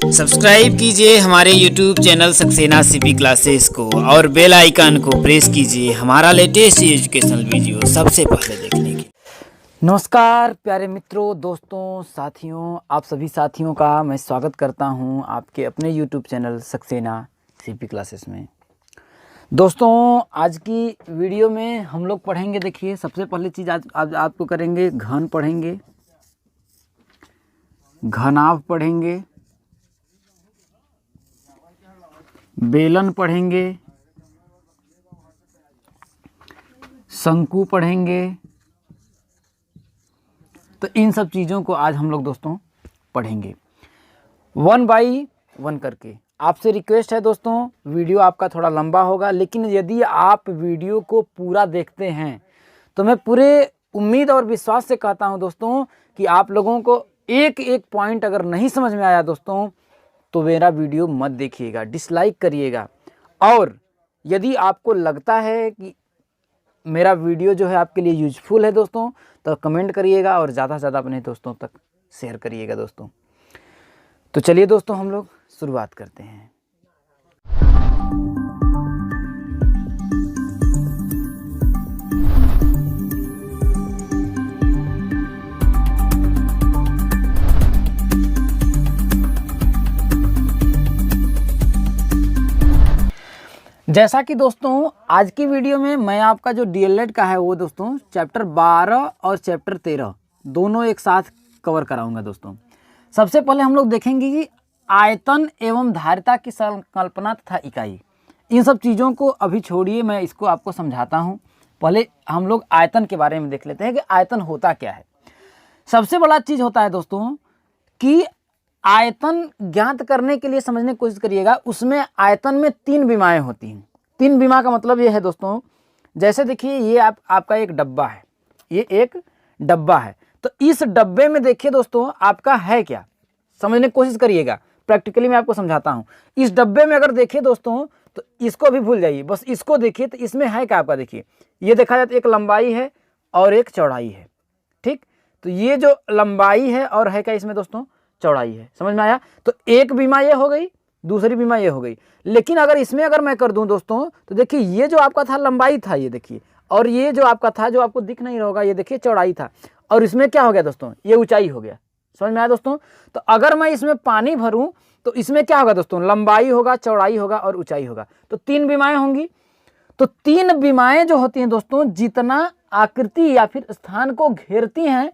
Subscribe कीजिए हमारे YouTube channel Saxena CP classes को और बेल आइकन को प्रेस कीजिए हमारा लेटेस्ट एजुकेशनल वीडियो सबसे पहले देखने के। नमस्कार प्यारे मित्रों, दोस्तों, साथियों, आप सभी साथियों का मैं स्वागत करता हूं आपके अपने YouTube channel Saxena CP classes में। दोस्तों, आज की वीडियो में हम लोग पढ़ेंगे, देखिए सबसे पहली चीज़ आज आपको करेंगे, घन पढ़ेंगे, घनाभ पढ़ेंगे, बेलन पढ़ेंगे, शंकु पढ़ेंगे। तो इन सब चीज़ों को आज हम लोग दोस्तों पढ़ेंगे 1 बाई 1 करके। आपसे रिक्वेस्ट है दोस्तों, वीडियो आपका थोड़ा लंबा होगा, लेकिन यदि आप वीडियो को पूरा देखते हैं तो मैं पूरे उम्मीद और विश्वास से कहता हूं दोस्तों कि आप लोगों को एक एक पॉइंट अगर नहीं समझ में आया दोस्तों तो मेरा वीडियो मत देखिएगा, डिसलाइक करिएगा। और यदि आपको लगता है कि मेरा वीडियो जो है आपके लिए यूजफुल है दोस्तों, तो कमेंट करिएगा और ज़्यादा से ज़्यादा अपने दोस्तों तक शेयर करिएगा दोस्तों। तो चलिए दोस्तों, हम लोग शुरुआत करते हैं। जैसा कि दोस्तों आज की वीडियो में मैं आपका जो डीएलएड का है वो दोस्तों चैप्टर 12 और चैप्टर 13 दोनों एक साथ कवर कराऊंगा दोस्तों। सबसे पहले हम लोग देखेंगे कि आयतन एवं धारिता की संकल्पना तथा इकाई। इन सब चीज़ों को अभी छोड़िए, मैं इसको आपको समझाता हूँ। पहले हम लोग आयतन के बारे में देख लेते हैं कि आयतन होता क्या है। सबसे बड़ा चीज़ होता है दोस्तों कि आयतन ज्ञात करने के लिए समझने की कोशिश करिएगा। उसमें आयतन में 3 विमाएँ होती हैं। 3 विमा का मतलब ये है दोस्तों, जैसे देखिए ये आपका एक डब्बा है, ये एक डब्बा है। तो इस डब्बे में देखिए दोस्तों आपका है क्या, समझने की कोशिश करिएगा। प्रैक्टिकली मैं आपको समझाता हूँ। इस डब्बे में अगर देखिए दोस्तों तो इसको भी भूल जाइए, बस इसको देखिए तो इसमें है क्या आपका। देखिए ये देखा जाए तो एक लंबाई है और एक चौड़ाई है, ठीक। तो ये जो लंबाई है और है क्या इसमें दोस्तों, चौड़ाई है। समझ में आया? तो एक बीमा ये हो गई, दूसरी बीमा ये हो गई। लेकिन अगर इसमें अगर मैं कर दूं दोस्तों तो देखिए ये जो आपका था लंबाई था, ये देखिए, और ये जो आपका था जो आपको दिख नहीं रहा होगा, ये देखिए चौड़ाई था। और इसमें क्या हो गया दोस्तों, ये ऊंचाई हो गया। समझ में आया दोस्तों? तो अगर मैं इसमें पानी भरूं तो इसमें क्या होगा दोस्तों, लंबाई होगा, चौड़ाई होगा और ऊंचाई होगा। तो 3 बीमाएं होंगी। तो 3 बीमाएं जो होती हैं दोस्तों, जितना आकृति या फिर स्थान को घेरती हैं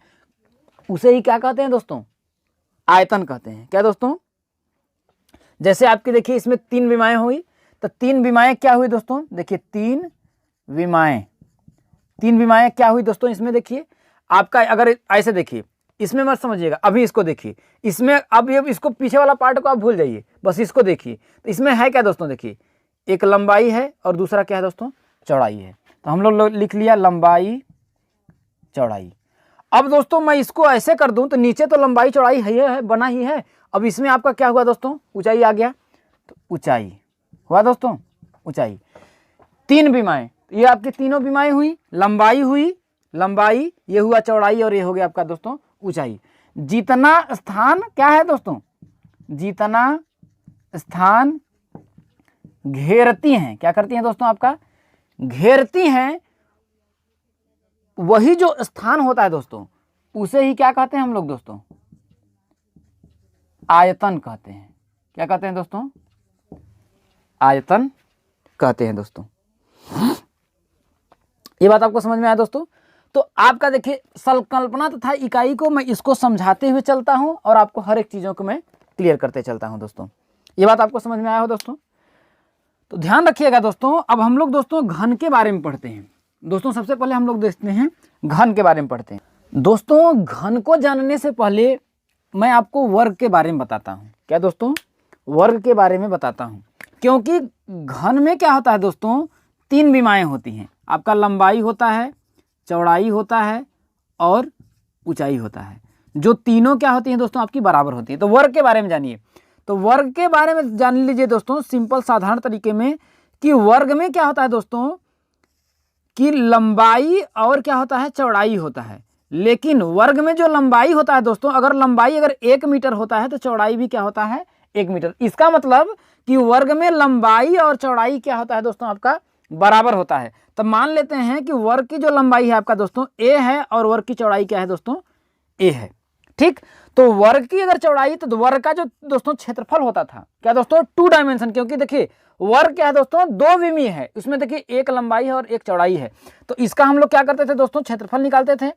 उसे ही क्या कहते हैं दोस्तों, आयतन कहते हैं। क्या दोस्तों? जैसे आपकी देखिए इसमें 3 विमाएं हुई, तो 3 विमाएं क्या हुई दोस्तों, देखिए 3 विमाएं क्या हुई दोस्तों। इसमें देखिए आपका अगर ऐसे देखिए, इसमें मत समझिएगा, अभी इसको देखिए। इसमें अब ये इसको पीछे वाला पार्ट को आप भूल जाइए, बस इसको देखिए। तो इसमें है क्या दोस्तों, देखिए एक लंबाई है और दूसरा क्या है दोस्तों, चौड़ाई है। तो हम लोग लिख लिया लंबाई चौड़ाई। अब दोस्तों मैं इसको ऐसे कर दूं तो नीचे तो लंबाई चौड़ाई है बना ही है। अब इसमें आपका क्या हुआ दोस्तों, ऊंचाई आ गया। तो ऊंचाई हुआ दोस्तों, ऊंचाई। 3 बीमाएं, ये आपकी तीनों बीमाएं हुई। लंबाई हुई, लंबाई, ये हुआ चौड़ाई और ये हो गया आपका दोस्तों ऊंचाई। जितना स्थान क्या है दोस्तों, जितना स्थान घेरती हैं, क्या करती हैं दोस्तों, आपका घेरती हैं, वही जो स्थान होता है दोस्तों उसे ही क्या कहते हैं हम लोग दोस्तों, आयतन कहते हैं। क्या कहते हैं दोस्तों, आयतन कहते हैं दोस्तों। ये बात आपको समझ में आया दोस्तों? तो आपका देखिए संकल्पना तथा इकाई को मैं इसको समझाते हुए चलता हूं और आपको हर एक चीजों को मैं क्लियर करते चलता हूं दोस्तों। ये बात आपको समझ में आया हो दोस्तों? तो ध्यान रखिएगा दोस्तों। अब हम लोग दोस्तों घन के बारे में पढ़ते हैं दोस्तों। सबसे पहले हम लोग देखते हैं घन के बारे में पढ़ते हैं दोस्तों। घन को जानने से पहले मैं आपको वर्ग के बारे में बताता हूं। क्या दोस्तों, वर्ग के बारे में बताता हूं, क्योंकि घन में क्या होता है दोस्तों, 3 विमाएं होती हैं। आपका लंबाई होता है, चौड़ाई होता है और ऊंचाई होता है, जो तीनों क्या होती हैं दोस्तों, आपकी बराबर होती है। तो वर्ग के बारे में जानिए। तो वर्ग के बारे में जान लीजिए दोस्तों सिंपल साधारण तरीके में, कि वर्ग में क्या होता है दोस्तों कि लंबाई और क्या होता है, चौड़ाई होता है। लेकिन वर्ग में जो लंबाई होता है दोस्तों, अगर लंबाई 1 मीटर होता है तो चौड़ाई भी क्या होता है, 1 मीटर। इसका मतलब कि वर्ग में लंबाई और चौड़ाई क्या होता है दोस्तों आपका बराबर होता है। तो मान लेते हैं कि वर्ग की जो लंबाई है आपका दोस्तों a है और वर्ग की चौड़ाई क्या है दोस्तों a है। ठीक, तो वर्ग की अगर चौड़ाई तो वर्ग का जो दोस्तों क्षेत्रफल होता था क्या दोस्तों 2 डायमेंशन, क्योंकि देखिए वर्ग क्या है दोस्तों 2 विमीय है, इसमें देखिए एक लंबाई है और एक चौड़ाई है। तो इसका हम लोग क्या करते थे दोस्तों क्षेत्रफल निकालते थे।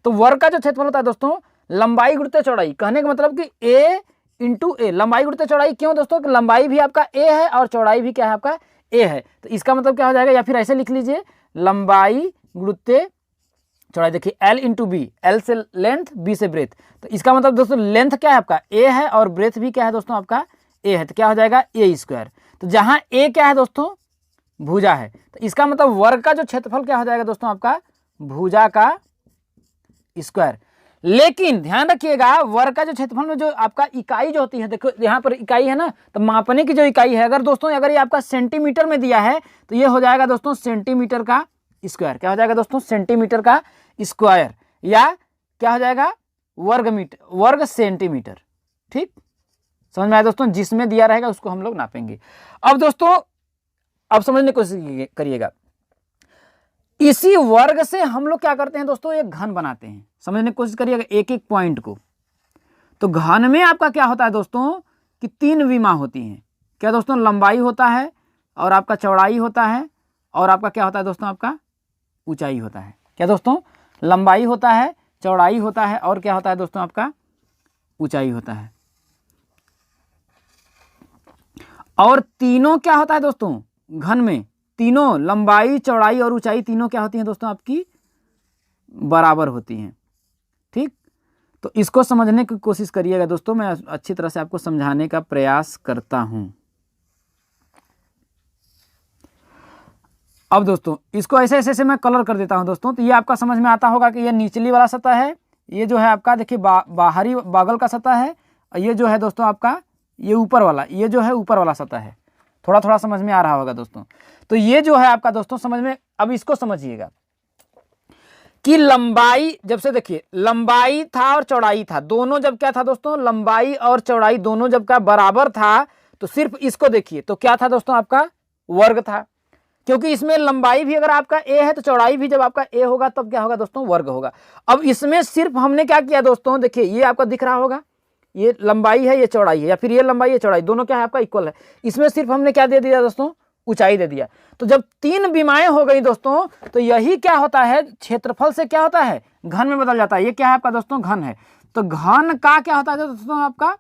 तो वर्ग का जो क्षेत्रफल होता है दोस्तों लंबाई गुणित चौड़ाई, कहने का मतलब कि a इंटू ए, लंबाई गुणित चौड़ाई। क्यों दोस्तों कि लंबाई भी आपका a है और चौड़ाई भी क्या है आपका a है। तो इसका मतलब क्या हो जाएगा, या फिर ऐसे लिख लीजिए लंबाई गुणित चौड़ाई। देखिए l इंटू बी, एल से लेंथ बी से ब्रेथ। तो इसका मतलब दोस्तों लेंथ क्या है आपका a है और ब्रेथ भी क्या है दोस्तों आपका a है। तो क्या हो जाएगा a स्क्वायर। तो जहां a क्या है दोस्तों भुजा है, तो इसका मतलब वर्ग का जो क्षेत्रफल क्या हो जाएगा दोस्तों आपका भुजा का स्क्वायर। लेकिन ध्यान रखिएगा वर्ग का जो क्षेत्रफल में जो आपका इकाई जो होती है, देखो यहाँ पर इकाई है ना, तो मापने की जो इकाई है अगर दोस्तों अगर ये आपका सेंटीमीटर में दिया है तो ये हो जाएगा दोस्तों सेंटीमीटर का स्क्वायर। क्या हो जाएगा दोस्तों सेंटीमीटर का स्क्वायर, या क्या हो जाएगा वर्ग मीटर, वर्ग सेंटीमीटर। ठीक, समझ में आया दोस्तों, जिसमें दिया रहेगा उसको हम लोग नापेंगे। अब दोस्तों अब समझने की कोशिश करिएगा, इसी वर्ग से हम लोग क्या करते हैं दोस्तों एक घन बनाते हैं। समझने की कोशिश करिएगा एक एक पॉइंट को। तो घन में आपका क्या होता है दोस्तों कि 3 विमा होती हैं। क्या दोस्तों लंबाई होता है और आपका चौड़ाई होता है और आपका क्या होता है दोस्तों आपका ऊंचाई होता है। क्या दोस्तों लंबाई होता है, चौड़ाई होता है और क्या होता है दोस्तों आपका ऊंचाई होता है। और तीनों क्या होता है दोस्तों घन में, तीनों लंबाई चौड़ाई और ऊंचाई तीनों क्या होती हैं दोस्तों आपकी बराबर होती हैं। ठीक, तो इसको समझने की कोशिश करिएगा दोस्तों, मैं अच्छी तरह से आपको समझाने का प्रयास करता हूं। अब दोस्तों इसको ऐसे ऐसे मैं कलर कर देता हूं दोस्तों, तो ये आपका समझ में आता होगा कि ये निचली वाला सतह है, ये जो है आपका देखिए बाहरी बगल का सतह है, और ये जो है दोस्तों आपका ये ऊपर वाला, ये जो है ऊपर वाला सतह है। थोड़ा थोड़ा समझ में आ रहा होगा दोस्तों। तो ये जो है आपका दोस्तों समझ में, अब इसको समझिएगा कि लंबाई जब से देखिए लंबाई था और चौड़ाई था, दोनों जब क्या था दोस्तों लंबाई और चौड़ाई दोनों जब का बराबर था, तो सिर्फ इसको देखिए तो क्या था दोस्तों आपका वर्ग था। क्योंकि इसमें लंबाई भी अगर आपका a है तो चौड़ाई भी जब आपका a होगा तब क्या होगा दोस्तों वर्ग होगा। अब इसमें सिर्फ हमने क्या किया दोस्तों, देखिए ये आपका दिख रहा होगा, ये लंबाई है ये चौड़ाई है, या फिर ये लंबाई ये चौड़ाई दोनों क्या है आपका इक्वल है। इसमें सिर्फ हमने क्या दे दिया दोस्तों ऊंचाई दे दिया। तो जब 3 विमाएं हो गई दोस्तों, तो यही क्या होता है क्षेत्रफल से क्या होता है घन में बदल जाता है। ये क्या है आपका दोस्तों घन है। तो घन का क्या होता है दोस्तों आपका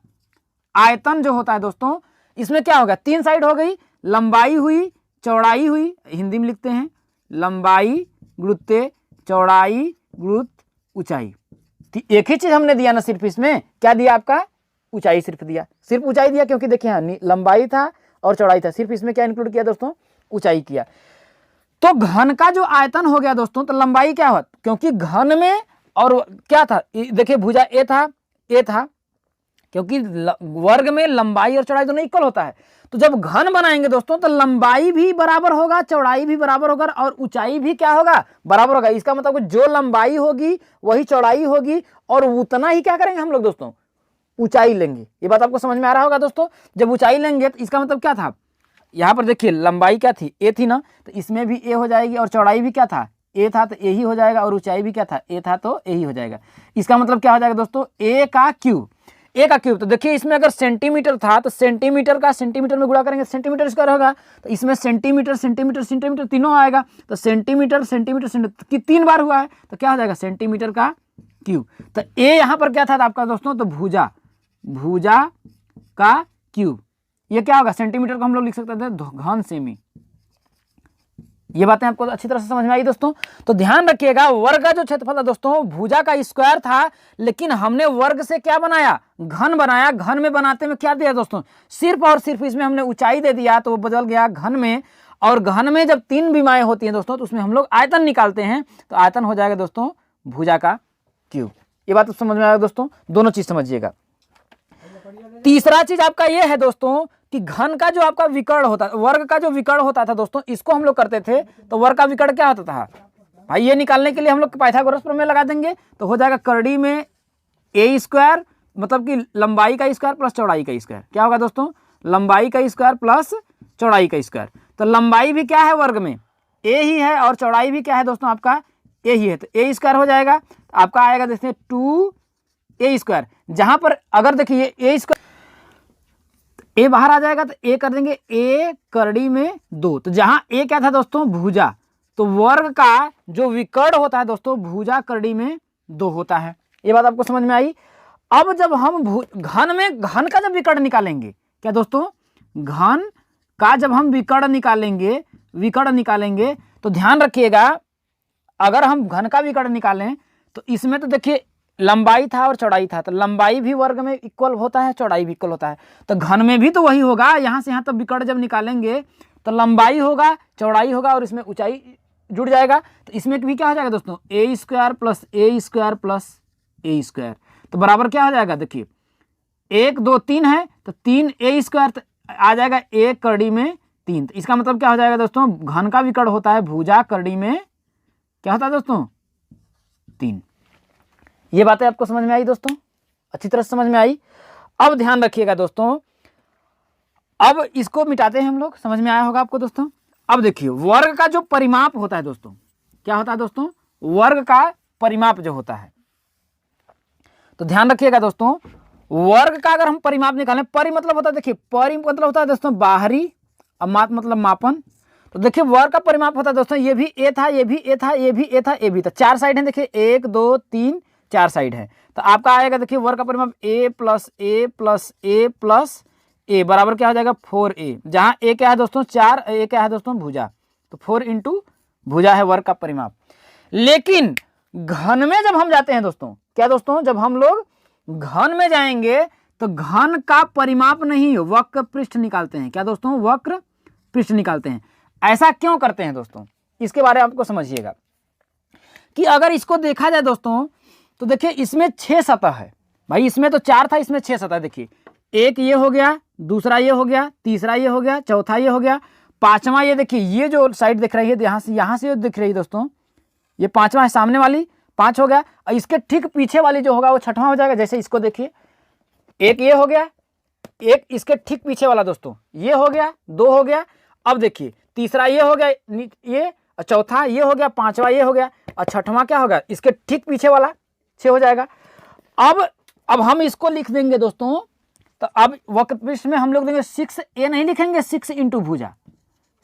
आयतन जो होता है दोस्तों, इसमें क्या होगा 3 साइड हो गई, लंबाई हुई चौड़ाई हुई, हिंदी में लिखते हैं लंबाई गुणित चौड़ाई गुणित ऊंचाई। एक ही चीज हमने दिया ना, सिर्फ इसमें क्या दिया आपका ऊंचाई सिर्फ दिया, सिर्फ ऊंचाई दिया, क्योंकि देखिए हाँ लंबाई था और चौड़ाई था, सिर्फ इसमें क्या इंक्लूड किया दोस्तों ऊंचाई किया। तो घन का जो आयतन हो गया दोस्तों, तो लंबाई क्या हुआ, क्योंकि घन में और क्या था देखिए भुजा ए था, क्योंकि वर्ग में लंबाई और चौड़ाई दोनों इक्वल होता है। तो जब घन बनाएंगे दोस्तों तो लंबाई भी बराबर होगा, चौड़ाई भी बराबर होगा और ऊंचाई भी क्या होगा बराबर होगा। इसका मतलब जो लंबाई होगी वही चौड़ाई होगी और उतना ही क्या करेंगे हम लोग दोस्तों ऊंचाई लेंगे। ये बात आपको समझ में आ रहा होगा दोस्तों। जब ऊंचाई लेंगे तो इसका मतलब क्या था, यहाँ पर देखिए लंबाई क्या थी a थी ना, तो इसमें भी a हो जाएगी और चौड़ाई भी क्या था a था तो a ही हो जाएगा, और ऊंचाई भी क्या था a था तो a ही हो जाएगा। इसका मतलब क्या हो जाएगा दोस्तों a का क्यूब। तो देखिए इसमें अगर सेंटीमीटर था तो सेंटीमीटर का सेंटीमीटर में गुणा करेंगे सेंटीमीटर स्क्वायर होगा, तो इसमें सेंटीमीटर तीनों आएगा। तो सेंटीमीटर की 3 बार हुआ है तो क्या हो जाएगा सेंटीमीटर का क्यूब। तो a यहाँ पर क्या था आपका दोस्तों, तो भुजा का क्यूब। ये क्या होगा सेंटीमीटर को हम लोग लिख सकते थे घन सेमी। ये बातें आपको अच्छी तरह से समझ में आई दोस्तों। तो ध्यान रखिएगा वर्ग का जो क्षेत्रफल था दोस्तों भुजा का स्क्वायर था, लेकिन हमने वर्ग से क्या बनाया घन बनाया। घन में बनाते में क्या दिया दोस्तों, सिर्फ और सिर्फ इसमें हमने ऊंचाई दे दिया तो वो बदल गया घन में। और घन में जब 3 विमाएं होती हैं दोस्तों तो उसमें हम लोग आयतन निकालते हैं, तो आयतन हो जाएगा दोस्तों भुजा का क्यूब। ये बात समझ में आएगा दोस्तों, दोनों चीज समझिएगा। तीसरा चीज आपका ये है दोस्तों कि घन का जो आपका विकर्ण होता है, वर्ग का जो विकर्ण होता था दोस्तों, इसको हम लोग करते थे। तो वर्ग का विकर्ण क्या होता था भाई, ये निकालने के लिए हम लोग पाइथागोरस प्रमेय लगा देंगे तो हो जाएगा करड़ी में a² मतलब कि लंबाई का स्क्वायर प्लस चौड़ाई का स्क्वायर क्या होगा दोस्तों, लंबाई का स्क्वायर प्लस चौड़ाई का स्क्वायर। तो लंबाई भी क्या है वर्ग में, ए ही है, और चौड़ाई भी क्या है दोस्तों आपका ए ही है, तो ए स्क्वायर हो जाएगा। तो आपका आएगा देखते हैं 2a स्क्वायर, जहां पर अगर देखिए ए स्क्वायर ए बाहर आ जाएगा तो ए कर देंगे ए करड़ी में 2। तो जहां ए क्या था दोस्तों भुजा, तो वर्ग का जो विकर्ण होता है दोस्तों भुजा करड़ी में 2 होता है। ये बात आपको समझ में आई। अब जब हम घन में घन का जब विकर्ण निकालेंगे, क्या दोस्तों घन का जब हम विकर्ण निकालेंगे तो ध्यान रखिएगा, अगर हम घन का विकर्ण निकालें तो इसमें तो देखिए लंबाई था और चौड़ाई था, तो लंबाई भी वर्ग में इक्वल होता है, चौड़ाई भी इक्वल होता है, तो घन में भी तो वही होगा। यहाँ से यहाँ तक विकर्ण जब निकालेंगे तो लंबाई होगा, चौड़ाई होगा और इसमें ऊंचाई जुड़ जाएगा। तो इसमें भी क्या हो जाएगा दोस्तों ए स्क्वायर प्लस ए स्क्वायर प्लस ए स्क्वायर, तो बराबर क्या हो जाएगा, देखिए 1 2 3 है तो 3a स्क्वायर आ जाएगा ए करड़ी में 3। तो इसका मतलब क्या हो जाएगा दोस्तों, घन का विकर्ण होता है भुजा करड़ी में क्या होता है दोस्तों 3। ये बातें आपको समझ में आई दोस्तों, अच्छी तरह से समझ में आई। अब ध्यान रखिएगा दोस्तों, अब इसको मिटाते हैं हम लोग, समझ में आया होगा आपको दोस्तों। अब देखिए वर्ग का जो परिमाप होता है दोस्तों, क्या होता है दोस्तों, वर्ग का परिमाप जो होता है, तो ध्यान रखिएगा दोस्तों, वर्ग का अगर हम परिमाप निकालें, परि मतलब होता है, देखिए परि मतलब होता है दोस्तों बाहरी, और माप मतलब मापन। तो देखिए वर्ग का परिमाप होता है दोस्तों, ये भी ए था, ये भी ए था, ये भी ए था, ये भी था, 4 साइड है, देखिए 1 2 3 4 साइड है। तो आपका आएगा देखिए वर्ग का परिमाप a plus A plus A plus A बराबर क्या हो जाएगा 4a, जहां ए क्या है दोस्तों 4, ए क्या है दोस्तों भुजा, तो 4 इंटू भुजा है वर्ग का परिमाप। लेकिन घन में जब हम जाते हैं दोस्तों, क्या दोस्तों जब हम लोग घन में जाएंगे तो घन का परिमाप नहीं वक्र पृष्ठ निकालते हैं, क्या दोस्तों वक्र पृष्ठ निकालते हैं। ऐसा क्यों करते हैं दोस्तों, इसके बारे में आपको समझिएगा कि अगर इसको देखा जाए दोस्तों, तो देखिए इसमें 6 सतह है भाई, इसमें तो 4 था, इसमें 6 सतह। देखिए एक ये हो गया, दूसरा ये हो गया, तीसरा ये हो गया, चौथा ये हो गया, पांचवा ये देखिए ये जो साइड दिख रही है यहाँ से दिख रही है दोस्तों, ये पांचवा है, सामने वाली 5 हो गया, और इसके ठीक पीछे वाली जो होगा वो छठवां हो जाएगा। जैसे इसको देखिए एक ये हो गया, एक इसके ठीक पीछे वाला दोस्तों ये हो गया, 2 हो गया। अब देखिए तीसरा ये हो गया, ये चौथा ये हो गया, पांचवा ये हो गया, और छठवां क्या होगा इसके ठीक पीछे वाला 6 हो जाएगा। अब हम इसको लिख देंगे दोस्तों, तो अब वक्र पृष्ठ में हम लोग देंगे 6a नहीं लिखेंगे, 6 इंटू भुजा,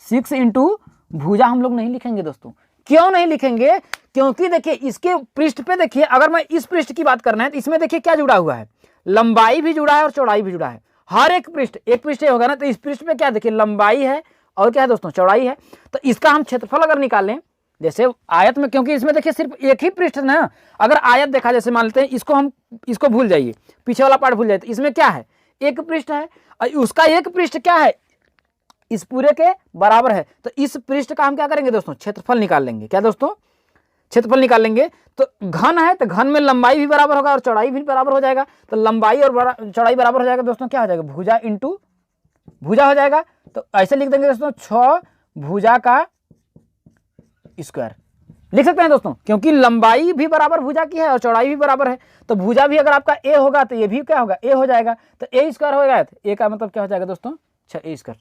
6 इंटू भुजा हम लोग नहीं लिखेंगे दोस्तों। क्यों नहीं लिखेंगे, क्योंकि देखिए इसके पृष्ठ पे देखिए, अगर मैं इस पृष्ठ की बात करना है तो इसमें देखिए क्या जुड़ा हुआ है, लंबाई भी जुड़ा है और चौड़ाई भी जुड़ा है। हर एक पृष्ठ होगा ना, तो इस पृष्ठ पे क्या देखिए लंबाई है और क्या है दोस्तों चौड़ाई है। तो इसका हम क्षेत्रफल अगर निकालें, जैसे आयत में, क्योंकि इसमें देखिए सिर्फ एक ही पृष्ठ ना, अगर आयत देखा जैसे मान लेते हैं इसको भूल जाइए, पीछे वाला पार्ट भूल जाइए, तो इसमें क्या है एक पृष्ठ है, और उसका एक पृष्ठ क्या है इस पूरे के बराबर है। तो इस पृष्ठ का हम क्या करेंगे दोस्तों क्षेत्रफल निकाल लेंगे, क्या दोस्तों क्षेत्रफल निकाल लेंगे। तो घन है तो घन में लंबाई भी बराबर होगा और चौड़ाई भी बराबर हो जाएगा, तो लंबाई और चौड़ाई बराबर हो जाएगा दोस्तों, क्या हो जाएगा भुजा इंटू भुजा हो जाएगा। तो ऐसे लिख देंगे दोस्तों 6 भुजा का स्क्वायर लिख सकते हैं दोस्तों, क्योंकि लंबाई भी बराबर भुजा की है और चौड़ाई भी बराबर है। तो भुजा भी अगर आपका ए होगा तो ये भी क्या होगा ए हो जाएगा, तो ए स्क्वायर होगा, तो ए का मतलब क्या हो जाएगा दोस्तों 6a स्क्वायर।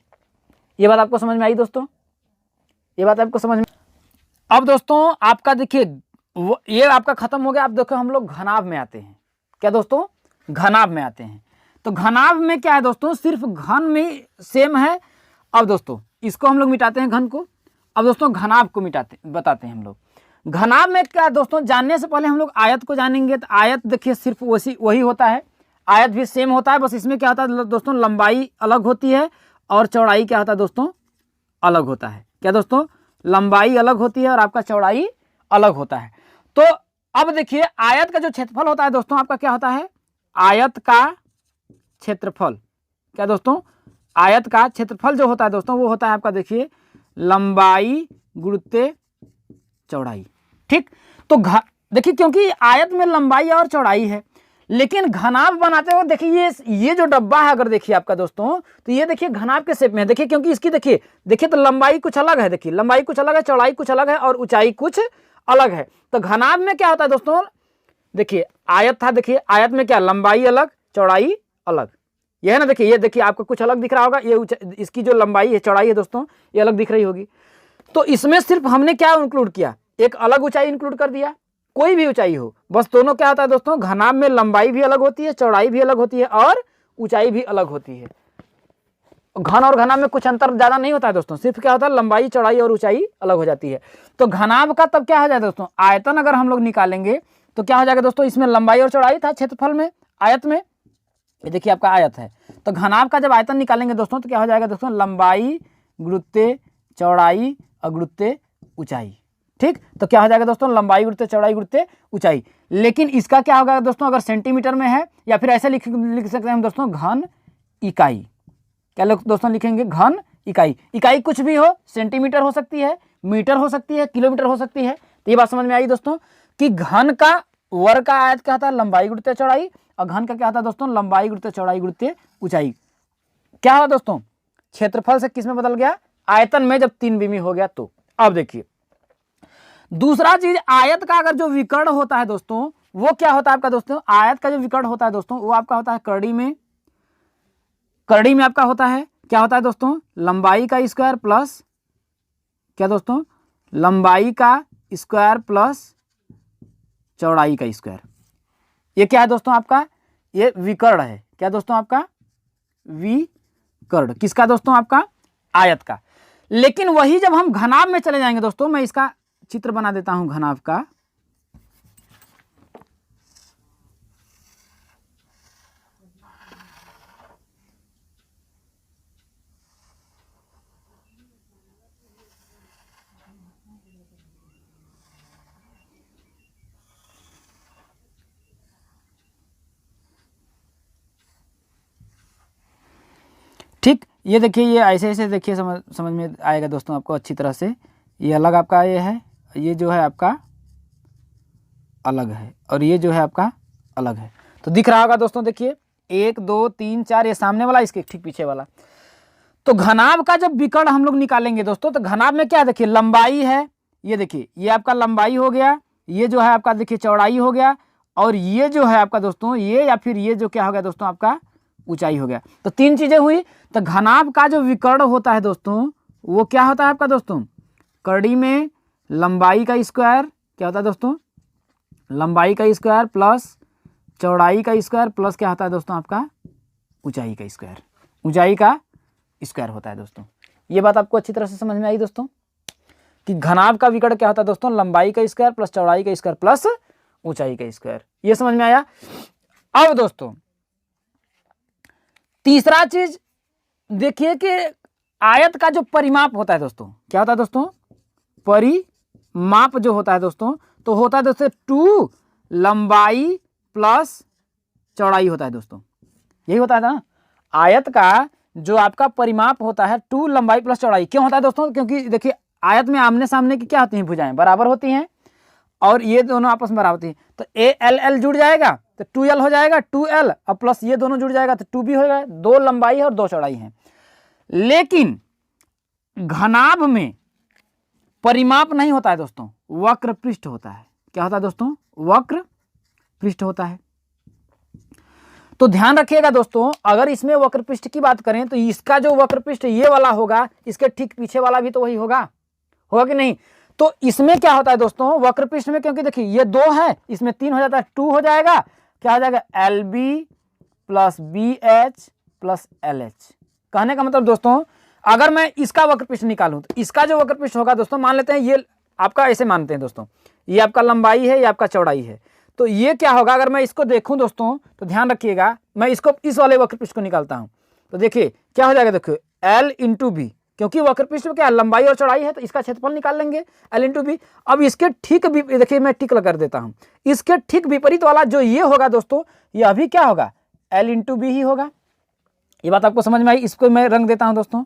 ये बात आपको समझ में आई दोस्तों, ये बात आपको समझ में। अब दोस्तों आपका देखिए ये आपका खत्म हो गया। अब देखो हम लोग घनाभ में आते हैं, क्या दोस्तों घनाभ में आते हैं। तो घनाभ में क्या है दोस्तों, सिर्फ घन में सेम है। अब दोस्तों इसको हम लोग मिटाते हैं घन को। अब दोस्तों घनाभ को बताते हैं हम लोग। घनाभ में क्या है दोस्तों, जानने से पहले हम लोग आयत को जानेंगे। तो आयत देखिए सिर्फ वही होता है, आयत भी सेम होता है, बस इसमें क्या होता है दोस्तों लंबाई अलग होती है और चौड़ाई क्या होता है दोस्तों अलग होता है। क्या दोस्तों लंबाई अलग होती है और आपका चौड़ाई अलग होता है। तो अब देखिए आयत का जो क्षेत्रफल होता है दोस्तों आपका क्या होता है, आयत का क्षेत्रफल, क्या दोस्तों आयत का क्षेत्रफल जो होता है दोस्तों वो होता है आपका देखिए लंबाई गुणित चौड़ाई। ठीक, तो देखिए क्योंकि आयत में लंबाई और चौड़ाई है, लेकिन घनाभ बनाते हो देखिए ये जो डब्बा है अगर देखिए आपका दोस्तों, तो ये देखिए घनाभ के शेप में है। देखिए क्योंकि इसकी देखिए तो लंबाई कुछ अलग है, देखिए लंबाई कुछ अलग है, चौड़ाई कुछ अलग है और ऊंचाई कुछ अलग है। तो घनाभ में क्या होता है दोस्तों, देखिए आयत था, देखिए आयत में क्या लंबाई अलग चौड़ाई अलग, ये है ना। देखिए, ये देखिए आपको कुछ अलग दिख रहा होगा, ये इसकी जो लंबाई है, चौड़ाई है दोस्तों, ये अलग दिख रही होगी। तो इसमें सिर्फ हमने क्या इंक्लूड किया, एक अलग ऊंचाई इंक्लूड कर दिया, कोई भी ऊंचाई हो, बस दोनों क्या होता है दोस्तों, घनाभ में लंबाई भी अलग होती है, चौड़ाई भी अलग होती है और ऊंचाई भी अलग होती है। घन और घनाभ में कुछ अंतर ज्यादा नहीं होता है दोस्तों, सिर्फ क्या होता है, लंबाई चौड़ाई और ऊंचाई अलग हो जाती है। तो घनाभ का तब क्या हो जाएगा दोस्तों, आयतन अगर हम लोग निकालेंगे तो क्या हो जाएगा दोस्तों, इसमें लंबाई और चौड़ाई था क्षेत्रफल में, आयत में, ये देखिए आपका आयत है। तो घनाभ का जब आयतन निकालेंगे दोस्तों तो क्या हो जाएगा दोस्तों, लंबाई गुणित चौड़ाई और गुणित ऊंचाई। ठीक, तो क्या हो जाएगा दोस्तों, लंबाई गुणित चौड़ाई गुणित ऊंचाई। लेकिन इसका क्या होगा दोस्तों, अगर सेंटीमीटर में है, या फिर ऐसे लिख सकते हैं हम दोस्तों, घन इकाई। क्या लोग दोस्तों लिखेंगे, घन इकाई। इकाई कुछ भी हो, सेंटीमीटर हो सकती है, मीटर हो सकती है, किलोमीटर हो सकती है। तो ये बात समझ में आई दोस्तों कि घन का वर्ग का आयत क्या होता है, लंबाई गुणित चौड़ाई, और घन का क्या होता है दोस्तों, लंबाई गुणित चौड़ाई गुणित ऊंचाई। क्या हुआ दोस्तों, क्षेत्रफल से किस में बदल गया, आयतन में, जब 3 मिमी हो गया तो। अब देखिए दूसरा चीज, आयत का अगर जो विकर्ण होता है दोस्तों, वो क्या होता है आपका दोस्तों, आयत का जो विकर्ण होता है दोस्तों, वो आपका होता है करड़ी में। करड़ी में आपका होता है, क्या होता है दोस्तों, लंबाई का स्क्वायर प्लस, क्या दोस्तों, लंबाई का स्क्वायर प्लस चौड़ाई का स्क्वायर। ये क्या है दोस्तों आपका, ये विकर्ण है। क्या दोस्तों आपका, विकर्ण किसका दोस्तों, आपका आयत का। लेकिन वही जब हम घनाभ में चले जाएंगे दोस्तों, मैं इसका चित्र बना देता हूं घनाभ का। ठीक, ये देखिए, ये ऐसे ऐसे देखिए, समझ में आएगा दोस्तों आपको अच्छी तरह से। ये अलग आपका ये है, ये जो है आपका अलग है, और ये जो है आपका अलग है। तो दिख रहा होगा दोस्तों, देखिए 1 2 3 4, ये सामने वाला, इसके ठीक पीछे वाला। तो घनाभ का जब विकर्ण हम लोग निकालेंगे दोस्तों, तो घनाभ में क्या, देखिए लंबाई है, ये देखिए ये आपका लंबाई हो गया, ये जो है आपका देखिए चौड़ाई हो गया, और ये जो है आपका दोस्तों, ये या फिर ये जो क्या हो गया दोस्तों, आपका ऊंचाई हो गया। तो 3 चीजें हुई। तो घनाभ का जो विकर्ण होता है दोस्तों, वो क्या होता है आपका दोस्तों, करड़ी में लंबाई का स्क्वायर, क्या होता है दोस्तों, लंबाई का स्क्वायर प्लस चौड़ाई का स्क्वायर प्लस क्या होता है दोस्तों, आपका ऊंचाई का स्क्वायर। ऊंचाई का स्क्वायर होता है दोस्तों। ये बात आपको अच्छी तरह से समझ में आई दोस्तों कि घनाभ का विकर्ण क्या होता है दोस्तों, लंबाई का स्क्वायर प्लस चौड़ाई का स्क्वायर प्लस ऊंचाई का स्क्वायर। ये समझ में आया। अब दोस्तों तीसरा चीज देखिए कि आयत का जो परिमाप होता है दोस्तों, क्या होता है दोस्तों, परिमाप जो होता है दोस्तों, तो होता है दोस्तों 2 लंबाई प्लस चौड़ाई होता है दोस्तों। यही होता है ना, आयत का जो आपका परिमाप होता है 2 लंबाई प्लस चौड़ाई। क्यों होता है दोस्तों, क्योंकि देखिए आयत में आमने सामने की क्या होती हैं, भुजाएं बराबर होती हैं, और ये दोनों आपस में बराबर होती हैं। तो ए एल एल जुड़ जाएगा तो 2l हो जाएगा, 2l और प्लस ये दोनों जुड़ जाएगा तो 2b हो जाएगा। 2 लंबाई है और 2 चौड़ाई है। लेकिन घनाभ में परिमाप नहीं होता है दोस्तों, वक्र पृष्ठ होता है। क्या होता है दोस्तों, वक्र पृष्ठ होता है। तो ध्यान रखिएगा दोस्तों, अगर इसमें वक्र पृष्ठ की बात करें तो इसका जो वक्र पृष्ठ ये वाला होगा, इसके ठीक पीछे वाला भी तो वही होगा कि नहीं। तो इसमें क्या होता है दोस्तों, वक्र पृष्ठ में, क्योंकि देखिए ये 2 है, इसमें 3 हो जाता है, 2 हो जाएगा। क्या हो जाएगा, LB plus BH plus LH। कहने का मतलब दोस्तों, अगर मैं इसका वक्र पृष्ठ निकालूं तो इसका जो वक्र पृष्ठ होगा दोस्तों, मान लेते हैं ये आपका, ऐसे मानते हैं दोस्तों, ये आपका लंबाई है, ये आपका चौड़ाई है। तो ये क्या होगा, अगर मैं इसको देखूं दोस्तों, तो ध्यान रखिएगा, मैं इसको इस वाले वक्र पृष्ठ को निकालता हूं, तो देखिए क्या हो जाएगा, देखिए L इंटू बी, क्योंकि वक्र पृष्ठ में क्या लंबाई और चौड़ाई है, तो इसका क्षेत्रफल निकाल लेंगे L इंटू बी। अब इसके ठीक देखिए, मैं टिक कर देता हूं, इसके ठीक विपरीत वाला जो ये होगा दोस्तों, ये अभी क्या होगा, L इंटू बी ही होगा। ये बात आपको समझ में आई। इसको मैं रंग देता हूं दोस्तों।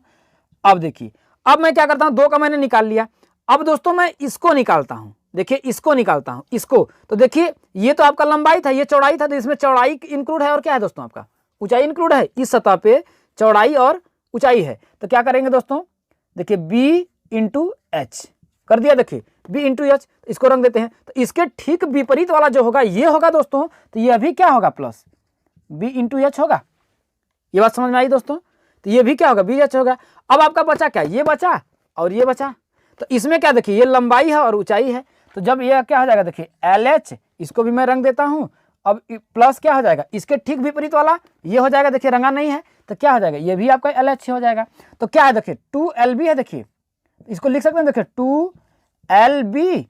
अब देखिए, अब मैं क्या करता हूं, 2 का मैंने निकाल लिया। अब दोस्तों मैं इसको निकालता हूं, देखिए इसको निकालता हूं, इसको। तो देखिए ये तो आपका लंबाई था, ये चौड़ाई था, तो इसमें चौड़ाई इंक्लूड है और क्या है दोस्तों, आपका ऊंचाई इंक्लूड है। इस सतह पे चौड़ाई और ऊंचाई है। तो क्या करेंगे दोस्तों, देखिए B इंटू एच कर दिया, देखिए B इंटू एच, इसको रंग देते हैं। तो इसके ठीक विपरीत वाला जो होगा ये होगा दोस्तों, तो ये अभी क्या होगा, प्लस। बी इंटू एच होगा। ये बात समझ में आई दोस्तों। तो ये भी क्या होगा, बी एच होगा। अब आपका बचा क्या, ये बचा और ये बचा। तो इसमें क्या देखिए, ये लंबाई है और ऊंचाई है। तो जब ये क्या हो जाएगा देखिए एल एच, इसको भी मैं रंग देता हूँ। अब प्लस क्या हो जाएगा, इसके ठीक विपरीत वाला ये हो जाएगा, देखिए रंगा नहीं है तो क्या हो जाएगा, ये भी आपका एल एच हो जाएगा। तो क्या है देखिए 2LB है, देखिए इसको लिख सकते हैं देखिए 2LB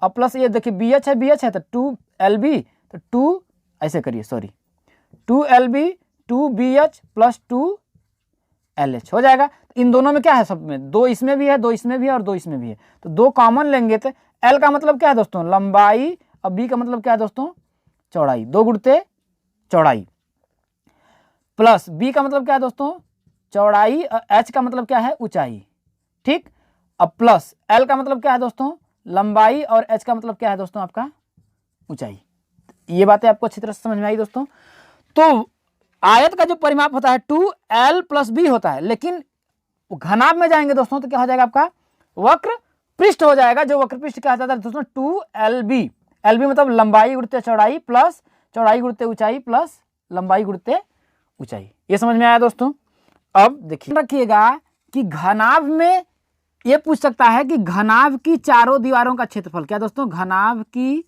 और प्लस ये देखिए BH है, BH है तो 2LB, तो 2 ऐसे करिए sorry 2LB 2BH plus 2LH हो जाएगा। तो इन दोनों में क्या है, सब में 2 इसमें भी है, 2 इसमें भी है और 2 इसमें भी है। तो 2 कॉमन लेंगे तो L का मतलब क्या है दोस्तों, लंबाई, और B का मतलब क्या है दोस्तों, चौड़ाई। 2 गुणित चौड़ाई प्लस B का मतलब क्या है दोस्तों, चौड़ाई, और H का मतलब क्या है, ऊंचाई। ठीक, अब प्लस L का मतलब क्या है दोस्तों, लंबाई, और H का मतलब क्या है दोस्तों, आपका ऊंचाई। ये बातें आपको अच्छी तरह से समझ में आई दोस्तों। तो आयत का जो परिमाप होता है 2L प्लस B होता है, लेकिन घनाभ में जाएंगे दोस्तों तो क्या हो जाएगा, आपका वक्र पृष्ठ हो जाएगा। जो वक्र पृष्ठ क्या होता है दोस्तों, 2LB। LB मतलब लंबाई गुणित चौड़ाई प्लस चौड़ाई गुणित ऊंचाई प्लस लंबाई गुणित ऊंचाई। ये समझ में आया दोस्तों। अब देखिए रखिएगा कि घनाभ में ये पूछ सकता है कि घनाभ की चारों दीवारों का क्षेत्रफल क्या दोस्तों, घनाभ की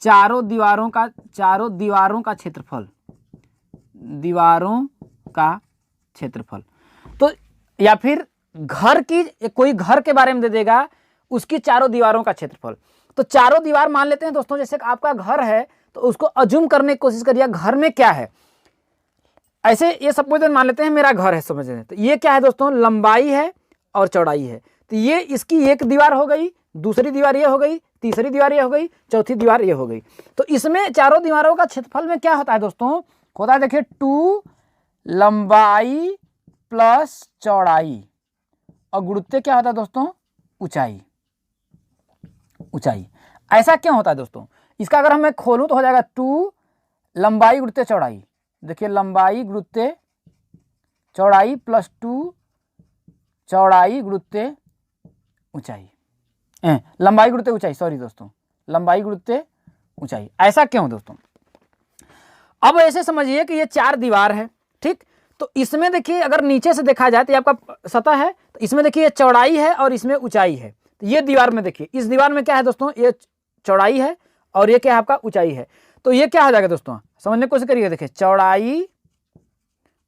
चारों दीवारों का क्षेत्रफल, दीवारों का क्षेत्रफल। तो या फिर घर की, कोई घर के बारे में दे देगा, उसकी चारों दीवारों का क्षेत्रफल। तो चारों दीवार मान लेते हैं दोस्तों, जैसे आपका घर है तो उसको अज्यूम करने की कोशिश करिए घर में क्या है। ऐसे ये सपोज मान लेते हैं मेरा घर है, समझ रहे हैं। तो ये क्या है दोस्तों, लंबाई है और चौड़ाई है। तो ये इसकी एक दीवार हो गई, दूसरी दीवार ये हो गई, तीसरी दीवार ये हो गई, चौथी दीवार ये हो गई। तो इसमें चारों दीवारों का क्षेत्रफल में क्या होता है दोस्तों, होता है देखिए 2 लंबाई प्लस चौड़ाई और गुणित क्या होता है दोस्तों, ऊंचाई। ऊंचाई ऐसा क्यों होता है दोस्तों, इसका अगर मैं खोलूं तो हो जाएगा 2 लंबाई गुणित चौड़ाई। देखिए लंबाई गुणित चौड़ाई प्लस 2 चौड़ाई गुणित ऊंचाई, लंबाई गुणित ऊंचाई, सॉरी दोस्तों, लंबाई गुणित ऊंचाई। ऐसा क्यों दोस्तों, अब ऐसे समझिए कि ये 4 दीवार है। ठीक, तो इसमें देखिए अगर नीचे से देखा जाए तो ये आपका सतह है, तो इसमें देखिए ये चौड़ाई है और इसमें ऊंचाई है। तो ये दीवार में देखिए, इस दीवार में क्या है दोस्तों, ये चौड़ाई है और ये क्या है आपका ऊंचाई है। तो ये क्या हो जाएगा दोस्तों, समझने की कोशिश करिए, देखिए चौड़ाई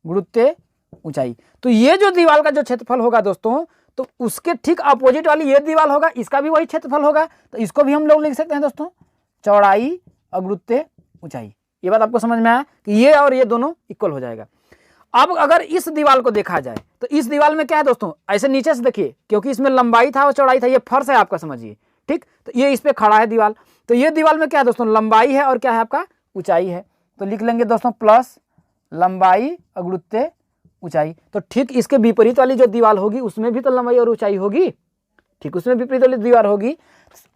गुणित ऊंचाई। तो ये जो दीवार का जो क्षेत्रफल होगा दोस्तों, तो उसके ठीक अपोजिट वाली ये दीवार होगा, इसका भी वही क्षेत्रफल होगा। तो इसको भी हम लोग लिख सकते हैं दोस्तों, चौड़ाई और गुणित ऊंचाई। ये बात आपको समझ में आया कि ये और ये दोनों इक्वल हो जाएगा। अब अगर इस दीवार को देखा जाए तो इस दीवार में क्या है दोस्तों, ऐसे नीचे से देखिए, क्योंकि इसमें लंबाई था और चौड़ाई था, ये फर्श है आपका, समझिए। ठीक, तो ये इस पे खड़ा है दीवार। तो ये दीवार में क्या है दोस्तों, लंबाई है और क्या है आपका ऊंचाई है। तो लिख लेंगे दोस्तों प्लस लंबाई और गुणित ऊंचाई। तो ठीक इसके विपरीत वाली जो दीवार होगी उसमें भी तो लंबाई और ऊंचाई होगी। ठीक, उसमें विपरीत वाली दीवार होगी।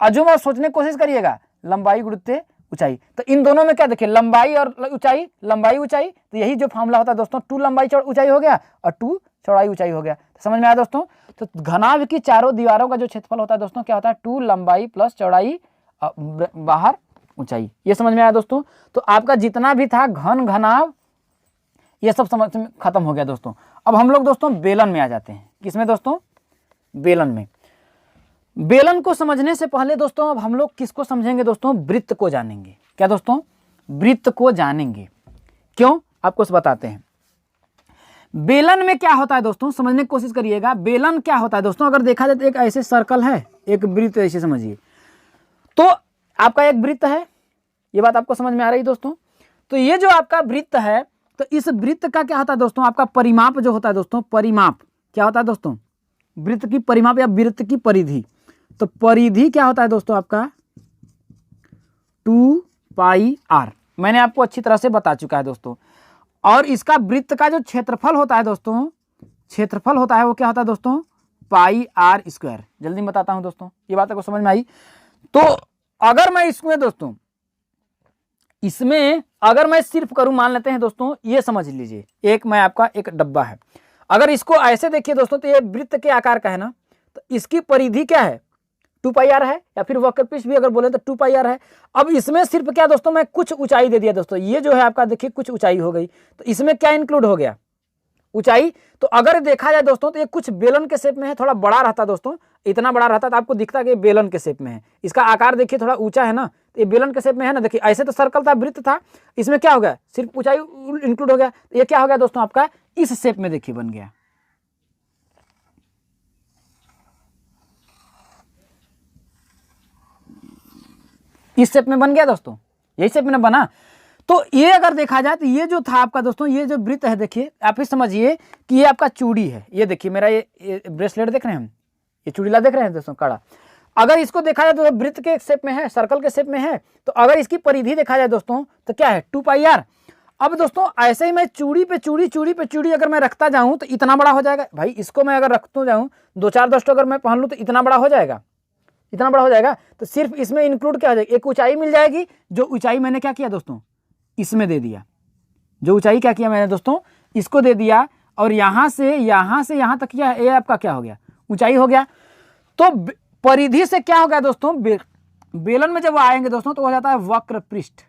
अजूम और सोचने की कोशिश करिएगा, लंबाई गुणित ऊंचाई। तो इन दोनों में क्या देखिए, लंबाई और ऊंचाई, लंबाई ऊंचाई। तो यही जो फॉर्मूला होता है दोस्तों, 2 लंबाई ऊंचाई हो गया और 2 चौड़ाई ऊंचाई हो गया। तो समझ में आया दोस्तों। तो घनाभ की चारों दीवारों का जो क्षेत्रफल होता है दोस्तों, क्या होता है, 2 लंबाई प्लस चौड़ाई बाहर ऊंचाई। ये समझ में आया दोस्तों। तो आपका जितना भी था घन घनाभ ये सब समझ में खत्म हो गया दोस्तों। अब हम लोग दोस्तों बेलन में आ जाते हैं। किसमें दोस्तों, बेलन में। बेलन को समझने से पहले दोस्तों अब हम लोग किसको समझेंगे दोस्तों, वृत्त को जानेंगे। क्या दोस्तों, वृत्त को जानेंगे। क्यों, आपको बताते हैं। बेलन में क्या होता है दोस्तों, समझने की कोशिश करिएगा। बेलन क्या होता है दोस्तों, अगर देखा जाए तो एक ऐसे सर्कल है, एक वृत्त ऐसे समझिए। तो आपका एक वृत्त है, ये बात आपको समझ में आ रही है दोस्तों। तो ये जो आपका वृत्त है, तो इस वृत्त का क्या होता है दोस्तों, आपका परिमाप जो होता है दोस्तों, परिमाप क्या होता है दोस्तों, वृत्त की परिमाप या वृत्त की परिधि। तो परिधि क्या होता है दोस्तों आपका 2πr, मैंने आपको अच्छी तरह से बता चुका है दोस्तों। और इसका वृत्त का जो क्षेत्रफल होता है दोस्तों, क्षेत्रफल होता है वो क्या होता है दोस्तों, πr²। जल्दी बताता हूं दोस्तों, ये बात आपको समझ में आई। तो अगर मैं इसमें दोस्तों, इसमें अगर मैं सिर्फ करूं, मान लेते हैं दोस्तों, ये समझ लीजिए, एक मैं आपका एक डब्बा है। अगर इसको ऐसे देखिए दोस्तों, तो ये वृत्त के आकार का है ना, तो इसकी परिधि क्या है 2 पाई आर है, या फिर वक्र पृष्ठ भी अगर बोले तो 2 पाई आर है। अब इसमें सिर्फ क्या दोस्तों, मैं कुछ ऊंचाई दे दिया दोस्तों, ये जो है आपका देखिए कुछ ऊंचाई हो गई, तो इसमें क्या इंक्लूड हो गया, ऊंचाई। तो अगर देखा जाए दोस्तों तो ये कुछ बेलन के शेप में है, थोड़ा बड़ा रहता दोस्तों, इतना बड़ा रहता तो आपको दिखता कि बेलन के शेप में है। इसका आकार देखिए थोड़ा ऊंचा है ना, तो ये बेलन के शेप में है ना। देखिए ऐसे तो सर्कल था, वृत्त था, इसमें क्या हो गया, सिर्फ ऊंचाई इंक्लूड हो गया। ये क्या हो गया दोस्तों आपका, इस शेप में देखिए बन गया, इस शेप में बन गया दोस्तों, यही शेप में बना। तो ये अगर देखा जाए तो ये जो था आपका दोस्तों, ये जो वृत्त है देखिए, आप ही समझिए कि ये आपका चूड़ी है। ये देखिए मेरा ये ब्रेसलेट देख रहे हैं हम, ये चूड़ीला देख रहे हैं दोस्तों, कड़ा। अगर इसको देखा जाए तो वृत्त के शेप में है, सर्कल के शेप में है। तो अगर इसकी परिधि देखा जाए दोस्तों तो क्या है, 2 पाई आर। अब दोस्तों ऐसे ही मैं चूड़ी पे चूड़ी, चूड़ी पे चूड़ी अगर मैं रखता जाऊं तो इतना बड़ा हो जाएगा भाई। इसको मैं अगर रखता जाऊं 2-4 10 अगर मैं पहन लूं तो इतना बड़ा हो जाएगा, इतना बड़ा हो जाएगा। तो सिर्फ इसमें इंक्लूड क्या हो जाएगा, एक ऊंचाई मिल जाएगी, जो ऊंचाई मैंने क्या किया दोस्तों, इसमें दे दिया। जो ऊंचाई क्या किया मैंने दोस्तों, इसको दे दिया, और यहां से यहां तक क्या है, ये आपका क्या हो गया, ऊंचाई हो गया। तो परिधि से क्या हो गया दोस्तों, बेलन में जब वो आएंगे दोस्तों तो हो जाता है वक्र पृष्ठ।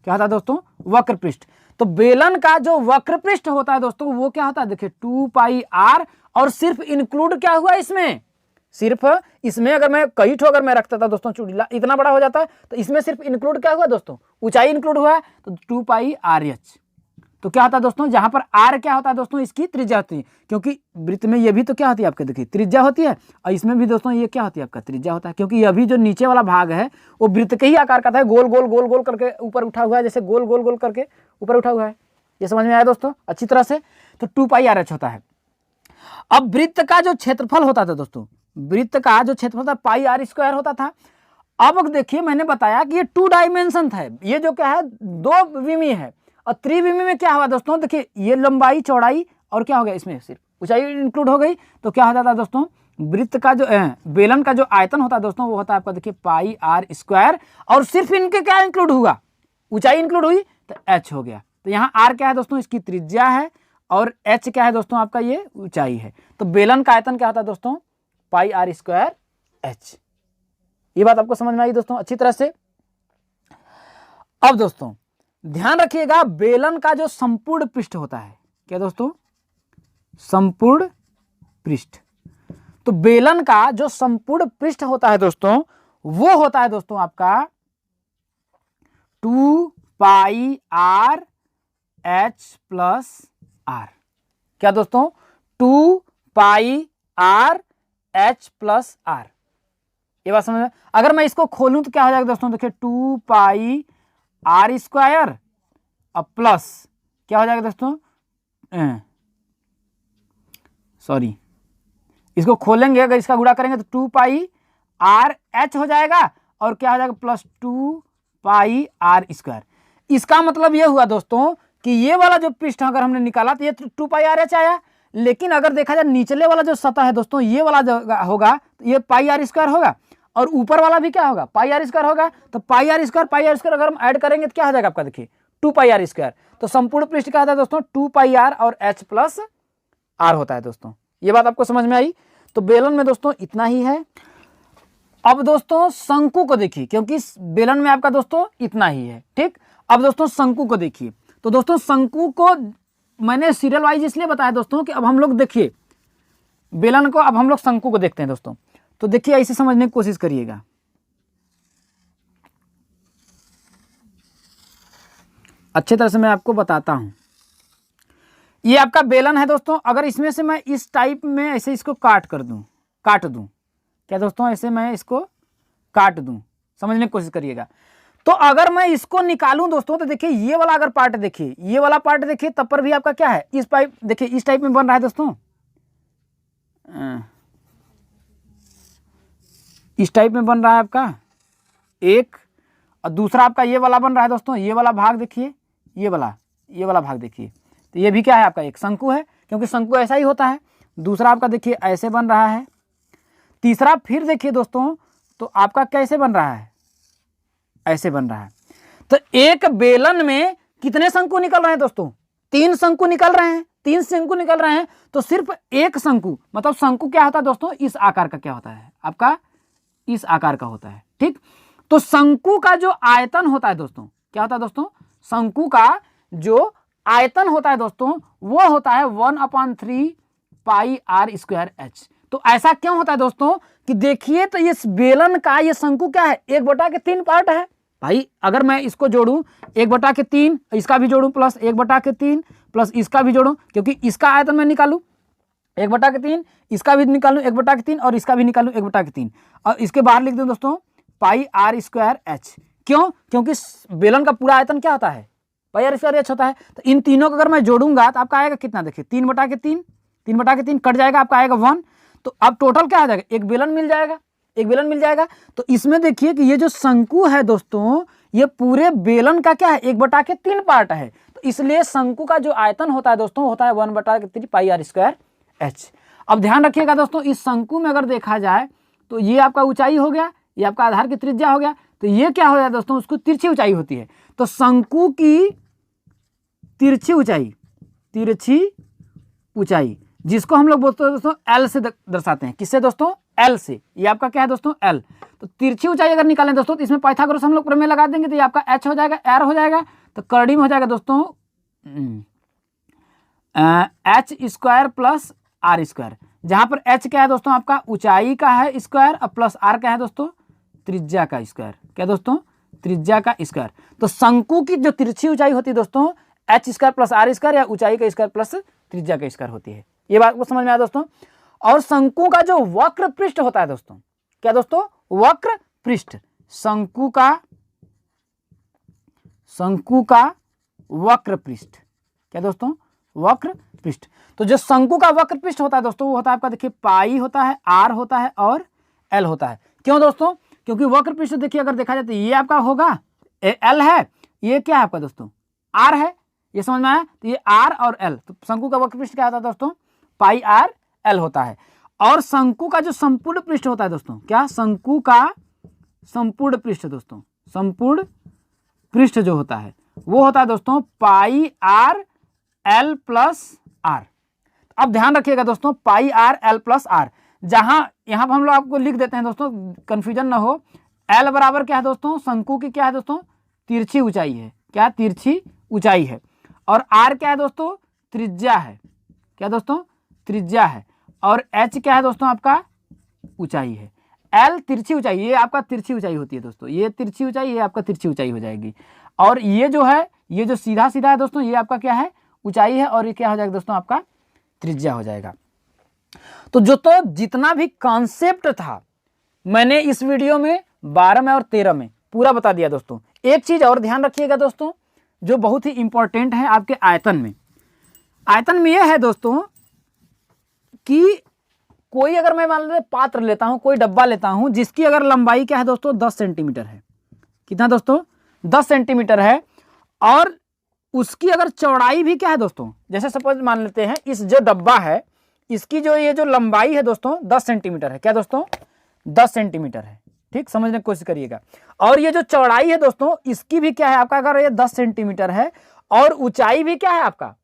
क्या होता है दोस्तों, वक्र पृष्ठ। तो बेलन का जो वक्र पृष्ठ होता है दोस्तों वो क्या होता है, देखिए 2 पाई आर, और सिर्फ इंक्लूड क्या हुआ इसमें, सिर्फ इसमें अगर मैं कई ठो अगर मैं रखता था दोस्तों चूड़ीला, इतना बड़ा हो जाता है। तो इसमें सिर्फ इंक्लूड क्या हुआ दोस्तों, ऊंचाई इंक्लूड हुआ है, तो 2 पाई आर एच। तो क्या होता है दोस्तों, जहां पर आर क्या होता है दोस्तों, इसकी त्रिज्या होती है, क्योंकि वृत्त में ये भी तो क्या होती है आपके, देखिए त्रिज्या होती है, और इसमें भी दोस्तों ये क्या होती है आपका, त्रिज्या होता है। क्योंकि ये अभी जो नीचे वाला भाग है वो वृत्त के ही आकार का था, गोल गोल गोल गोल करके ऊपर उठा हुआ है, जैसे गोल गोल गोल करके ऊपर उठा हुआ है। ये समझ में आया दोस्तों अच्छी तरह से। तो 2 पाई आर एच होता है। अब वृत्त का जो क्षेत्रफल होता था दोस्तों, वृत्त का जो क्षेत्रफल था पाई आर स्क्वायर होता था। अब देखिए मैंने बताया कि ये 2 डायमेंशन है, ये जो क्या है 2 विमी है, और त्रिविमी में क्या हुआ दोस्तों, देखिए ये लंबाई चौड़ाई और क्या हो गया, इसमें सिर्फ ऊंचाई इंक्लूड हो गई। तो क्या हो जाता है दोस्तों, वृत्त का जो बेलन का जो आयतन होता है दोस्तों वो होता है आपका देखिए पाई आर स्क्वायर, और सिर्फ इनके क्या इंक्लूड हुआ, ऊंचाई इंक्लूड हुई, तो एच हो गया। तो यहाँ आर क्या है दोस्तों, इसकी त्रिज्या है, और एच क्या है दोस्तों आपका, ये ऊंचाई है। तो बेलन का आयतन क्या होता है दोस्तों, पाई आर स्क्वायर एच। ये बात आपको समझ में आई दोस्तों अच्छी तरह से। अब दोस्तों ध्यान रखिएगा, बेलन का जो संपूर्ण पृष्ठ होता है, क्या दोस्तों, संपूर्ण पृष्ठ। तो बेलन का जो संपूर्ण पृष्ठ होता है दोस्तों वो होता है दोस्तों आपका 2 पाई आर एच प्लस आर। क्या दोस्तों, 2 पाई आर एच प्लस आर। ये बात समझ में। अगर मैं इसको खोलूं तो क्या हो जाएगा दोस्तों, देखिए 2 पाई आर स्क्वायर अब प्लस क्या हो जाएगा दोस्तों, सॉरी इसको खोलेंगे अगर इसका गुणा करेंगे तो 2 पाई आर एच हो जाएगा, और क्या हो जाएगा प्लस 2 पाई आर स्क्वायर। इसका मतलब ये हुआ दोस्तों कि ये वाला जो पृष्ठ अगर हमने निकाला तो ये 2 पाई आर एच आया, लेकिन अगर देखा जाए निचले वाला जो सतह है दोस्तों ये वाला जो होगा तो ये पाई आर स्क्वायर होगा, और ऊपर वाला भी क्या होगा, पाई आर स्क्वायर होगा। तो पाई आर स्क्वायर अगर हम ऐड करेंगे तो क्या हो जाएगा आपका, देखिए 2 पाई आर स्क्वायर। तो संपूर्ण पृष्ठ क्या होता है दोस्तों, 2 पाई आर और एच प्लस आर होता है दोस्तों। ये बात आपको समझ में आई। तो बेलन में दोस्तों इतना ही है। अब दोस्तों शंकु को देखिए, क्योंकि बेलन में आपका दोस्तों इतना ही है, ठीक। अब दोस्तों शंकु को देखिए। तो दोस्तों शंकु को मैंने सीरियल वाइज इसलिए बताया दोस्तों कि अब हम लोग देखिए बेलन को, अब हम लोग शंकु को देखते हैं दोस्तों। तो देखिए ऐसे समझने की कोशिश करिएगा। अच्छे तरह से मैं आपको बताता हूं। ये आपका बेलन है दोस्तों, अगर इसमें से मैं इस टाइप में ऐसे इसको काट दूं, क्या दोस्तों, ऐसे मैं इसको काट दूं, समझने की कोशिश करिएगा। तो अगर मैं इसको निकालूं दोस्तों तो देखिए ये वाला अगर पार्ट देखिए, ये वाला पार्ट देखिए, तब पर भी आपका क्या है, इस पाइप देखिए इस टाइप में बन रहा है दोस्तों, इस टाइप में बन रहा है आपका एक, और दूसरा आपका ये वाला बन रहा है दोस्तों, ये वाला भाग देखिए, ये वाला भाग देखिए। तो ये भी क्या है आपका एक शंकु है, क्योंकि शंकु ऐसा ही होता है। दूसरा आपका देखिए ऐसे बन रहा है। तीसरा फिर देखिए दोस्तों तो आपका कैसे बन रहा है, ऐसे बन रहा है। तो एक बेलन में कितने शंकु निकल रहे हैं दोस्तों, 3 शंकु निकल रहे हैं, 3 शंकु निकल रहे हैं। तो सिर्फ एक शंकु, मतलब शंकु क्या होता है दोस्तों, इस आकार का क्या होता है आपका, इस आकार का होता है। ठीक, तो शंकु का जो आयतन होता है दोस्तों, क्या होता है दोस्तों, शंकु का जो आयतन होता है दोस्तों वो होता है 1/3 पाई आर स्क्वायर एच। तो ऐसा क्यों होता है दोस्तों कि देखिए तो ये बेलन का ये शंकु क्या है, 1/3 पार्ट है भाई। अगर मैं इसको जोड़ूं 1/3, इसका भी जोड़ूं प्लस 1/3 प्लस इसका भी जोड़ूं, क्योंकि इसका आयतन मैं निकालूं 1/3, इसका भी निकालूं 1/3 और इसका भी निकालूं 1/3 और इसके बाहर लिख दूं दोस्तों पाई आर स्क्वायर एच। क्यों, क्योंकि बेलन का पूरा आयतन क्या होता है, पाई आर स्क्वायर एच होता है। तो इन तीनों को अगर मैं जोड़ूंगा तो आपका आएगा कितना, देखिए 3/3 कट जाएगा, आपका आएगा 1। तो अब टोटल क्या आ जाएगा, एक बेलन मिल जाएगा, एक बेलन मिल जाएगा। तो इसमें देखिए कि ये जो शंकु है दोस्तों ये पूरे बेलन का क्या है, 1/3 पार्ट है। तो इसलिए शंकु का जो आयतन होता है दोस्तों होता है 1/3 पाई आर स्क्वायर एच। अब ध्यान रखिएगा दोस्तों, इस शंकु में अगर देखा जाए तो ये आपका ऊंचाई हो गया, ये आपका आधार की त्रिज्या हो गया, तो ये क्या हो जाए दोस्तों, उसको तिरछी ऊंचाई होती है। तो शंकु की तिरछी ऊंचाई जिसको हम लोग बोलते हैं दोस्तों एल से दर्शाते हैं। किससे दोस्तों, एल से। ये आपका क्या है दोस्तों, एल। तो तिरछी ऊंचाई अगर निकालें दोस्तों तो इसमें पाइथागोरस हम लोग प्रमेय लगा देंगे, तो ये आपका एच हो जाएगा, आर हो जाएगा, तो करड़ी में हो जाएगा दोस्तों H square plus R square, जहां पर एच क्या है दोस्तों आपका ऊंचाई का है स्क्वायर और प्लस आर क्या है दोस्तों त्रिज्या का स्क्वायर। क्या दोस्तों, त्रिज्या का स्क्वायर। तो शंकु की जो तिरछी ऊंचाई होती है दोस्तों H square plus R square या ऊंचाई का स्क्वायर प्लस त्रिज्या का स्क्वायर होती है। ये बात को समझ में आया दोस्तों। और शंकु का जो वक्र पृष्ठ होता है दोस्तों, क्या दोस्तों, वक्र पृष्ठ, शंकु का वक्र पृष्ठ, क्या दोस्तों, वक्र पृष्ठ। तो जो शंकु का वक्र पृष्ठ होता है दोस्तों वो होता है आपका, देखिए पाई होता है, आर होता है और एल होता है। क्यों दोस्तों, क्योंकि वक्र पृष्ठ देखिए अगर देखा जाए तो ये आपका होगा एल है, ये क्या है आपका दोस्तों आर है, ये समझ में आया। तो ये आर और एल, तो शंकु का वक्र पृष्ठ क्या होता है दोस्तों, पाई आर एल होता है। और शंकु का जो संपूर्ण पृष्ठ होता है दोस्तों, क्या, शंकु का संपूर्ण पृष्ठ दोस्तों, संपूर्ण पृष्ठ जो होता है वो होता है दोस्तों पाई आर एल प्लस आर। अब ध्यान रखिएगा दोस्तों पाई आर एल प्लस आर, जहां यहां पर हम लोग आपको लिख देते हैं दोस्तों, कंफ्यूजन ना हो। एल बराबर क्या है दोस्तों, शंकु की क्या है दोस्तों, तिरछी ऊंचाई है, क्या, तिरछी ऊंचाई है। और आर क्या है दोस्तों, त्रिज्या है, क्या दोस्तों, त्रिज्या है। और एच क्या है दोस्तों आपका ऊंचाई है। एल तिरछी ऊंचाई, ये आपका तिरछी ऊंचाई होती है दोस्तों, ये तिरछी ऊंचाई, ये आपका तिरछी ऊंचाई हो जाएगी। और ये जो है, ये जो सीधा सीधा है दोस्तों ये आपका क्या है, ऊंचाई है, और ये क्या हो जाएगा दोस्तों आपका त्रिज्या हो जाएगा। तो जितना भी कॉन्सेप्ट था मैंने इस वीडियो में 12 में और 13 में पूरा बता दिया दोस्तों। एक चीज और ध्यान रखिएगा दोस्तों जो बहुत ही इंपॉर्टेंट है आपके आयतन में यह है दोस्तों कि कोई अगर मैं मान लीजिए पात्र लेता हूं, कोई डब्बा लेता हूं जिसकी अगर लंबाई क्या है दोस्तों 10 सेंटीमीटर है, कितना दोस्तों 10 सेंटीमीटर है, और उसकी अगर चौड़ाई भी क्या है दोस्तों, जैसे सपोज मान लेते हैं इस जो डब्बा है इसकी जो ये जो लंबाई है दोस्तों 10 सेंटीमीटर है, क्या दोस्तों 10 सेंटीमीटर है। ठीक, समझने की कोशिश करिएगा। और ये जो चौड़ाई है दोस्तों इसकी भी क्या है आपका, अगर ये 10 सेंटीमीटर है और ऊंचाई भी क्या है आपका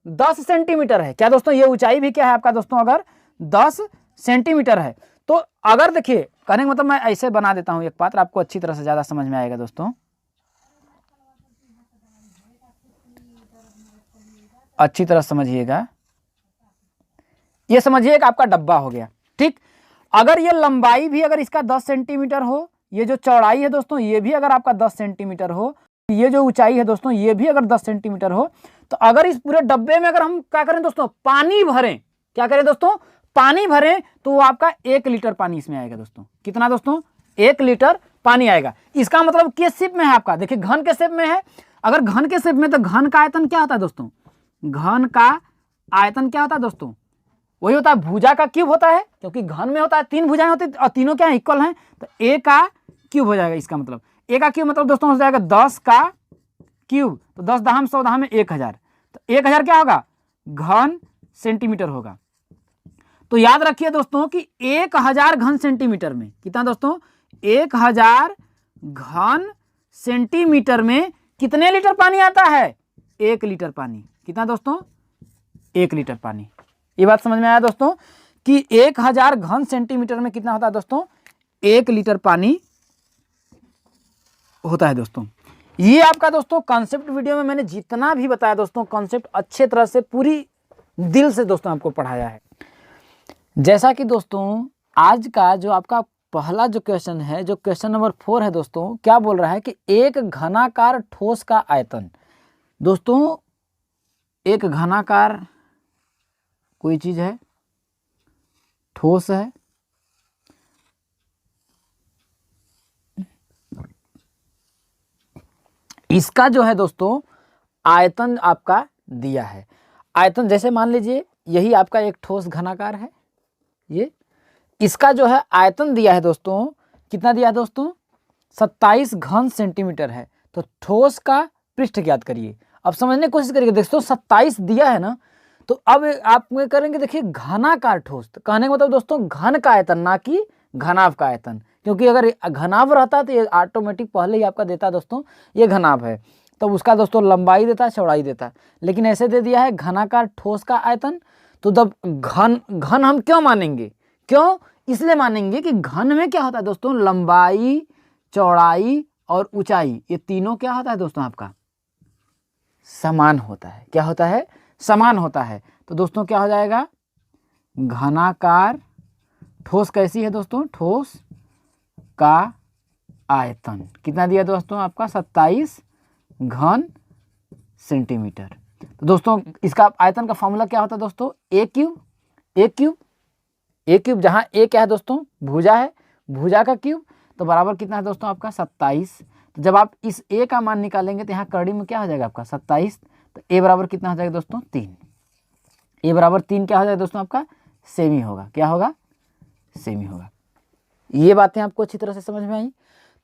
10 सेंटीमीटर है, क्या दोस्तों, ये ऊंचाई भी क्या है आपका दोस्तों अगर 10 सेंटीमीटर है। तो अगर देखिए कहने का मतलब मैं ऐसे बना देता हूं एक पात्र, आपको अच्छी तरह से ज्यादा समझ में आएगा दोस्तों, अच्छी तरह समझिएगा। ये समझिए कि आपका डब्बा हो गया। ठीक, अगर ये लंबाई भी अगर इसका 10 सेंटीमीटर हो, ये जो चौड़ाई है दोस्तों ये भी अगर आपका 10 सेंटीमीटर हो, ये जो ऊंचाई है दोस्तों ये भी अगर 10 सेंटीमीटर हो, तो अगर इस पूरे डब्बे में अगर हम क्या करें दोस्तों, पानी भरें, क्या करें दोस्तों, पानी भरें, तो वो आपका 1 लीटर पानी इसमें आएगा दोस्तों। कितना दोस्तों, 1 लीटर पानी आएगा। इसका मतलब किस शेप में है आपका, देखिए घन के शेप में है। अगर घन के शेप में, तो घन का आयतन क्या होता है दोस्तों, घन का आयतन क्या होता है दोस्तों, वही होता है भुजा का क्यूब होता है, क्योंकि घन में होता है 3 भुजाएं होती है और तीनों क्या इक्वल हैं, तो a का क्यूब हो जाएगा। इसका मतलब a का क्यूब मतलब दोस्तों हो जाएगा 10 का क्यूब, तो 10 दहाम 100 दहाम में 1000, तो 1000 क्या होगा, घन सेंटीमीटर होगा। तो याद रखिए दोस्तों कि 1000 घन सेंटीमीटर में कितना दोस्तों, 1000 घन सेंटीमीटर में कितने लीटर पानी आता है, 1 लीटर पानी। कितना दोस्तों, 1 लीटर पानी। ये बात समझ में आया दोस्तों कि 1000 घन सेंटीमीटर में कितना होता है दोस्तों, 1 लीटर पानी होता है दोस्तों। ये आपका दोस्तों कॉन्सेप्ट वीडियो में मैंने जितना भी बताया दोस्तों, कॉन्सेप्ट अच्छे तरह से पूरी दिल से दोस्तों आपको पढ़ाया है। जैसा कि दोस्तों आज का जो आपका पहला जो क्वेश्चन है, जो क्वेश्चन नंबर 4 है दोस्तों, क्या बोल रहा है कि एक घनाकार ठोस का आयतन। दोस्तों एक घनाकार कोई चीज है, ठोस है, इसका जो है दोस्तों आयतन आपका दिया है। आयतन जैसे मान लीजिए यही आपका एक ठोस घनाकार है, ये इसका जो है आयतन दिया है दोस्तों, कितना दिया है दोस्तों, 27 घन सेंटीमीटर है। तो ठोस का पृष्ठ ज्ञात करिए। अब समझने की कोशिश करिए दोस्तों, 27 दिया है ना, तो अब आप करेंगे देखिए घनाकार ठोस। तो कहने का मतलब दोस्तों घन का आयतन, ना कि घनाभ का आयतन, क्योंकि अगर घनाभ रहता तो ये ऑटोमेटिक पहले ही आपका देता दोस्तों ये घनाभ है, तो उसका दोस्तों लंबाई देता, चौड़ाई देता, लेकिन ऐसे दे दिया है घनाकार ठोस का आयतन। तो जब घन हम क्यों मानेंगे, क्यों इसलिए मानेंगे कि घन में क्या होता है दोस्तों, लंबाई, चौड़ाई और ऊंचाई, ये तीनों क्या होता है दोस्तों आपका समान होता है। क्या होता है, समान होता है। तो दोस्तों क्या हो जाएगा, घनाकार ठोस कैसी है दोस्तों, ठोस का आयतन कितना दिया दोस्तों आपका 27 घन सेंटीमीटर। तो दोस्तों इसका आयतन का फॉर्मूला क्या होता है दोस्तों, ए क्यूब, जहां ए क्या है दोस्तों, भुजा है, भुजा का क्यूब, तो बराबर कितना है दोस्तों आपका 27। तो जब आप इस ए का मान निकालेंगे तो यहाँ करड़ी में क्या हो जाएगा आपका 27, तो ए बराबर कितना हो जाएगा दोस्तों 3। ए बराबर 3 क्या हो जाएगा दोस्तों आपका सेमी होगा। क्या होगा, सेमी होगा। ये बातें आपको अच्छी तरह से समझ में आई।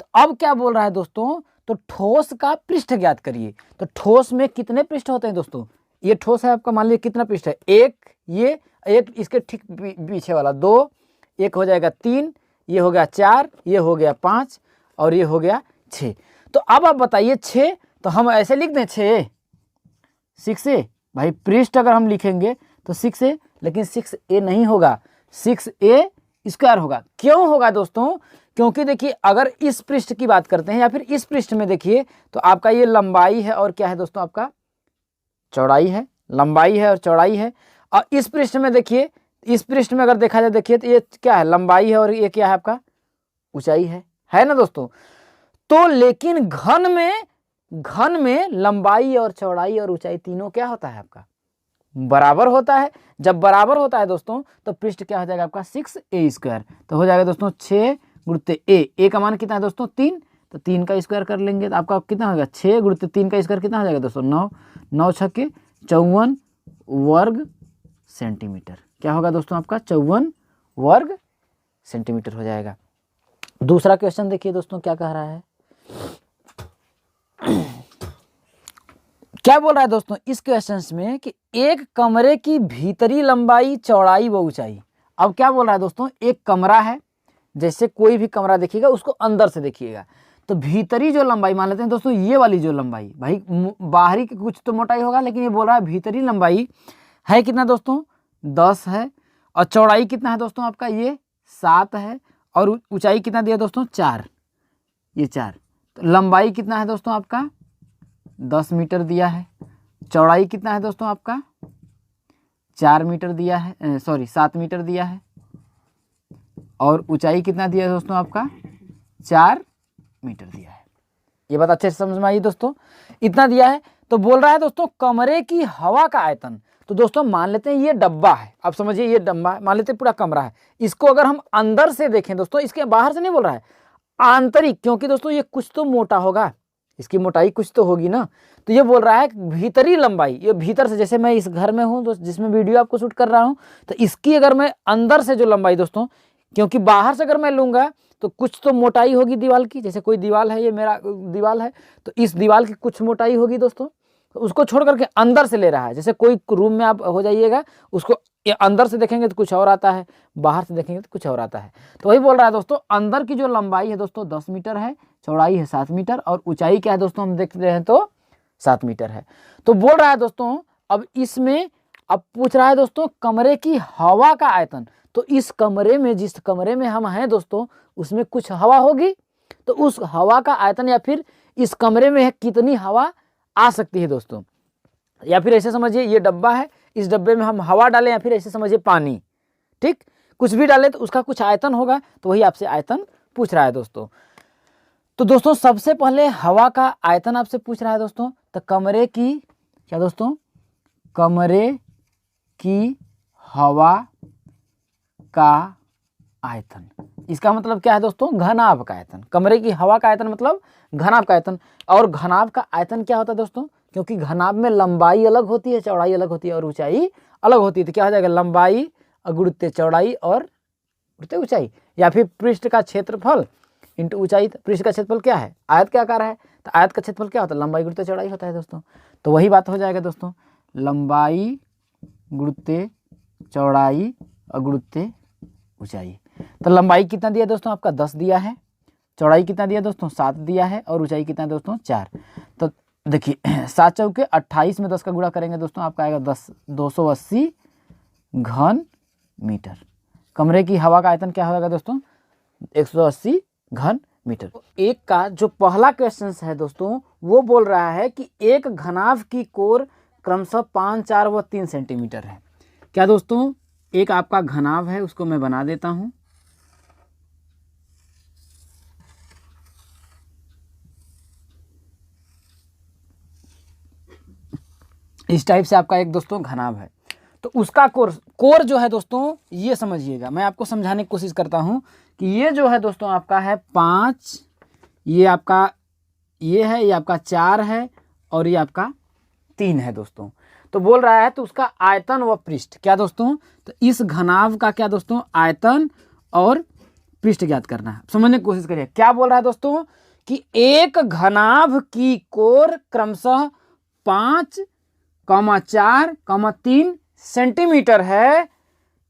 तो अब क्या बोल रहा है दोस्तों, तो ठोस का पृष्ठ ज्ञात करिए। तो ठोस में कितने पृष्ठ होते हैं दोस्तों, ये ठोस है आपका, मान लीजिए कितना पृष्ठ है, एक, ये एक इसके ठीक पीछे वाला 2, एक हो जाएगा 3, ये हो गया 4, ये हो गया 5 और ये हो गया 6। तो अब आप बताइए 6, तो हम ऐसे लिख दें 6A भाई, पृष्ठ अगर हम लिखेंगे तो 6A, लेकिन 6A नहीं होगा, 6A स्क्वायर होगा। क्यों होगा दोस्तों, क्योंकि देखिए अगर इस पृष्ठ की बात करते हैं या फिर इस पृष्ठ में देखिए तो आपका ये लंबाई है और क्या है दोस्तों आपका चौड़ाई है, लंबाई है और चौड़ाई है। और इस पृष्ठ में देखिए, इस पृष्ठ में अगर देखा जाए देखिए तो ये क्या है, लंबाई है और ये क्या है आपका ऊंचाई है ना दोस्तों। तो लेकिन घन में लंबाई और चौड़ाई और ऊंचाई तीनों क्या होता है आपका बराबर होता है। जब बराबर होता है दोस्तों तो पृष्ठ क्या हो जाएगा आपका 6A स्क्वायर। तो हो जाएगा दोस्तों 6 गुणित ए का मान कितना है दोस्तों 3, तो 3 का स्क्वायर कर लेंगे तो आपका कितना होगा 6 गुणित 3 का स्क्वायर कितना हो जाएगा दोस्तों 9, 9 छक्के 54 वर्ग सेंटीमीटर। क्या होगा दोस्तों आपका 54 वर्ग सेंटीमीटर हो जाएगा। दूसरा क्वेश्चन देखिए दोस्तों क्या कह रहा है, क्या बोल रहा है दोस्तों इस क्वेश्चन में कि एक कमरे की भीतरी लंबाई, चौड़ाई व ऊंचाई। अब क्या बोल रहा है दोस्तों, एक कमरा है, जैसे कोई भी कमरा देखिएगा उसको अंदर से देखिएगा, तो भीतरी जो लंबाई मान लेते हैं दोस्तों, ये वाली जो लंबाई, भाई बाहरी की कुछ तो मोटाई होगा, लेकिन ये बोल रहा है भीतरी लंबाई है कितना दोस्तों 10 है, और चौड़ाई कितना है दोस्तों आपका ये 7 है, और ऊंचाई कितना दिया दोस्तों 4, ये 4। तो लंबाई कितना है दोस्तों आपका 10 मीटर दिया है, चौड़ाई कितना है दोस्तों आपका 4 मीटर दिया है, 7 मीटर दिया है, और ऊंचाई कितना दिया है दोस्तों आपका 4 मीटर दिया है। ये बात अच्छे से समझ में आई दोस्तों, इतना दिया है। तो बोल रहा है दोस्तों कमरे की हवा का आयतन। तो दोस्तों मान लेते हैं ये डब्बा है, आप समझिए ये डब्बा मान लेते हैं पूरा कमरा है, इसको अगर हम अंदर से देखें दोस्तों, इसके बाहर से नहीं बोल रहा है, आंतरिक, क्योंकि दोस्तों ये कुछ तो मोटा होगा, इसकी मोटाई कुछ तो होगी ना। तो ये बोल रहा है भीतरी लंबाई, ये भीतर से, जैसे मैं इस घर में हूँ दोस्त जिसमें वीडियो आपको शूट कर रहा हूँ, तो इसकी अगर मैं अंदर से जो लंबाई दोस्तों, क्योंकि बाहर से अगर मैं लूँगा तो कुछ तो मोटाई होगी दीवार की, जैसे कोई दीवार है, ये मेरा दीवार है, तो इस दीवार की कुछ मोटाई होगी दोस्तों, तो उसको छोड़ करके अंदर से ले रहा है। जैसे कोई रूम में आप हो जाइएगा, उसको अंदर से देखेंगे तो कुछ और आता है, बाहर से देखेंगे तो कुछ और आता है। तो वही बोल रहा है दोस्तों अंदर की जो लंबाई है दोस्तों 10 मीटर है, चौड़ाई है 7 मीटर, और ऊंचाई क्या है दोस्तों हम देखते हैं तो 7 मीटर है। तो बोल रहा है दोस्तों अब इसमें अब पूछ रहा है दोस्तों कमरे की हवा का आयतन। तो इस कमरे में, जिस कमरे में हम हैं दोस्तों, उसमें कुछ हवा होगी, तो उस हवा का आयतन या फिर इस कमरे में कितनी हवा आ सकती है दोस्तों। या फिर ऐसे समझिए ये डब्बा है, इस डब्बे में हम हवा डालें या फिर ऐसे समझिए पानी, ठीक, कुछ भी डालें तो उसका कुछ आयतन होगा, तो वही आपसे आयतन पूछ रहा है दोस्तों। तो दोस्तों सबसे पहले हवा का आयतन आपसे पूछ रहा है दोस्तों, तो कमरे की क्या दोस्तों, कमरे की हवा का आयतन, इसका मतलब क्या है दोस्तों, घनाभ का आयतन। कमरे की हवा का आयतन मतलब घनाभ का आयतन। और घनाभ का आयतन क्या होता है दोस्तों, क्योंकि घनाभ में लंबाई अलग होती है, चौड़ाई अलग होती है और ऊंचाई अलग होती है, तो क्या हो जाएगा, लंबाई गुणित चौड़ाई और गुणित ऊंचाई, या फिर पृष्ठ का क्षेत्रफल इंटू ऊंचाई। पृष्ठ का क्षेत्रफल क्या है, आयत के आकार है, तो आयत का क्षेत्रफल क्या होता है, लंबाई गुणित चौड़ाई होता है दोस्तों। तो वही बात हो जाएगा दोस्तों, लंबाई गुणित चौड़ाई और गुणित ऊंचाई। तो लंबाई कितना दिया दोस्तों, आपका 10 दिया है, चौड़ाई कितना दिया दोस्तों, 7 दिया है, और ऊंचाई कितना दोस्तों, 4। तो देखिए 7 चौके 28 में 10 का गुणा करेंगे दोस्तों, आपका आएगा 280 घन मीटर। कमरे की हवा का आयतन क्या होगा दोस्तों, 180 घन मीटर। एक का जो पहला क्वेश्चन है दोस्तों, वो बोल रहा है कि एक घनाभ की कोर क्रमशः 5, 4 व 3 सेंटीमीटर है। क्या दोस्तों, एक आपका घनाभ है, उसको मैं बना देता हूं। इस टाइप से आपका एक दोस्तों घनाभ है, तो उसका कोर जो है दोस्तों, ये समझिएगा, मैं आपको समझाने की कोशिश करता हूं कि ये जो है दोस्तों आपका है 5, ये आपका ये है, ये आपका 4 है, और ये आपका 3 है दोस्तों। तो बोल रहा है तो उसका आयतन व पृष्ठ क्या दोस्तों, तो इस घनाभ का क्या दोस्तों, आयतन और पृष्ठ ज्ञात करना है। समझने की कोशिश करिए, क्या बोल रहा है दोस्तों कि एक घनाभ की कोर क्रमशः 5, 4, 3 सेंटीमीटर है,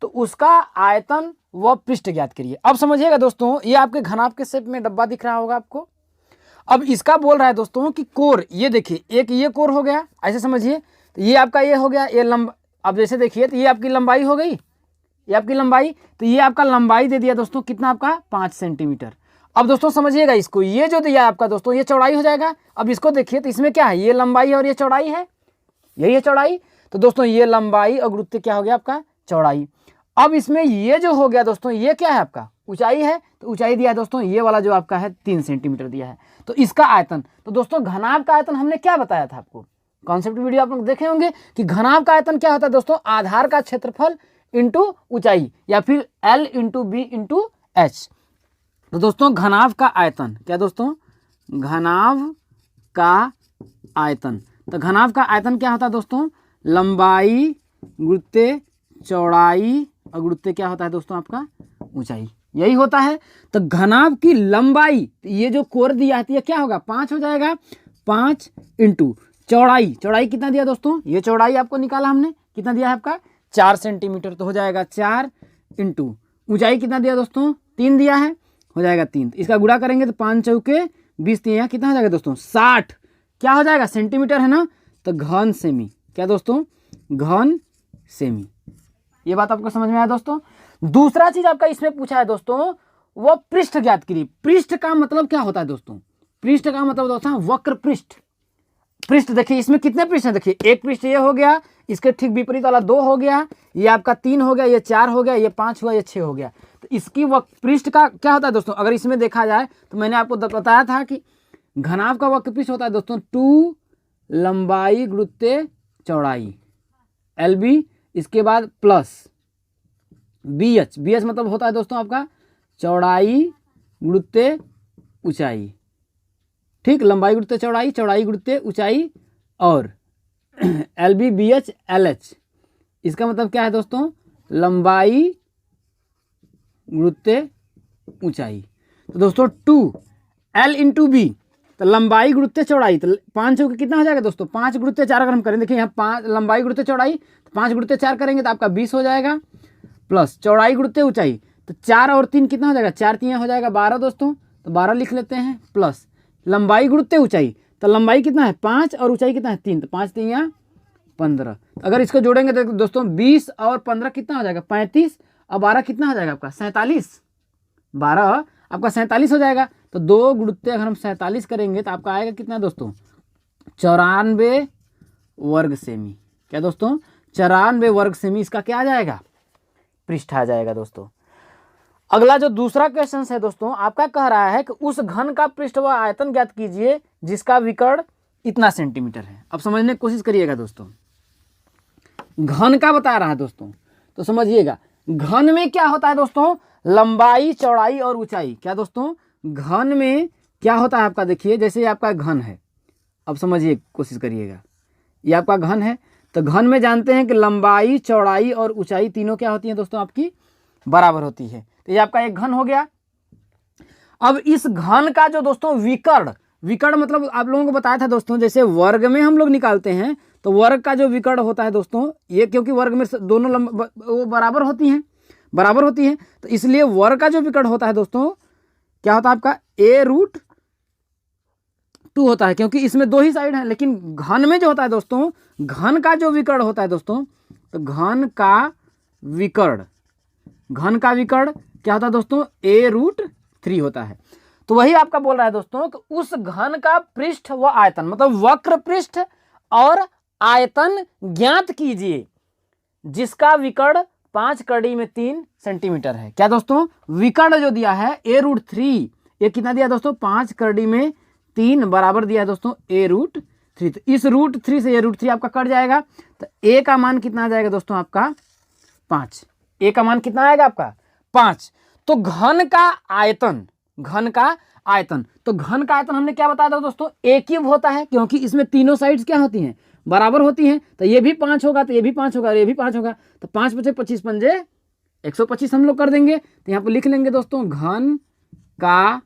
तो उसका आयतन व पृष्ठ ज्ञात करिए। अब समझिएगा दोस्तों, ये आपके घनाभ के शेप में डब्बा दिख रहा होगा आपको। अब इसका बोल रहा है दोस्तों कि कोर, ये देखिए एक ये कोर हो गया, ऐसे समझिए, तो ये आपका ये हो गया, ये अब जैसे देखिए तो ये आपकी लंबाई हो गई, ये आपकी लंबाई, तो ये आपका लंबाई दे दिया दोस्तों कितना, आपका 5 सेंटीमीटर। अब दोस्तों समझिएगा इसको, ये जो दिया आपका दोस्तों, ये चौड़ाई हो जाएगा। अब इसको देखिए तो इसमें क्या है, ये लंबाई और ये चौड़ाई है, यही है चौड़ाई। तो दोस्तों ये लंबाई और गुरुत्व क्या हो गया आपका, चौड़ाई। अब इसमें ये जो हो गया दोस्तों, ये क्या है आपका, ऊंचाई है, तो ऊंचाई दिया है दोस्तों, ये वाला जो आपका है 3 सेंटीमीटर दिया है। तो इसका आयतन, तो दोस्तों घनाभ का आयतन हमने क्या बताया था आपको, कॉन्सेप्ट वीडियो आप लोग देखे होंगे कि घनाभ का आयतन क्या होता है दोस्तों, आधार का क्षेत्रफल इंटू ऊंचाई, या फिर L into B into H. तो दोस्तों घनाभ का आयतन क्या दोस्तों, घनाभ का आयतन, तो घनाभ का आयतन क्या होता है दोस्तों, लंबाई गुणित चौड़ाई और गुणित क्या होता है दोस्तों आपका, ऊंचाई, यही होता है। तो घनाभ की लंबाई, ये जो कोर दिया है क्या होगा, 5 हो जाएगा, 5 इंटू चौड़ाई, चौड़ाई कितना दिया दोस्तों, ये चौड़ाई आपको निकाला हमने, कितना दिया है आपका 4 सेंटीमीटर, तो हो जाएगा 4 इंटू ऊंचाई कितना दिया दोस्तों, 3 दिया है, हो जाएगा 3। इसका गुणा करेंगे तो 5 चौके 20, कितना हो जाएगा दोस्तों 60, क्या हो जाएगा, सेंटीमीटर है ना, तो घन सेमी, क्या दोस्तों, घन सेमी। ये बात आपको समझ में आया दोस्तों। दूसरा चीज आपका इसमें पूछा है दोस्तों, वो पृष्ठ ज्ञात करिए। पृष्ठ का मतलब क्या होता है दोस्तों, पृष्ठ का मतलब होता है वक्र पृष्ठ। पृष्ठ देखिए इसमें कितने पृष्ठ हैं, देखिए एक पृष्ठ ये हो गया, इसके ठीक विपरीत वाला 2 हो गया, ये आपका 3 हो गया, ये 4 हो गया, ये 5 हुआ, ये 6 हो गया। तो इसकी पृष्ठ का क्या होता है दोस्तों, अगर इसमें देखा जाए तो मैंने आपको बताया था कि घनाभ का वक्र पृष्ठ होता है दोस्तों 2 लंबाई गुणित चौड़ाई LB, इसके बाद प्लस BH, BH मतलब होता है दोस्तों आपका चौड़ाई गुणित ऊंचाई, ठीक, लंबाई गुणित चौड़ाई, चौड़ाई गुणित ऊंचाई, और LB BH LH, इसका मतलब क्या है दोस्तों, लंबाई गुणित ऊंचाई। तो दोस्तों 2L इंटू B, तो लंबाई गुणित चौड़ाई, तो 5 चौके कितना हो जाएगा दोस्तों, 5 गुणित 4 अगर हम करें, देखिए यहाँ 5 लंबाई गुणित चौड़ाई, तो 5 गुणित 4 करेंगे तो आपका 20 हो जाएगा, प्लस चौड़ाई गुणित ऊंचाई, तो 4 और 3 कितना हो जाएगा, 4 3 हो जाएगा 12 दोस्तों, तो 12 लिख लेते हैं, प्लस लंबाई गुणित ऊंचाई, तो लंबाई कितना है 5 और ऊंचाई कितना है 3, तो 5 3 15। अगर इसको जोड़ेंगे तो दोस्तों 20 और 15 कितना हो जाएगा 35, अब 12 कितना हो जाएगा आपका 47, 12 आपका 47 हो जाएगा। तो 2 गुणित अगर हम 47 करेंगे तो आपका आएगा कितना दोस्तों 94 वर्ग सेमी। क्या दोस्तों 94 वर्ग सेमी इसका क्या आ जाएगा पृष्ठ आ जाएगा दोस्तों। अगला जो दूसरा क्वेश्चन है दोस्तों आपका कह रहा है कि उस घन का पृष्ठ व आयतन ज्ञात कीजिए जिसका विकर्ण इतना सेंटीमीटर है। अब समझने की कोशिश करिएगा दोस्तों, घन का बता रहा है दोस्तों, तो समझिएगा घन में क्या होता है दोस्तों लंबाई चौड़ाई और ऊंचाई। क्या दोस्तों घन में क्या होता है आपका, देखिए जैसे ये आपका घन है, अब समझिए कोशिश करिएगा, ये आपका घन है। तो घन में जानते हैं कि लंबाई चौड़ाई और ऊंचाई तीनों क्या होती है दोस्तों आपकी बराबर होती है। तो ये आपका एक घन हो गया। अब इस घन का जो दोस्तों विकर्ण, विकर्ण मतलब आप लोगों को बताया था दोस्तों, जैसे वर्ग में हम लोग निकालते हैं तो वर्ग का जो विकर्ण होता है दोस्तों, ये क्योंकि वर्ग में दोनों वो बराबर होती हैं, बराबर होती है, तो इसलिए वर्ग का जो विकर्ण होता है दोस्तों क्या होता है आपका a√2 होता है, क्योंकि इसमें 2 ही साइड हैं। लेकिन घन में जो होता है दोस्तों, घन का जो विकर्ण होता है दोस्तों, तो घन का विकर्ण क्या होता है दोस्तों a√3 होता है। तो वही आपका बोल रहा है दोस्तों कि उस घन का पृष्ठ व आयतन, मतलब वक्र पृष्ठ और आयतन ज्ञात कीजिए जिसका विकर्ण 5 कड़ी में 3 सेंटीमीटर है। क्या दोस्तों विकर्ण जो दिया है a√3, ये कितना दिया दोस्तों 5 कड़ी में 3 बराबर दिया है दोस्तों a√3। तो इस √3 से a√3 आपका कट जाएगा, तो a का मान कितना आ जाएगा दोस्तों आपका 5। a का मान कितना आएगा आपका 5। तो घन का आयतन, तो घन का आयतन हमने क्या बताया था दोस्तों a³ होता है, क्योंकि इसमें तीनों साइड्स क्या होती हैं बराबर होती हैं। तो ये भी 5 होगा, तो ये भी 5 होगा, ये भी 5 होगा, तो 5 × 25 पंजे 125 हम लोग कर देंगे। तो यहाँ पर लिख लेंगे दोस्तों घन का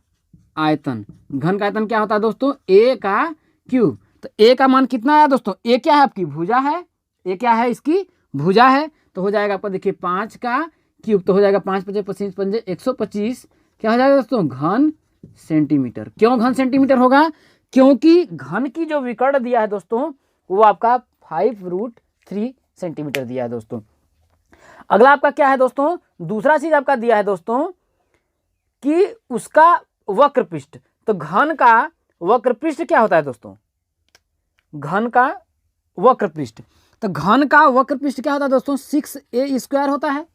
आयतन, घन का आयतन क्या होता है दोस्तों a³। तो a का मान कितना आया दोस्तों, a क्या है आपकी भुजा है, a क्या है इसकी भुजा है, तो हो जाएगा आपका देखिए 5 का क्यूब, तो हो जाएगा 5 × 25 पंजे 125, क्या हो जाएगा दोस्तों घन सेंटीमीटर। क्यों घन सेंटीमीटर होगा, क्योंकि घन की जो विकर्ण दिया है दोस्तों वो आपका 5√3 सेंटीमीटर दिया है दोस्तों। अगला आपका क्या है दोस्तों, दूसरा चीज आपका दिया है दोस्तों कि उसका वक्र पृष्ठ। तो घन का वक्र पृष्ठ क्या होता है दोस्तों, घन का वक्र पृष्ठ, तो घन का वक्र पृष्ठ क्या होता है दोस्तों 6a² होता है।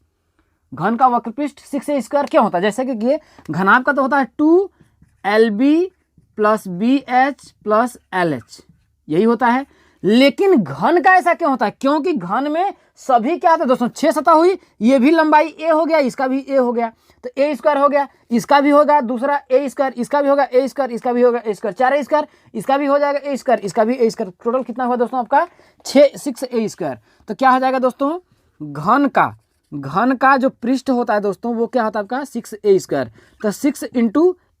घन का वक्र पृष्ठ 6a² क्यों होता है, जैसे कि ये घनाभ का तो होता है 2lb + bh + lh, यही होता है। लेकिन घन का ऐसा क्यों होता है, क्योंकि घन में सभी क्या होता है दोस्तों 6 सतह हुई, ये भी लंबाई a हो गया, इसका भी a हो गया, तो a² हो गया, इसका भी होगा दूसरा a², इसका भी होगा a², इसका भी होगा a², 4a², इसका भी हो जाएगा a², इसका भी a², टोटल कितना हुआ दोस्तों आपका 6a²। तो क्या हो जाएगा दोस्तों घन का जो पृष्ठ होता है दोस्तों वो क्या होता है आपका 6a²। तो 6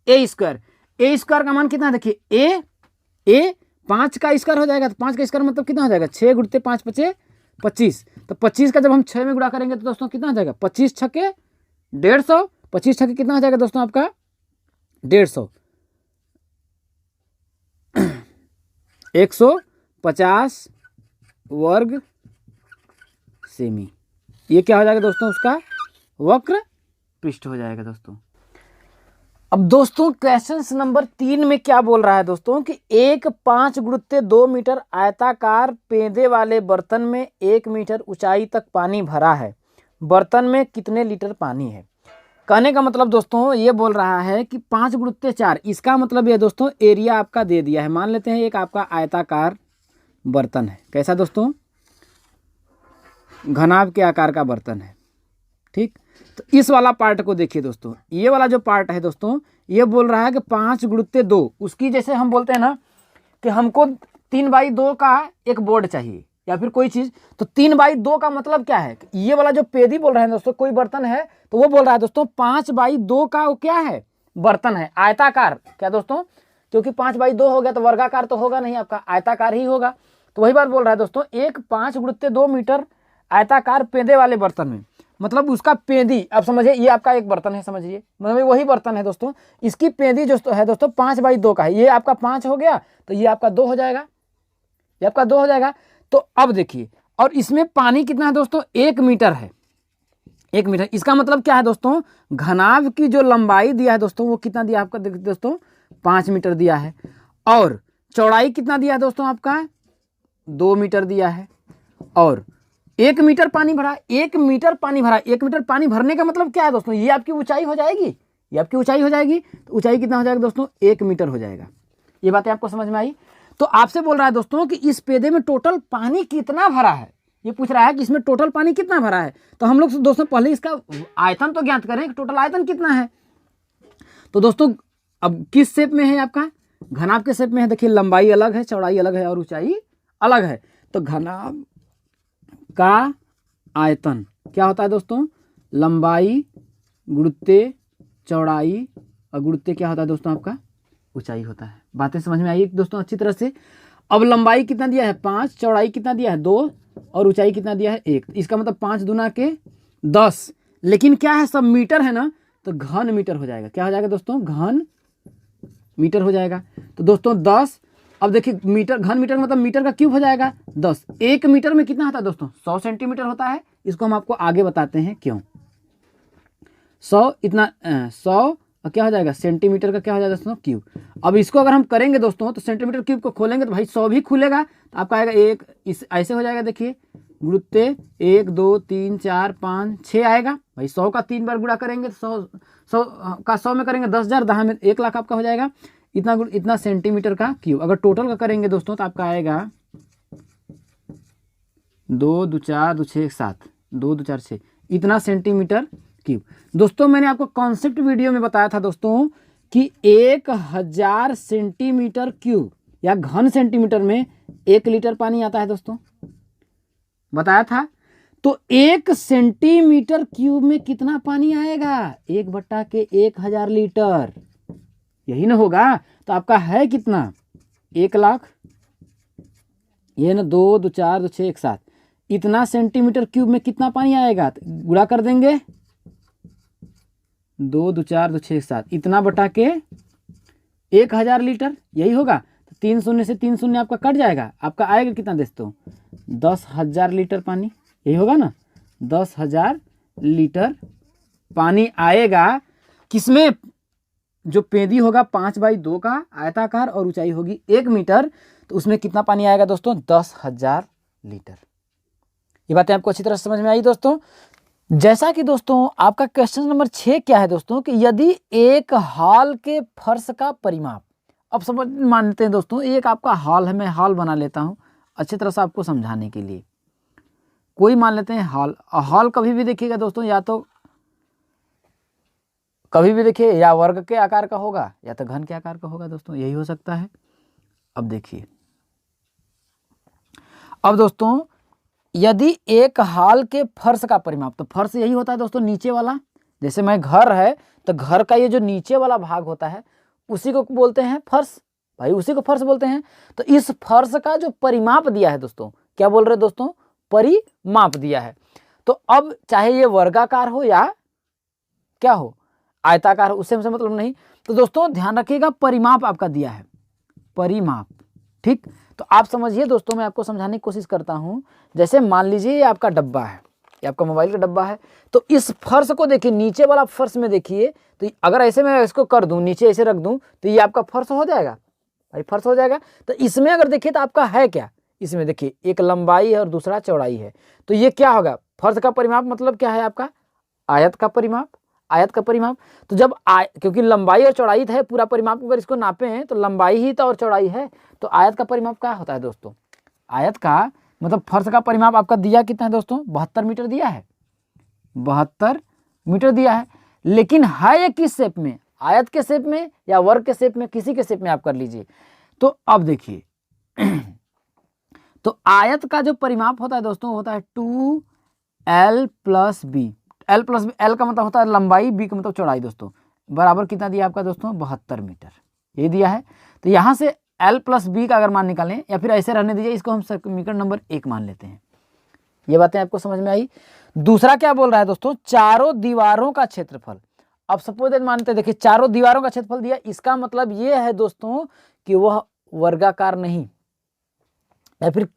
× a² का मान कितना है देखिए a 5 का स्क्वायर हो जाएगा, तो 5 का स्क्वायर मतलब कितना हो जाएगा 6 × 5 = 25। तो 25 का जब हम 6 में गुणा करेंगे तो दोस्तों कितना हो जाएगा 25 × 6 = 150, 25 × 6 कितना हो जाएगा दोस्तों आपका 150, 150 वर्ग सेमी। ये क्या हो जाएगा दोस्तों उसका वक्र पृष्ठ हो जाएगा दोस्तों। अब दोस्तों क्वेश्चन नंबर 3 में क्या बोल रहा है दोस्तों कि एक 5 × 2 मीटर आयताकार पेंदे वाले बर्तन में 1 मीटर ऊंचाई तक पानी भरा है, बर्तन में कितने लीटर पानी है। कहने का मतलब दोस्तों ये बोल रहा है कि 5 × 4, इसका मतलब ये दोस्तों एरिया आपका दे दिया है। मान लेते हैं एक आपका आयताकार बर्तन है, कैसा दोस्तों घनाभ के आकार का बर्तन है, ठीक। तो इस वाला पार्ट को देखिए दोस्तों, ये वाला जो पार्ट है दोस्तों ये बोल रहा है कि 5 × 2, उसकी जैसे हम बोलते हैं ना कि हमको 3/2 का एक बोर्ड चाहिए या फिर कोई चीज़, तो 3/2 का मतलब क्या है, ये वाला जो पेदी बोल रहे हैं दोस्तों कोई बर्तन है तो वो बोल रहा है दोस्तों 5/2 का वो क्या है बर्तन है आयताकार। क्या दोस्तों, क्योंकि 5/2 हो गया तो वर्गाकार तो होगा नहीं आपका, आयताकार ही होगा। तो वही बात बोल रहा है दोस्तों एक 5 × 2 मीटर आयताकार पेंदे वाले बर्तन में, मतलब उसका पेंदी, अब समझिए ये आपका एक बर्तन है, समझिए मतलब वही बर्तन है दोस्तों, इसकी पेंदी जो है दोस्तों 5/2 का है, ये आपका 5 हो गया तो ये आपका 2 हो जाएगा, ये आपका 2 हो जाएगा। तो अब देखिए, और इसमें पानी कितना है दोस्तों 1 मीटर है, 1 मीटर। इसका मतलब क्या है दोस्तों, घनाभ की जो लंबाई दिया है दोस्तों वो कितना दिया आपका दोस्तों 5 मीटर दिया है, और चौड़ाई कितना दिया है दोस्तों आपका 2 मीटर दिया है, और 1 मीटर पानी भरा। 1 मीटर पानी भरा, 1 मीटर पानी भरने का मतलब क्या है दोस्तों, ये आपकी ऊंचाई हो जाएगी, ये आपकी ऊंचाई हो जाएगी। तो ऊंचाई कितना हो जाएगा दोस्तों 1 मीटर हो जाएगा। ये बातें आपको समझ में आई। तो आपसे बोल रहा है दोस्तों कि इस पेदे में टोटल पानी कितना भरा है, ये पूछ रहा है कि इसमें टोटल पानी कितना भरा है। तो हम लोग दोस्तों पहले इसका आयतन तो ज्ञात करें कि टोटल आयतन कितना है। तो दोस्तों अब किस शेप में है आपका, घनाभ के शेप में है। देखिए लंबाई अलग है, चौड़ाई अलग है और ऊंचाई अलग है। तो घनाभ का आयतन क्या होता है दोस्तों, लंबाई गुणित्ते चौड़ाई और गुणित्ते क्या होता है दोस्तों आपका ऊंचाई होता है। बातें समझ में आई दोस्तों अच्छी तरह से। अब लंबाई कितना दिया है 5, चौड़ाई कितना दिया है 2 और ऊंचाई कितना दिया है 1। इसका मतलब 5 दूना के 10, लेकिन क्या है सब मीटर है ना, तो घन मीटर हो जाएगा। क्या हो जाएगा दोस्तों, घन मीटर हो जाएगा। तो दोस्तों 10, अब देखिए मीटर, घन मीटर मतलब मीटर का क्यूब हो जाएगा 10। 1 मीटर में कितना होता है दोस्तों 100 सेंटीमीटर होता है। इसको हम आपको आगे बताते हैं क्यों। 100 इतना 100 क्या हो जाएगा सेंटीमीटर का क्या हो जाएगा दोस्तों क्यूब। अब इसको अगर हम करेंगे दोस्तों तो सेंटीमीटर क्यूब को खोलेंगे तो भाई 100 भी खुलेगा, तो आपका आएगा 1, इस ऐसे हो जाएगा। देखिए गुणित्ते 1 2 3 4 5 6 आएगा भाई। 100 का 3 बार गुणा करेंगे तो 100 का 100 में करेंगे 10,000, 10 में 1 लाख आपका हो जाएगा। इतना सेंटीमीटर का क्यूब। अगर टोटल का करेंगे दोस्तों तो आपका आएगा 2 2 4 2 6 7, 2 2 4 6, इतना सेंटीमीटर क्यूब। दोस्तों मैंने आपको कॉन्सेप्ट वीडियो में बताया था दोस्तों कि 1000 सेंटीमीटर क्यूब या घन सेंटीमीटर में 1 लीटर पानी आता है दोस्तों, बताया था। तो 1 सेंटीमीटर क्यूब में कितना पानी आएगा, 1/1000 लीटर, यही ना होगा। तो आपका है कितना 1 लाख, ये ना 2 2 4 2 6 1 7, इतना सेंटीमीटर क्यूब में कितना पानी आएगा, तो गुणा कर देंगे 2 2 4 2 6 7, इतना बटा के 1000 लीटर, यही होगा। तो 3 शून्य से 3 शून्य आपका कट जाएगा, आपका आएगा कितना दोस्तों 10,000 लीटर पानी, यही होगा ना 10,000 लीटर पानी आएगा। किसमें, जो पेदी होगा 5/2 का आयताकार और ऊंचाई होगी 1 मीटर, तो उसमें कितना पानी आएगा दोस्तों 10,000 लीटर। ये बातें आपको अच्छी तरह समझ में आई दोस्तों। जैसा कि दोस्तों आपका क्वेश्चन नंबर 6 क्या है दोस्तों कि यदि एक हॉल के फर्श का परिमाप, अब समझ मानते हैं दोस्तों एक आपका हॉल है, मैं हॉल बना लेता हूं अच्छी तरह से आपको समझाने के लिए। कोई मान लेते हैं हॉल, हॉल कभी भी देखिएगा दोस्तों या तो कभी भी देखिए या वर्ग के आकार का होगा या तो घन के आकार का होगा दोस्तों, यही हो सकता है। अब देखिए, अब दोस्तों यदि एक हॉल के फर्श का परिमाप, तो फर्श यही होता है दोस्तों नीचे वाला, जैसे मैं घर है तो घर का ये जो नीचे वाला भाग होता है उसी को बोलते हैं फर्श, भाई उसी को फर्श बोलते हैं। तो इस फर्श का जो परिमाप दिया है दोस्तों, क्या बोल रहे दोस्तों, परिमाप दिया है। तो अब चाहे ये वर्गाकार हो या क्या हो आयताकार हो, उससे मतलब नहीं। तो दोस्तों ध्यान रखिएगा परिमाप आपका दिया है, परिमाप, ठीक। तो आप समझिए दोस्तों, मैं आपको समझाने की कोशिश करता हूं। जैसे मान लीजिए ये आपका डब्बा है, ये आपका मोबाइल का डब्बा है, तो इस फर्श को देखिए, नीचे वाला फर्श में देखिए, तो अगर ऐसे मैं इसको कर दूं नीचे ऐसे रख दूं तो ये आपका फर्श हो जाएगा, भाई फर्श हो जाएगा। तो इसमें अगर देखिए तो आपका है क्या, इसमें देखिए एक लंबाई है और दूसरा चौड़ाई है, तो ये क्या होगा फर्श का परिमाप, मतलब क्या है आपका आयत का परिमाप, आयत का परिमाप। तो जब क्योंकि लंबाई और चौड़ाई है, पूरा परिमाप अगर इसको नापे हैं तो लंबाई ही तो और चौड़ाई है, तो आयत का परिमाप क्या होता है दोस्तों, आयत का मतलब फर्श का परिमाप आपका दिया कितना है दोस्तों 72 मीटर दिया है, 72 मीटर दिया है। लेकिन है ये किस शेप में, आयत के शेप में या वर्ग के शेप में, किसी के शेप में आप कर लीजिए। तो अब देखिए तो आयत का जो परिमाप होता है दोस्तों होता है 2l + b, l + b, l का मतलब होता है लंबाई, b का मतलब चौड़ाई दोस्तों, बराबर कितना दिया आपका दोस्तों 72 मीटर, ये दिया है। तो यहाँ से l + b का अगर मान निकालें या फिर ऐसे रहने दीजिए, इसको हम समीकरण नंबर 1 मान लेते हैं। ये बातें आपको समझ में आई। दूसरा क्या बोल रहा है दोस्तों, चारों दीवारों का क्षेत्रफल। अब सपोज मानते हैं, देखिए चारों दीवारों का क्षेत्रफल दिया, इसका मतलब ये है दोस्तों कि वह वर्गाकार नहीं या फिर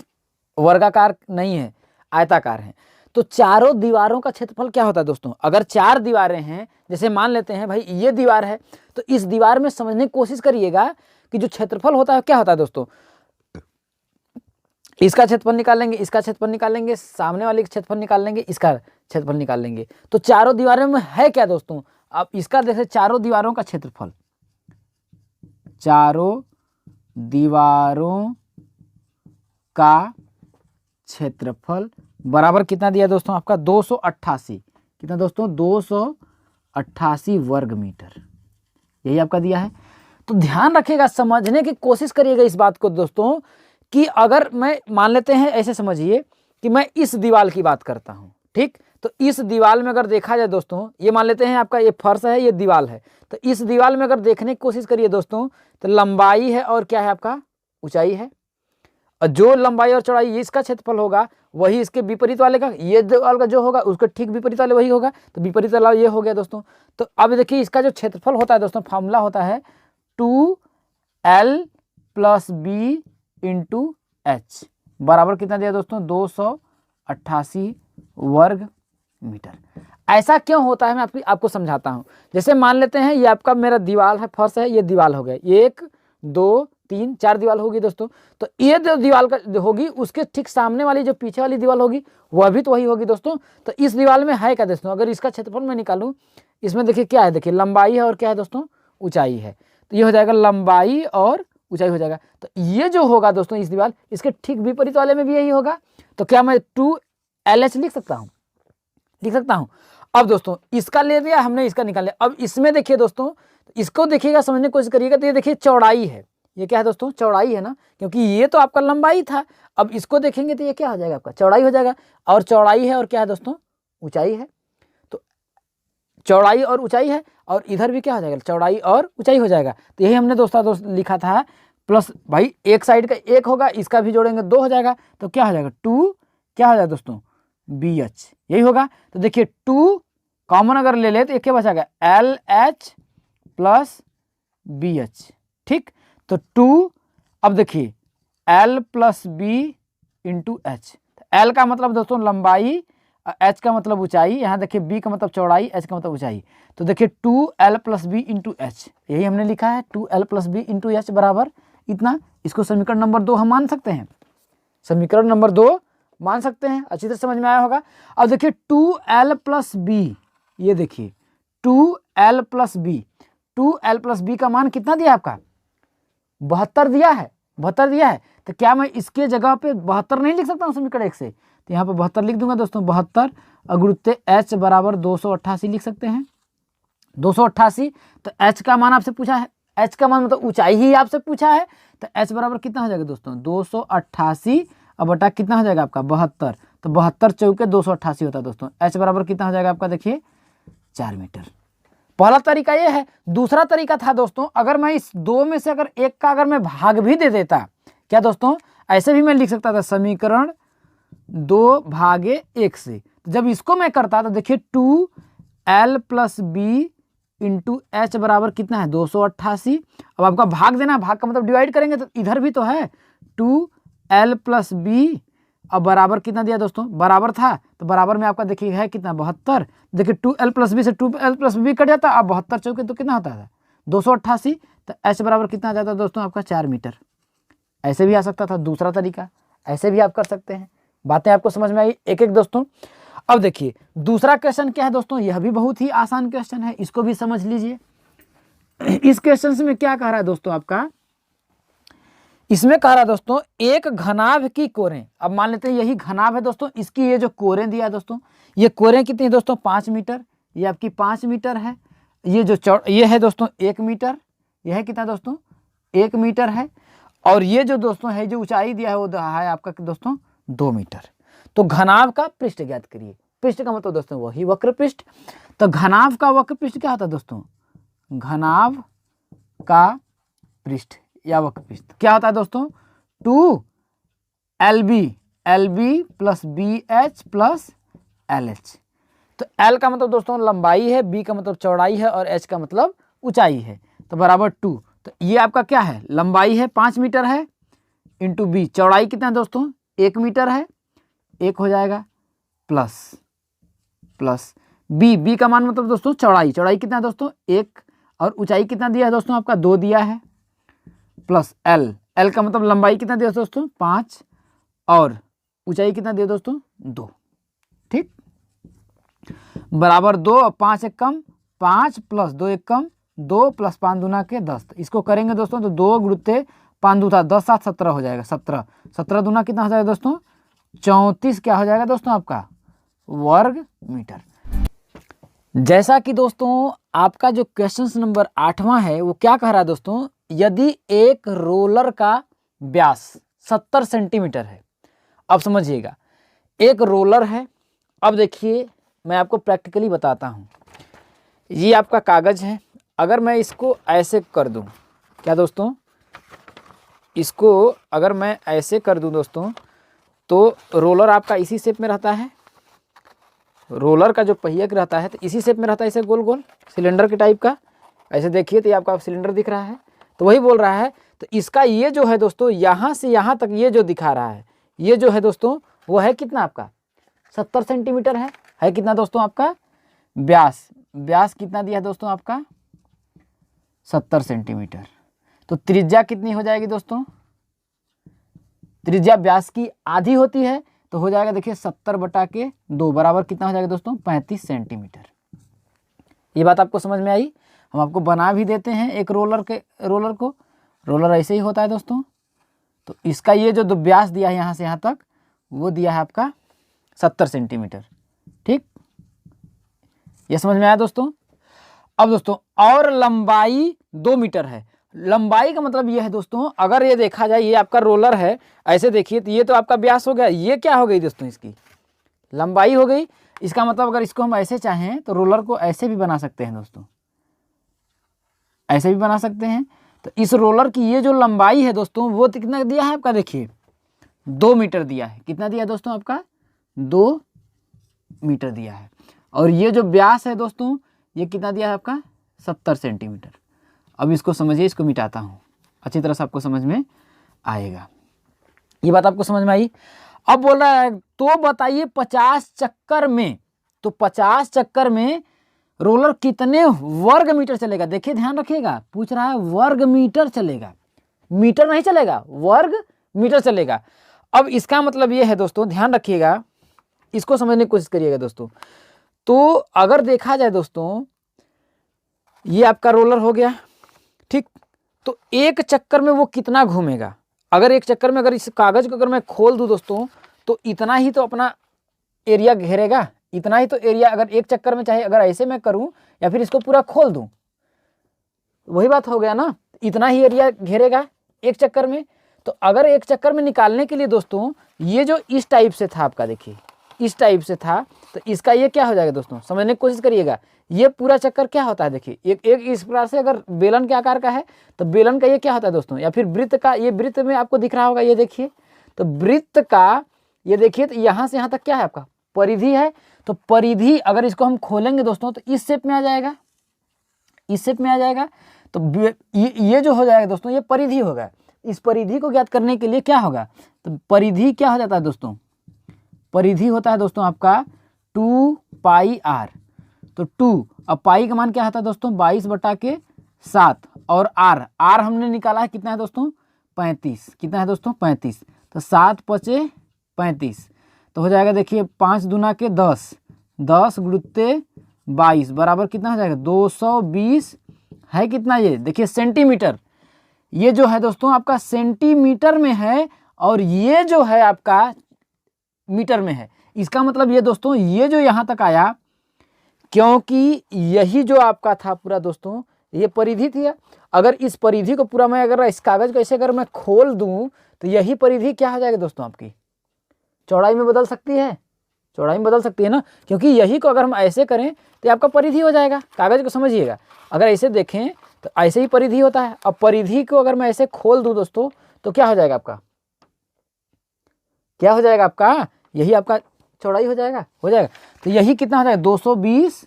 वर्गाकार नहीं है, आयताकार है। तो चारों दीवारों का क्षेत्रफल क्या होता है दोस्तों? अगर 4 दीवारें हैं, जैसे मान लेते हैं भाई ये दीवार है, तो इस दीवार में समझने की कोशिश करिएगा कि जो क्षेत्रफल होता है क्या होता है दोस्तों? इसका क्षेत्रफल निकालेंगे, इसका क्षेत्रफल निकालेंगे, सामने वाले का क्षेत्रफल निकाल लेंगे, इसका क्षेत्रफल निकाल लेंगे। तो चारों दीवारों में है क्या दोस्तों? अब इसका जैसे चारों दीवारों का क्षेत्रफल, चारों दीवारों का क्षेत्रफल बराबर कितना दिया दोस्तों? आपका 288। कितना दोस्तों? 288 वर्ग मीटर, यही आपका दिया है। तो ध्यान रखिएगा, समझने की कोशिश करिएगा इस बात को दोस्तों, कि अगर मैं मान लेते हैं, ऐसे समझिए कि मैं इस दीवार की बात करता हूं, ठीक? तो इस दीवार में अगर देखा जाए दोस्तों, ये मान लेते हैं आपका ये फर्श है, ये दीवार है, तो इस दीवार में अगर देखने की कोशिश करिए दोस्तों, तो लंबाई है और क्या है आपका? ऊंचाई है। और जो लंबाई और चौड़ाई ये इसका क्षेत्रफल होगा, वही इसके विपरीत वाले का, ये दीवार का जो होगा उसके ठीक विपरीत वाले वही होगा, तो विपरीत वाला ये हो गया दोस्तों। तो अब देखिए इसका जो क्षेत्रफल होता है दोस्तों, फॉर्मूला होता है 2L + B × H बराबर कितना दिया दोस्तों? 288 वर्ग मीटर। ऐसा क्यों होता है मैं आपको समझाता हूं। जैसे मान लेते हैं ये आपका मेरा दीवार है, फर्श है, ये दीवार हो गया, 1 2 3 4 दीवार होगी दोस्तों। तो ये जो दीवार का होगी उसके ठीक सामने वाली जो पीछे वाली दीवार होगी वह भी तो वही होगी दोस्तों। तो इस दीवार में है क्या दोस्तों? अगर इसका क्षेत्रफल मैं निकालूं, इसमें देखिए क्या है, देखिए लंबाई है और क्या है दोस्तों? ऊंचाई है। तो ये हो जाएगा लंबाई और ऊंचाई हो जाएगा। तो ये जो होगा दोस्तों इस दीवार, इसके ठीक विपरीत वाले में भी यही होगा। तो क्या मैं 2LH लिख सकता हूं? लिख सकता हूं। अब दोस्तों इसका ले लिया हमने, इसका निकाल लिया। अब इसमें देखिए दोस्तों, इसको देखिएगा, समझने की कोशिश करिएगा। तो ये देखिए चौड़ाई है, ये क्या है दोस्तों? चौड़ाई है ना, क्योंकि ये तो आपका लंबाई था। अब इसको देखेंगे तो ये क्या हो जाएगा? आपका चौड़ाई हो जाएगा। और चौड़ाई है और क्या है दोस्तों? ऊंचाई है। तो चौड़ाई और ऊंचाई है, और इधर भी क्या हो जाएगा? चौड़ाई और ऊंचाई हो जाएगा। तो यही हमने दोस्तों लिखा था, प्लस भाई एक साइड का 1 होगा, इसका भी जोड़ेंगे 2 हो जाएगा। तो क्या हो जाएगा? 2 क्या हो जाएगा दोस्तों? BH, यही होगा। तो देखिए 2 कॉमन अगर ले ले तो एक क्या बचाएगा? LH + BH, ठीक? तो 2, अब देखिए L + B × H। L का मतलब दोस्तों लंबाई, H का मतलब ऊंचाई, यहाँ देखिए B का मतलब चौड़ाई, H का मतलब ऊंचाई। तो देखिए 2L + B × H, यही हमने लिखा है, 2L + B × H बराबर इतना। इसको समीकरण नंबर 2 हम मान सकते हैं, समीकरण नंबर 2 मान सकते हैं। अच्छी तरह समझ में आया होगा। अब देखिए 2L + B, ये देखिए 2L + B, 2L + B का मान कितना दिया आपका? 72 दिया है, 72 दिया है। तो क्या मैं इसके जगह पे 72 नहीं लिख सकता हूँ समीकरण 1 से? तो यहाँ पे 72 लिख दूंगा दोस्तों। 72 अगुणित H बराबर 288 लिख सकते हैं, 288। तो H का मान आपसे पूछा है, H का मान मतलब ऊंचाई ही आपसे पूछा है। तो H बराबर कितना हो जाएगा दोस्तों? 288 अब बटा कितना हो जाएगा आपका? 72। तो 72 चौके 288 होता है दोस्तों। H बराबर कितना हो जाएगा आपका? देखिए 4 मीटर। पहला तरीका ये है। दूसरा तरीका था दोस्तों, अगर मैं इस 2 में से अगर 1 का अगर मैं भाग भी दे देता, क्या दोस्तों? ऐसे भी मैं लिख सकता था, समीकरण 2/1 से। तो जब इसको मैं करता तो देखिए 2L + B × H बराबर कितना है? 288। अब आपका भाग देना, भाग का मतलब डिवाइड करेंगे, तो इधर भी तो है 2L + B। अब बराबर कितना दिया दोस्तों? बराबर था, तो बराबर में आपका देखिए है कितना? 72। देखिए 2L + B से 2L + B कट जाता। अब 72 चौके तो कितना होता है? 288। तो H बराबर कितना आ जाता है दोस्तों? आपका 4 मीटर। ऐसे भी आ सकता था दूसरा तरीका, ऐसे भी आप कर सकते हैं। बातें आपको समझ में आई एक एक दोस्तों। अब देखिए दूसरा क्वेश्चन क्या है दोस्तों? यह भी बहुत ही आसान क्वेश्चन है, इसको भी समझ लीजिए। इस क्वेश्चन में क्या कह रहा है दोस्तों आपका? इसमें कह रहा है दोस्तों एक घनाभ की कोरें। अब मान लेते हैं यही घनाभ है दोस्तों, इसकी ये जो कोरें दिया है दोस्तों, ये कोरें कितनी है दोस्तों? 5 मीटर। ये आपकी 5 मीटर है। ये जो ये है दोस्तों 1 मीटर। यह है कितना दोस्तों? 1 मीटर है। और ये जो दोस्तों है, जो ऊंचाई दिया है वो है आपका दोस्तों 2 मीटर। तो घनाभ का पृष्ठ ज्ञात करिए। पृष्ठ का मतलब दोस्तों वही वक्र पृष्ठ। तो घनाभ का वक्र पृष्ठ क्या होता है दोस्तों? घनाभ का पृष्ठ या वक्र पृष्ठ क्या होता है दोस्तों? 2LB + BH + LH। तो L का मतलब दोस्तों लंबाई है, B का मतलब चौड़ाई है, और H का मतलब ऊंचाई है। तो बराबर 2। तो ये आपका क्या है? लंबाई है 5 मीटर है, इंटू B चौड़ाई कितना है दोस्तों? 1 मीटर है, 1 हो जाएगा, प्लस बी का मान मतलब दोस्तों चौड़ाई कितना है दोस्तों 1 और ऊंचाई कितना दिया है दोस्तों आपका 2 दिया है, प्लस एल का मतलब लंबाई कितना दिया दोस्तों 5 और ऊंचाई कितना दिया दोस्तों 2, ठीक, बराबर 2 और 5 एक कम 5 प्लस 2 एक कम 2 प्लस 5 दूना के 10। इसको करेंगे दोस्तों तो 2 गुणुत्ते 5 दूना 10 7 17 हो जाएगा, 17 दूना कितना हो जाएगा दोस्तों 34 क्या हो जाएगा दोस्तों आपका वर्ग मीटर। जैसा कि दोस्तों आपका जो क्वेश्चन नंबर 8वां है वो क्या कह रहा है दोस्तों, यदि एक रोलर का व्यास 70 सेंटीमीटर है। अब समझिएगा एक रोलर है, अब देखिए मैं आपको प्रैक्टिकली बताता हूँ। ये आपका कागज़ है, अगर मैं इसको ऐसे कर दूँ, क्या दोस्तों इसको अगर मैं ऐसे कर दूँ दोस्तों तो रोलर आपका इसी शेप में रहता है, रोलर का जो पहिया रहता है तो इसी शेप में रहता है, ऐसे गोल गोल सिलेंडर के टाइप का। ऐसे देखिए तो ये आपका सिलेंडर दिख रहा है, तो वही बोल रहा है तो इसका ये जो है दोस्तों यहाँ से यहाँ तक ये जो दिखा रहा है ये जो है दोस्तों वो है कितना आपका 70 सेंटीमीटर है कितना दोस्तों आपका व्यास कितना दिया है दोस्तों आपका 70 सेंटीमीटर। तो त्रिज्या कितनी हो जाएगी दोस्तों, त्रिज्या व्यास की आधी होती है तो हो जाएगा देखिए 70/2 बराबर कितना हो जाएगा दोस्तों 35 सेंटीमीटर। ये बात आपको समझ में आई। हम आपको बना भी देते हैं एक रोलर को, रोलर ऐसे ही होता है दोस्तों। तो इसका ये जो व्यास दिया है यहाँ से यहाँ तक वो दिया है आपका 70 सेंटीमीटर, ठीक, ये समझ में आया दोस्तों। अब दोस्तों और लंबाई 2 मीटर है। लंबाई का मतलब ये है दोस्तों, अगर ये देखा जाए ये आपका रोलर है, ऐसे देखिए तो ये तो आपका व्यास हो गया, ये क्या हो गई दोस्तों इसकी लंबाई हो गई। इसका मतलब अगर इसको हम ऐसे चाहें तो रोलर को ऐसे भी बना सकते हैं दोस्तों, ऐसे भी बना सकते हैं। तो इस रोलर की ये जो लंबाई है दोस्तों वो कितना दिया है आपका, देखिए 2 मीटर दिया है। कितना दिया है दोस्तों आपका 2 मीटर दिया है। और ये जो व्यास है दोस्तों ये कितना दिया है आपका 70 सेंटीमीटर। अब इसको समझिए, इसको मिटाता हूँ, अच्छी तरह से आपको समझ में आएगा। ये बात आपको समझ में आई। अब बोल रहा है तो बताइए 50 चक्कर में, तो 50 चक्कर में रोलर कितने वर्ग मीटर चलेगा। देखिए ध्यान रखिएगा, पूछ रहा है वर्ग मीटर चलेगा, मीटर नहीं चलेगा, वर्ग मीटर चलेगा। अब इसका मतलब ये है दोस्तों, ध्यान रखिएगा, इसको समझने की कोशिश करिएगा दोस्तों। तो अगर देखा जाए दोस्तों ये आपका रोलर हो गया, ठीक, तो एक चक्कर में वो कितना घूमेगा। अगर एक चक्कर में अगर इस कागज को अगर मैं खोल दूं दोस्तों तो इतना ही तो अपना एरिया घेरेगा, इतना ही तो एरिया। अगर एक चक्कर में चाहे अगर ऐसे मैं करूं या फिर इसको पूरा खोल दूं, वही बात हो गया ना, इतना ही एरिया घेरेगा एक चक्कर में। तो अगर एक चक्कर में निकालने के लिए दोस्तों ये जो इस टाइप से था आपका, देखिए इस टाइप से था, तो इसका ये क्या हो जाएगा दोस्तों, समझने की कोशिश करिएगा। ये पूरा चक्कर क्या होता है, देखिए एक इस प्रकार से अगर बेलन के आकार का है तो बेलन का ये क्या होता है दोस्तों, या फिर वृत्त का, ये वृत्त में आपको दिख रहा होगा, ये देखिए तो वृत्त का ये देखिए तो यहाँ से यहाँ तक क्या है आपका परिधि है। तो परिधि अगर इसको हम खोलेंगे दोस्तों तो इस शेप में आ जाएगा, इस शेप में आ जाएगा। तो ये जो हो जाएगा दोस्तों ये परिधि होगा। इस परिधि को ज्ञात करने के लिए क्या होगा, तो परिधि क्या हो जाता है दोस्तों, परिधि होता है दोस्तों आपका 2πr। तो 2 अब पाई का मान क्या आता है दोस्तों 22/7 और r हमने निकाला है कितना है दोस्तों 35। कितना है दोस्तों 35। तो 7 × 35 तो हो जाएगा देखिए 5 दूना के 10, 10 × 22 बराबर कितना हो जाएगा 220 है कितना, ये देखिए सेंटीमीटर। ये जो है दोस्तों आपका सेंटीमीटर में है और ये जो है आपका मीटर में है। इसका मतलब ये दोस्तों ये जो यहाँ तक आया, क्योंकि यही जो आपका था पूरा दोस्तों ये परिधि थी। अगर इस परिधि को पूरा मैं अगर इस कागज को ऐसे अगर मैं खोल दूं तो यही परिधि क्या हो जाएगा दोस्तों आपकी चौड़ाई में बदल सकती है, चौड़ाई में बदल सकती है ना, क्योंकि यही को अगर हम ऐसे करें तो आपका परिधि हो जाएगा। कागज को समझिएगा, अगर ऐसे देखें तो ऐसे ही परिधि होता है। अब परिधि को अगर मैं ऐसे खोल दूं दोस्तों तो क्या हो जाएगा आपका, क्या हो जाएगा आपका, यही आपका चौड़ाई हो जाएगा, हो जाएगा। तो यही कितना हो जाएगा 220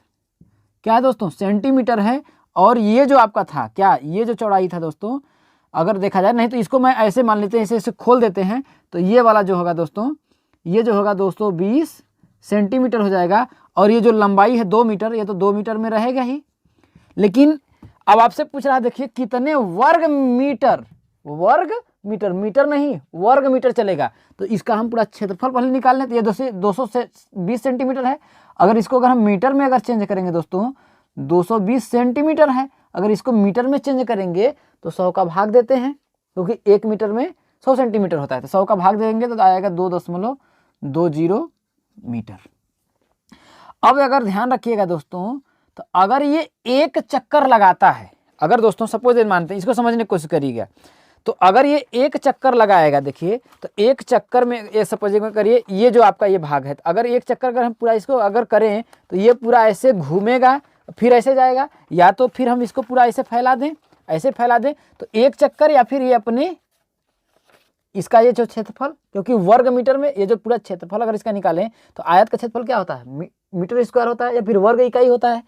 क्या है दोस्तों सेंटीमीटर है। और ये जो आपका था क्या, ये जो चौड़ाई था दोस्तों अगर देखा जाए, नहीं तो इसको मैं ऐसे मान लेते हैं, ऐसे खोल देते हैं तो ये वाला जो होगा दोस्तों, ये जो होगा 220 सेंटीमीटर हो जाएगा, और ये जो लंबाई है 2 मीटर, ये तो 2 मीटर में रहेगा ही। लेकिन अब आपसे पूछ रहा है, देखिए कितने वर्ग मीटर, वर्ग मीटर, मीटर नहीं वर्ग मीटर चलेगा। तो इसका हम पूरा क्षेत्रफल पहले निकाल लें। तो ये 220 सेंटीमीटर है। अगर इसको अगर हम मीटर में अगर चेंज करेंगे दोस्तों, 220 सेंटीमीटर है, अगर इसको मीटर में चेंज करेंगे तो 100 का भाग देते हैं, क्योंकि 1 मीटर में 100 सेंटीमीटर होता है। तो 100 का भाग देंगे तो आएगा 2.20 मीटर। अब अगर ध्यान रखिएगा दोस्तों, तो अगर ये एक चक्कर लगाता है, अगर दोस्तों सपोज मानते हैं, इसको समझने की कोशिश करिएगा, तो अगर ये एक चक्कर लगाएगा, देखिए तो एक चक्कर में ये सपोज करिए, ये जो आपका ये भाग है, तो अगर एक चक्कर अगर हम पूरा इसको अगर करें तो ये पूरा ऐसे घूमेगा, फिर ऐसे जाएगा, या तो फिर हम इसको पूरा ऐसे फैला दें, ऐसे फैला दें, तो एक चक्कर, या फिर ये अपने इसका ये जो क्षेत्रफल, क्योंकि वर्ग मीटर में ये जो पूरा क्षेत्रफल अगर इसका निकालें तो आयत का क्षेत्रफल क्या होता है, मीटर स्क्वायर होता है, या फिर वर्ग इकाई होता है।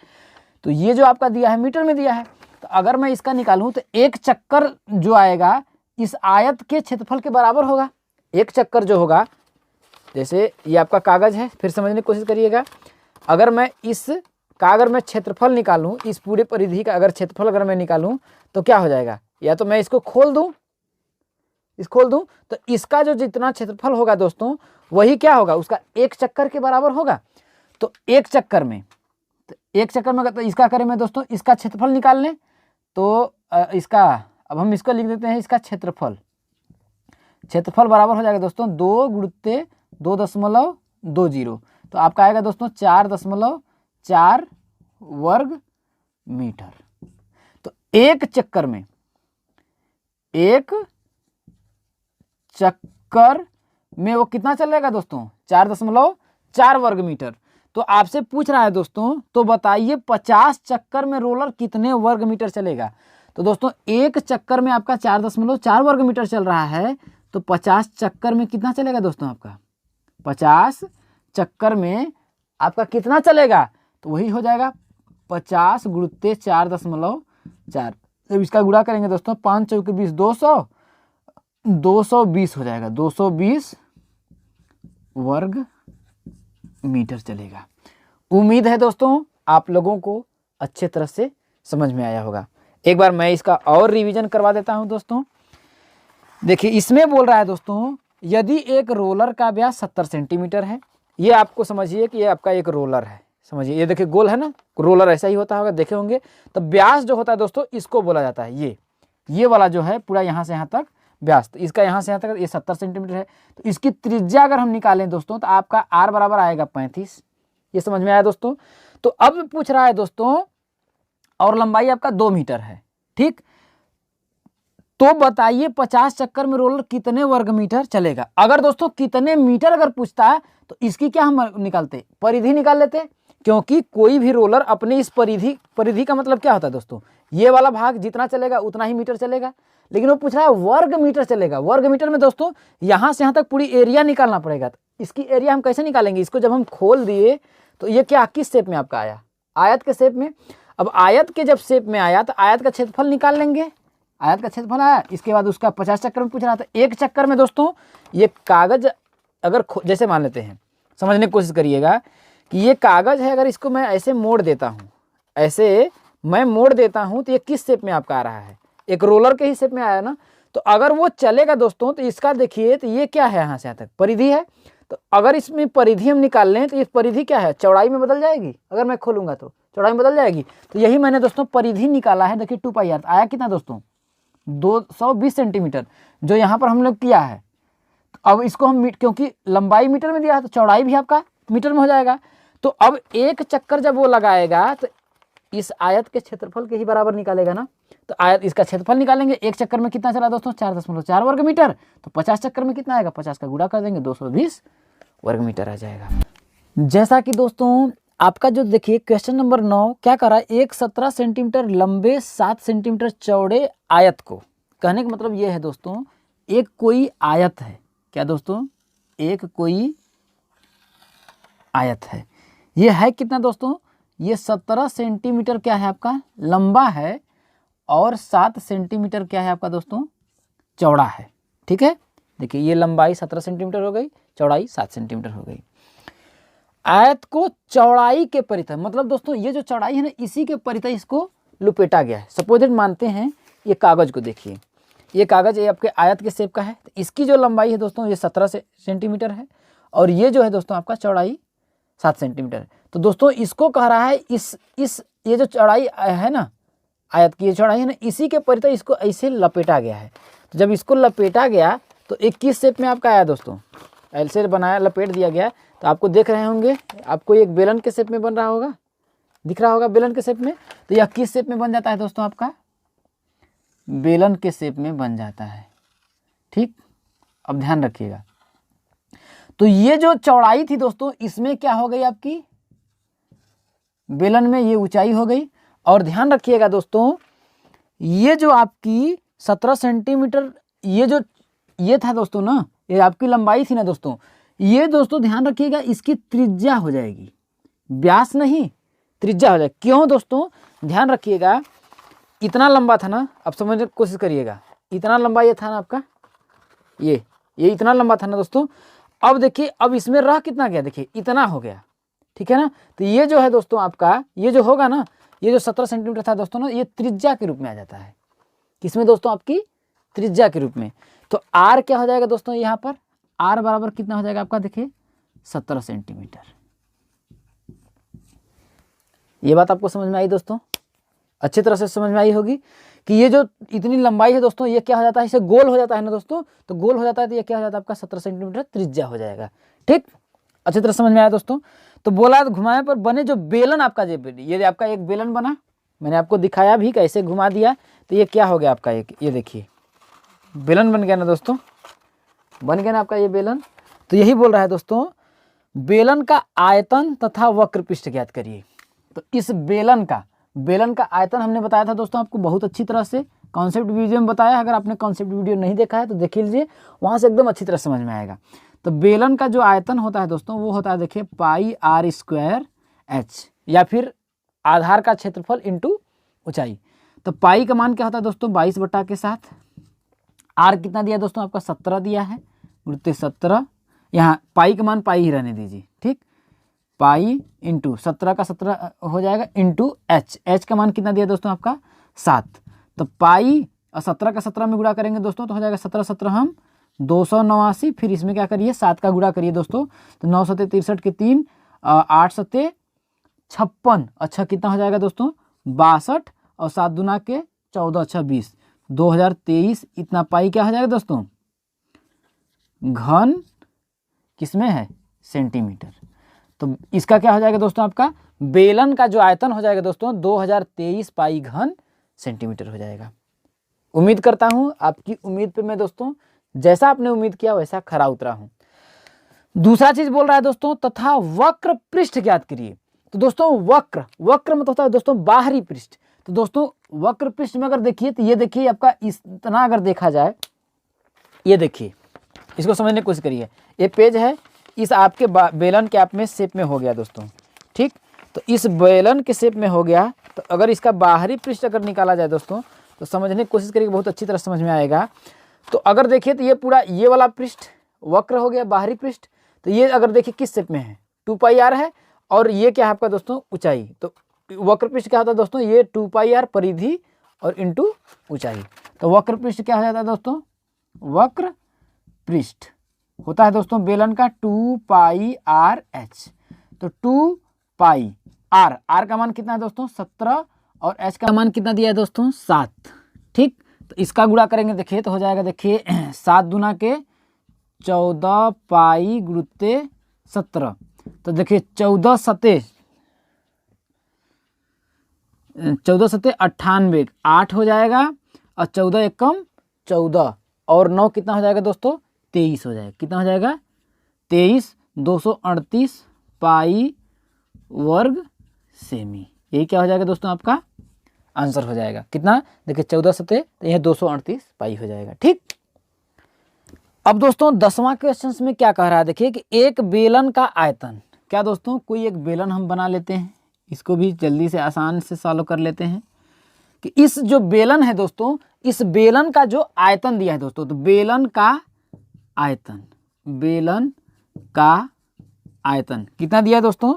तो ये जो आपका दिया है मीटर में दिया है, तो अगर मैं इसका निकालूं तो एक चक्कर जो आएगा इस आयत के क्षेत्रफल के बराबर होगा। एक चक्कर जो होगा, जैसे ये आपका कागज है, फिर समझने की कोशिश करिएगा, अगर मैं इस का अगर मैं क्षेत्रफल निकालूं, इस पूरे परिधि का अगर क्षेत्रफल अगर मैं निकालूं तो क्या हो जाएगा, या तो मैं इसको खोल दूं, तो इसका जो जितना क्षेत्रफल होगा दोस्तों, वही क्या होगा, उसका एक चक्कर के बराबर होगा। तो एक चक्कर में अगर इसका करें मैं दोस्तों, इसका क्षेत्रफल निकाल लें, तो इसका अब हम इसको लिख देते हैं, इसका क्षेत्रफल बराबर हो जाएगा दोस्तों 2 × 2.20, तो आपका आएगा दोस्तों 4.4 वर्ग मीटर। तो एक चक्कर में वो कितना चलेगा दोस्तों, 4.4 वर्ग मीटर। तो आपसे पूछ रहा है दोस्तों, तो बताइए 50 चक्कर में रोलर कितने वर्ग मीटर चलेगा। तो दोस्तों एक चक्कर में आपका 4.4 वर्ग मीटर चल रहा है, तो 50 चक्कर में कितना चलेगा दोस्तों, आपका 50 चक्कर में आपका कितना चलेगा, तो वही हो जाएगा 50 × 4.4। जब इसका गुणा करेंगे दोस्तों, 5 चौके 20, 220 हो जाएगा, 220 वर्ग मीटर चलेगा। उम्मीद है दोस्तों आप लोगों को अच्छे तरह से समझ में आया होगा। एक बार मैं इसका और रिवीजन करवा देता हूं दोस्तों। देखिए इसमें बोल रहा है दोस्तों, यदि एक रोलर का व्यास 70 सेंटीमीटर है, ये आपको समझिए कि ये आपका एक रोलर है, समझिए ये देखिए गोल है ना, रोलर ऐसा ही होता होगा, देखे होंगे। तो व्यास जो होता है दोस्तों, इसको बोला जाता है, ये वाला जो है पूरा यहाँ से यहाँ तक व्यास, तो इसका यहाँ से यहाँ तक ये 70 सेंटीमीटर है। तो इसकी त्रिज्या अगर हम निकालें दोस्तों, तो आपका r बराबर आएगा 35। ये समझ में आया दोस्तों। तो अब पूछ रहा है दोस्तों, और लंबाई आपका 2 मीटर है, ठीक। तो बताइए 50 चक्कर में रोलर कितने वर्ग मीटर चलेगा। अगर दोस्तों कितने मीटर अगर पूछता है, तो इसकी क्या हम निकालते, परिधि निकाल लेते, क्योंकि कोई भी रोलर अपनी इस परिधि का मतलब क्या होता है दोस्तों, ये वाला भाग जितना चलेगा उतना ही मीटर चलेगा। लेकिन वो पूछ रहा है वर्ग मीटर चलेगा। वर्ग मीटर में दोस्तों यहाँ से यहाँ तक पूरी एरिया निकालना पड़ेगा। तो इसकी एरिया हम कैसे निकालेंगे, इसको जब हम खोल दिए तो ये क्या किस शेप में आपका आया, आयत के शेप में। अब आयत के जब शेप में आया तो आयत का क्षेत्रफल निकाल लेंगे, आयत का क्षेत्रफल आया। इसके बाद उसका 50 चक्कर में पूछ रहा था। एक चक्कर में दोस्तों ये कागज अगर जैसे मान लेते हैं, समझने की कोशिश करिएगा कि ये कागज है, अगर इसको मैं ऐसे मोड़ देता हूँ, ऐसे मैं मोड़ देता हूँ, तो ये किस शेप में आपका आ रहा है, एक रोलर के ही शेप में आया ना। तो अगर वो चलेगा दोस्तों, तो इसका देखिए, तो ये क्या है, यहाँ से यहाँ तक परिधि है। तो अगर इसमें परिधि हम निकाल लें, तो ये परिधि क्या है, चौड़ाई में बदल जाएगी। अगर मैं खोलूंगा तो चौड़ाई में बदल जाएगी। तो यही मैंने दोस्तों परिधि निकाला है। देखिए 2πr आया कितना दोस्तों, 220 सेंटीमीटर, जो यहाँ पर हम लोग किया है। अब इसको हम क्योंकि लंबाई मीटर में दिया है, तो चौड़ाई भी आपका मीटर में हो जाएगा। तो अब एक चक्कर जब वो लगाएगा, तो इस आयत के क्षेत्रफल के ही बराबर निकालेगा ना। तो आयत इसका क्षेत्रफल निकालेंगे। एक चक्कर में कितना चला दोस्तों, 4.4 वर्ग मीटर। तो 50 चक्कर में कितना आएगा, 50 का गुणा कर देंगे, 220 वर्ग मीटर आ जाएगा। जैसा कि दोस्तों आपका जो देखिए क्वेश्चन नंबर 9 क्या कर रहा है, एक 17 सेंटीमीटर लंबे 7 सेंटीमीटर चौड़े आयत को, कहने का मतलब ये है दोस्तों, एक कोई आयत है। क्या दोस्तों, एक कोई आयत है। ये है कितना दोस्तों, ये 17 सेंटीमीटर क्या है आपका लंबा है, और 7 सेंटीमीटर क्या है आपका दोस्तों चौड़ा है। ठीक है, देखिए ये लंबाई 17 सेंटीमीटर हो गई, चौड़ाई 7 सेंटीमीटर हो गई। आयत को चौड़ाई के परितः, मतलब दोस्तों ये जो चौड़ाई है ना इसी के परितः इसको लपेटा गया है। सपोजेड मानते हैं ये कागज को देखिए, ये कागज ये आपके आयत के शेप का है, तो इसकी जो लंबाई है दोस्तों ये 17 सेंटीमीटर है और ये जो है दोस्तों आपका चौड़ाई 7 सेंटीमीटर है। तो दोस्तों इसको कह रहा है इस ये जो चौड़ाई है ना आयत की, ये चौड़ाई है ना इसी के परितः इसको ऐसे लपेटा गया है। तो जब इसको लपेटा गया तो एक किस शेप में आपका आया दोस्तों, ऐसे बनाया लपेट दिया गया। तो आपको देख रहे होंगे, आपको एक बेलन के शेप में बन रहा होगा, दिख रहा होगा बेलन के शेप में। तो यह किस शेप में बन जाता है दोस्तों, आपका बेलन के शेप में बन जाता है। ठीक, अब ध्यान रखिएगा। तो ये जो चौड़ाई थी दोस्तों इसमें क्या हो गई, आपकी बेलन में ये ऊंचाई हो गई। और ध्यान रखिएगा दोस्तों, ये जो आपकी 17 सेंटीमीटर ये था दोस्तों ना, ये आपकी लंबाई थी ना दोस्तों, ये दोस्तों ध्यान रखिएगा इसकी त्रिज्या हो जाएगी, व्यास नहीं त्रिज्या हो जाएगी। क्यों दोस्तों, ध्यान रखिएगा, इतना लंबा था ना, अब समझने की कोशिश करिएगा, इतना लंबा ये था ना आपका, ये इतना लंबा था ना दोस्तों। अब देखिए, अब इसमें रह कितना गया, देखिए इतना हो गया, ठीक है ना। तो ये जो है दोस्तों आपका, ये जो होगा ना, ये जो 17 सेंटीमीटर था दोस्तों ना, ये त्रिज्या के रूप में आ जाता है। किसमें दोस्तों, आपकी त्रिज्या के रूप में। तो आर क्या हो जाएगा दोस्तों, यहाँ पर आर बराबर कितना हो जाएगा आपका, देखिए 17 सेंटीमीटर। ये बात आपको समझ में आई दोस्तों, अच्छी तरह से समझ में आई होगी कि ये जो इतनी लंबाई है दोस्तों, ये क्या हो जाता है, इसे गोल हो जाता है ना दोस्तों, तो गोल हो जाता है तो ये क्या हो जाता है आपका 17 सेंटीमीटर त्रिज्या हो जाएगा। ठीक, अच्छी तरह समझ में आया दोस्तों। तो बोला घुमाए पर बने जो बेलन आपका, ये आपका एक बेलन बना, मैंने आपको दिखाया भी कैसे घुमा दिया। तो ये क्या हो गया आपका, एक ये देखिए बेलन बन गया ना दोस्तों, बन गया ना आपका ये बेलन। तो यही बोल रहा है दोस्तों, बेलन का आयतन तथा वक्र पृष्ठ ज्ञात करिए। तो इस बेलन का आयतन हमने बताया था दोस्तों आपको बहुत अच्छी तरह से, कॉन्सेप्ट वीडियो में बताया। अगर आपने कॉन्सेप्ट वीडियो नहीं देखा है तो देख लीजिए, वहाँ से एकदम अच्छी तरह समझ में आएगा। तो बेलन का जो आयतन होता है दोस्तों वो होता है, देखिए पाई आर स्क्वायर एच, या फिर आधार का क्षेत्रफल इंटू ऊंचाई। तो पाई का मान क्या होता है दोस्तों, 22/7। आर कितना दिया दोस्तों आपका, 17 दिया है, गुणित 17। यहाँ पाई का मान पाई ही रहने दीजिए, ठीक, पाई इंटू 17 का 17 हो जाएगा, इंटू एच का मान कितना दिया दोस्तों आपका 7। तो पाई और 17 का 17 में गुणा करेंगे दोस्तों तो हो जाएगा 17 17 हम 289। फिर इसमें क्या करिए, 7 का गुणा करिए दोस्तों, तो 9 सत्ते 63 के 3, 8 सत्ते 56, अच्छा कितना हो जाएगा दोस्तों 62, और 7 दूना के 14, अच्छा 20, 2023। इतना पाई क्या हो जाएगा दोस्तों, घन किसमें है, सेंटीमीटर। तो इसका क्या हो जाएगा दोस्तों, आपका बेलन का जो आयतन हो जाएगा दोस्तों 2023 पाई घन सेंटीमीटर हो जाएगा। उम्मीद करता हूं आपकी उम्मीद पे मैं दोस्तों, जैसा आपने उम्मीद किया वैसा खरा उतरा हूं। दूसरा चीज बोल रहा है दोस्तों, तथा वक्र पृष्ठ ज्ञात करिए। तो दोस्तों वक्र मतलब होता है दोस्तों बाहरी पृष्ठ। तो दोस्तों वक्र पृष्ठ में अगर देखिए तो ये देखिए आपका इतना अगर देखा जाए, ये देखिए, इसको समझने की कोशिश करिए। ये पेज है, इस आपके बेलन के आप में शेप में हो गया दोस्तों, ठीक। तो इस बेलन के शेप में हो गया, तो अगर इसका बाहरी पृष्ठ अगर निकाला जाए दोस्तों तो समझने की कोशिश करिए, बहुत अच्छी तरह समझ में आएगा। तो अगर देखिए तो ये पूरा ये वाला पृष्ठ वक्र हो गया, बाहरी पृष्ठ। तो ये अगर देखिए किस शेप में है, 2πr है, और ये क्या है आपका दोस्तों ऊंचाई। तो वक्र पृष्ठ क्या होता है दोस्तों, ये 2πr परिधि और इंटू ऊंचाई। तो वक्र पृष्ठ क्या हो जाता है दोस्तों, वक्र पृष्ठ होता है दोस्तों बेलन का 2πrh। तो 2πr, आर का मान कितना है दोस्तों 17, और एच का मान कितना दिया है दोस्तों 7, ठीक। तो इसका गुणा करेंगे देखिए तो हो जाएगा, देखिए 7 दूना के 14 पाई गुणित 17। तो देखिए 14 सत्ते 98, 8 हो जाएगा, और 14 एकम 14, और 9 कितना हो जाएगा दोस्तों 23 हो जाएगा। कितना हो जाएगा 23, 238 पाई वर्ग सेमी। यही क्या हो जाएगा दोस्तों आपका आंसर हो जाएगा। कितना, देखिए 14 सत्ते, तो यह 238 पाई हो जाएगा, ठीक। अब दोस्तों 10वां क्वेश्चन में क्या कह रहा है, देखिए कि एक बेलन का आयतन। क्या दोस्तों, कोई एक बेलन हम बना लेते हैं, इसको भी जल्दी से आसान से सॉल्व कर लेते हैं। कि इस जो बेलन है दोस्तों, इस बेलन का जो आयतन दिया है दोस्तों, तो बेलन का आयतन कितना दिया है दोस्तों,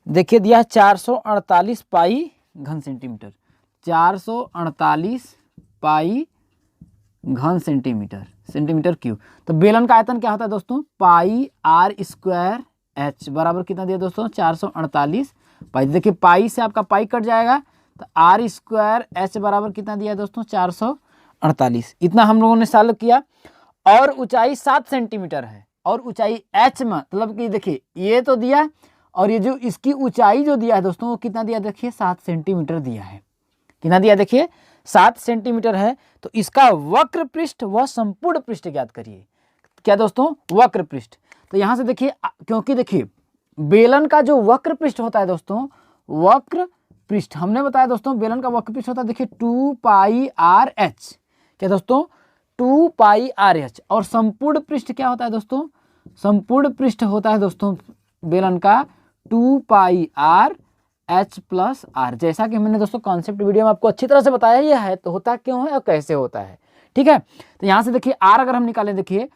देखिए दिया है 448 पाई घन सेंटीमीटर, 448 पाई घन सेंटीमीटर क्यूब। तो बेलन का आयतन क्या होता है दोस्तों, पाई आर स्क्वायर एच बराबर कितना दिया दोस्तों, 448 पाई। देखिए पाई से आपका पाई कट जाएगा तो आर स्क्वायर एच बराबर कितना दिया दोस्तों, 448। इतना हम लोगों ने सॉल्व किया। और ऊंचाई 7 सेंटीमीटर है और ऊंचाई एच मतलब कि देखिए ये तो दिया और ये जो इसकी ऊंचाई जो दिया है दोस्तों वो कितना दिया, देखिए 7 सेंटीमीटर दिया है। कितना दिया, देखिए 7 सेंटीमीटर है। तो इसका वक्र पृष्ठ व संपूर्ण पृष्ठ ज्ञात करिए। क्या दोस्तों, वक्र पृष्ठ। तो यहां से देखिए, क्योंकि देखिए बेलन का जो वक्र पृष्ठ होता है दोस्तों, वक्र पृष्ठ हमने बताया दोस्तों बेलन का वक्र पृष्ठ होता है देखिए 2 पाई आर एच। क्या दोस्तों, 2 पाई आर एच। और संपूर्ण पृष्ठ क्या होता है दोस्तों, संपूर्ण पृष्ठ होता है दोस्तों बेलन का 2 पाई आर एच प्लस आर। जैसा कि मैंने दोस्तों कॉन्सेप्ट वीडियो में आपको अच्छी तरह से बताया ही है, तो होता क्यों है और कैसे होता है, ठीक है। तो यहाँ से देखिए आर अगर हम निकालें, देखिए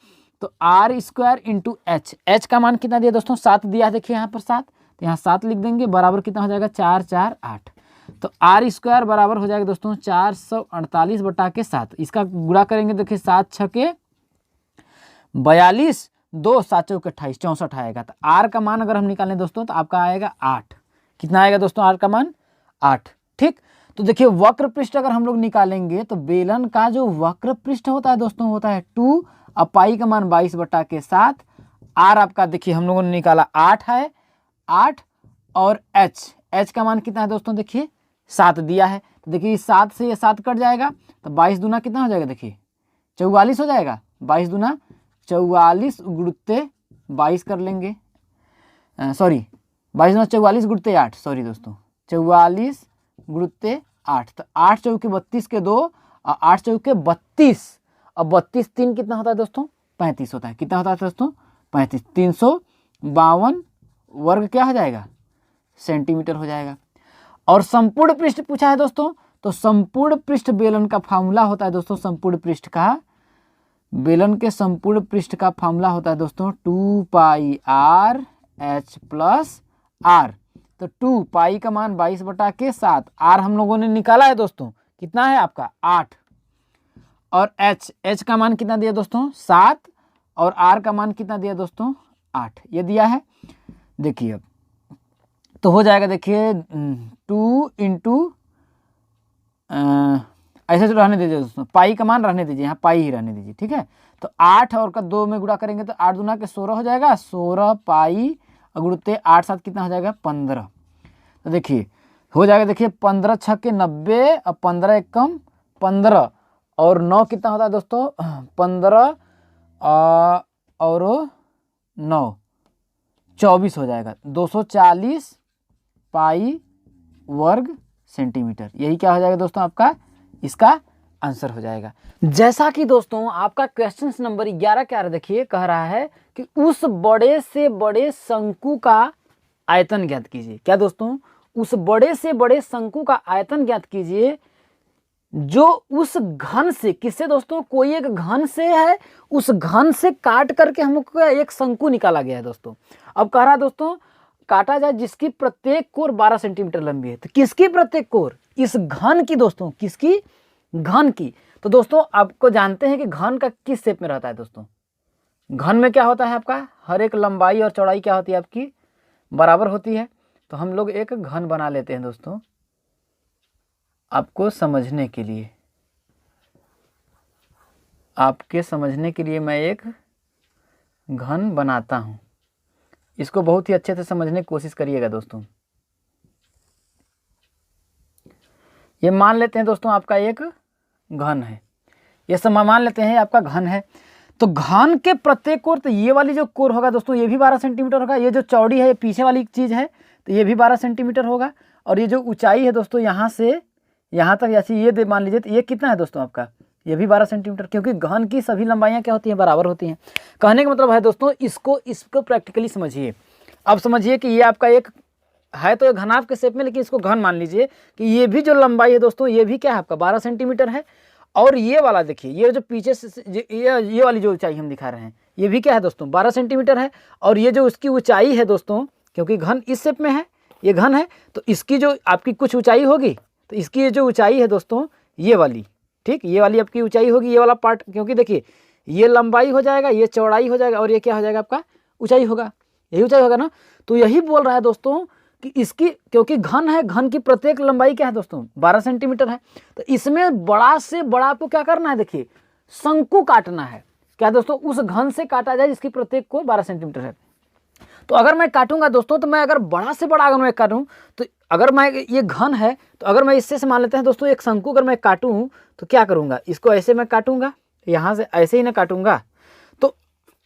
तो R square into H, H का मान कितना दिया दोस्तों, 7 दिया है। देखिए यहाँ पर 7, तो यहाँ 7 लिख देंगे, बराबर कितना हो जाएगा, 4 4 8। तो आर स्क्वायर बराबर हो जाएगा दोस्तों 448 बटा के 7। इसका गुणा करेंगे, देखिए 7 छके 42, 2 7 चौके 28, 64 आएगा। तो आर का मान अगर हम निकालें दोस्तों तो आपका आएगा 8। कितना आएगा दोस्तों, आर का मान 8, ठीक। तो देखिए वक्र पृष्ठ अगर हम लोग निकालेंगे तो बेलन का जो वक्र पृष्ठ होता है दोस्तों होता है 2, अब पाई का मान 22 बटा के 7। आर आपका देखिए हम लोगों ने निकाला 8 है, 8। और एच का मान कितना है दोस्तों, देखिए 7 दिया है। तो देखिए 7 से ये 7 कट जाएगा तो 22 दूना कितना हो जाएगा, देखिए 44 हो जाएगा। 22 दूना 44 गुणते 22 कर लेंगे, सॉरी 22 दूना 44 गुणते 8, सॉरी दोस्तों 44 गुणते 8। तो 8 चौके 32 के 2 और 8 चौके 32, अब 32 3 कितना होता है दोस्तों, 35 होता है। कितना होता है दोस्तों, 35। 352 वर्ग क्या हो जाएगा, सेंटीमीटर हो जाएगा। और संपूर्ण पृष्ठ पूछा है दोस्तों, तो संपूर्ण पृष्ठ बेलन का फार्मूला होता है दोस्तों, संपूर्ण पृष्ठ का, बेलन के संपूर्ण पृष्ठ का फार्मूला होता है दोस्तों 2 पाई आर एच प्लस आर। तो 2 पाई का मान 22 बटा के 7, आर हम लोगों ने निकाला है दोस्तों, कितना है आपका 8। और एच का मान कितना दिया दोस्तों, 7। और आर का मान कितना दिया दोस्तों, 8, ये दिया है। देखिए अब तो हो जाएगा, देखिए 2 इंटू ऐसे तो रहने दीजिए दोस्तों, पाई का मान रहने दीजिए, यहाँ पाई ही रहने दीजिए, ठीक है। तो 8 और का 2 में गुणा करेंगे तो 8 दूना के 16 हो जाएगा, 16 पाई गुणते 8 7 कितना हो जाएगा, 15। तो देखिए हो जाएगा, देखिए 15 छक्के 90 और 15 एकम 15 और 9 कितना होता है दोस्तों, 15 और 9 24 हो जाएगा, 240 पाई वर्ग सेंटीमीटर। यही क्या हो जाएगा दोस्तों, आपका इसका आंसर हो जाएगा। जैसा कि दोस्तों आपका क्वेश्चन नंबर 11 क्या देखिए कह रहा है कि उस बड़े से बड़े शंकु का आयतन ज्ञात कीजिए। क्या दोस्तों, उस बड़े से बड़े शंकु का आयतन ज्ञात कीजिए जो उस घन से, किससे दोस्तों, कोई एक घन से है, उस घन से काट करके हमको एक शंकु निकाला गया है दोस्तों। अब कह रहा है दोस्तों काटा जाए जिसकी प्रत्येक कोर 12 सेंटीमीटर लंबी है। तो किसकी प्रत्येक कोर, इस घन की दोस्तों, किसकी, घन की। तो दोस्तों आपको जानते हैं कि घन का किस शेप में रहता है दोस्तों, घन में क्या होता है आपका, हर एक लंबाई और चौड़ाई क्या होती है आपकी, बराबर होती है। तो हम लोग एक घन बना लेते हैं दोस्तों, आपको समझने के लिए, आपके समझने के लिए मैं एक घन बनाता हूं। इसको बहुत ही अच्छे से समझने की कोशिश करिएगा दोस्तों। ये मान लेते हैं दोस्तों आपका एक घन है, ये सब मान लेते हैं आपका घन है। तो घन के प्रत्येक कोर, तो ये वाली जो कोर होगा दोस्तों ये भी 12 सेंटीमीटर होगा, ये जो चौड़ी है ये पीछे वाली चीज़ है तो ये भी 12 सेंटीमीटर होगा। और ये जो ऊंचाई है दोस्तों यहाँ से यहाँ तक, ऐसी ये मान लीजिए, तो ये कितना है दोस्तों आपका, ये भी 12 सेंटीमीटर, क्योंकि घन की सभी लंबाइयाँ क्या होती हैं, बराबर होती हैं। कहने का मतलब है दोस्तों इसको प्रैक्टिकली समझिए। अब समझिए कि ये आपका एक है तो घनाभ के शेप में, लेकिन इसको घन मान लीजिए कि ये भी जो लंबाई है दोस्तों ये भी क्या है आपका 12 सेंटीमीटर है। और ये वाला देखिए, ये जो पीछे से ये वाली जो ऊंचाई हम दिखा रहे हैं ये भी क्या है दोस्तों 12 सेंटीमीटर है। और ये जो उसकी ऊंचाई है दोस्तों, क्योंकि घन इस शेप में है, ये घन है, तो इसकी जो आपकी कुछ ऊंचाई होगी, तो इसकी ये जो ऊंचाई है दोस्तों ये वाली, ठीक, ये वाली आपकी ऊंचाई होगी, ये वाला पार्ट, क्योंकि देखिए ये लंबाई हो जाएगा, ये चौड़ाई हो जाएगा, और ये क्या हो जाएगा आपका ऊंचाई होगा, यही ऊंचाई होगा ना। तो यही बोल रहा है दोस्तों कि इसकी, क्योंकि घन है, घन की प्रत्येक लंबाई क्या है दोस्तों 12 सेंटीमीटर है, तो इसमें बड़ा से बड़ा आपको क्या करना है, देखिए शंकु काटना है। क्या दोस्तों, उस घन से काटा जाए जिसकी प्रत्येक को 12 सेंटीमीटर है। तो अगर मैं काटूंगा दोस्तों, तो मैं अगर बड़ा से बड़ा अगर मैं काटूं, तो अगर मैं ये घन है, तो अगर मैं इससे मान लेते हैं दोस्तों एक शंकु अगर मैं काटूं, तो क्या करूंगा, इसको ऐसे मैं काटूंगा, यहाँ से ऐसे ही ना काटूंगा, तो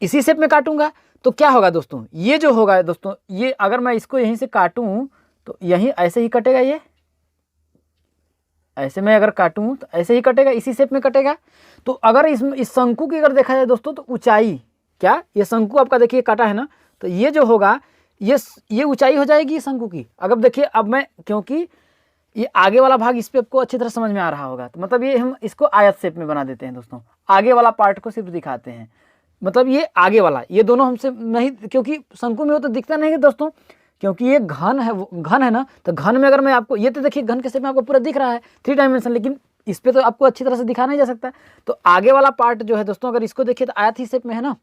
इसी शेप में काटूंगा, तो क्या होगा दोस्तों, ये जो होगा दोस्तों, ये अगर मैं इसको यहीं से काटूं तो यहीं ऐसे ही कटेगा, ये ऐसे में अगर काटूं तो ऐसे ही कटेगा, इसी शेप में कटेगा। तो अगर इस शंकु की अगर देखा जाए दोस्तों, तो ऊंचाई क्या, ये शंकु आपका देखिए काटा है ना, तो ये जो होगा ये ऊंचाई हो जाएगी शंकु की। अगर देखिए अब मैं, क्योंकि ये आगे वाला भाग इस पे आपको अच्छी तरह समझ में आ रहा होगा, तो मतलब ये हम इसको आयत शेप में बना देते हैं दोस्तों, आगे वाला पार्ट को सिर्फ दिखाते हैं, मतलब ये आगे वाला, ये दोनों हमसे नहीं, क्योंकि शंकु में वो तो दिखता नहीं है दोस्तों, क्योंकि ये घन है, घन है ना, तो घन में अगर मैं आपको, ये तो देखिए घन के शेप में आपको पूरा दिख रहा है 3 डायमेंशन, लेकिन इस पे तो आपको अच्छी तरह से दिखा नहीं जा सकता। तो आगे वाला पार्ट जो है दोस्तों, अगर इसको देखिए तो आयत ही शेप में है ना,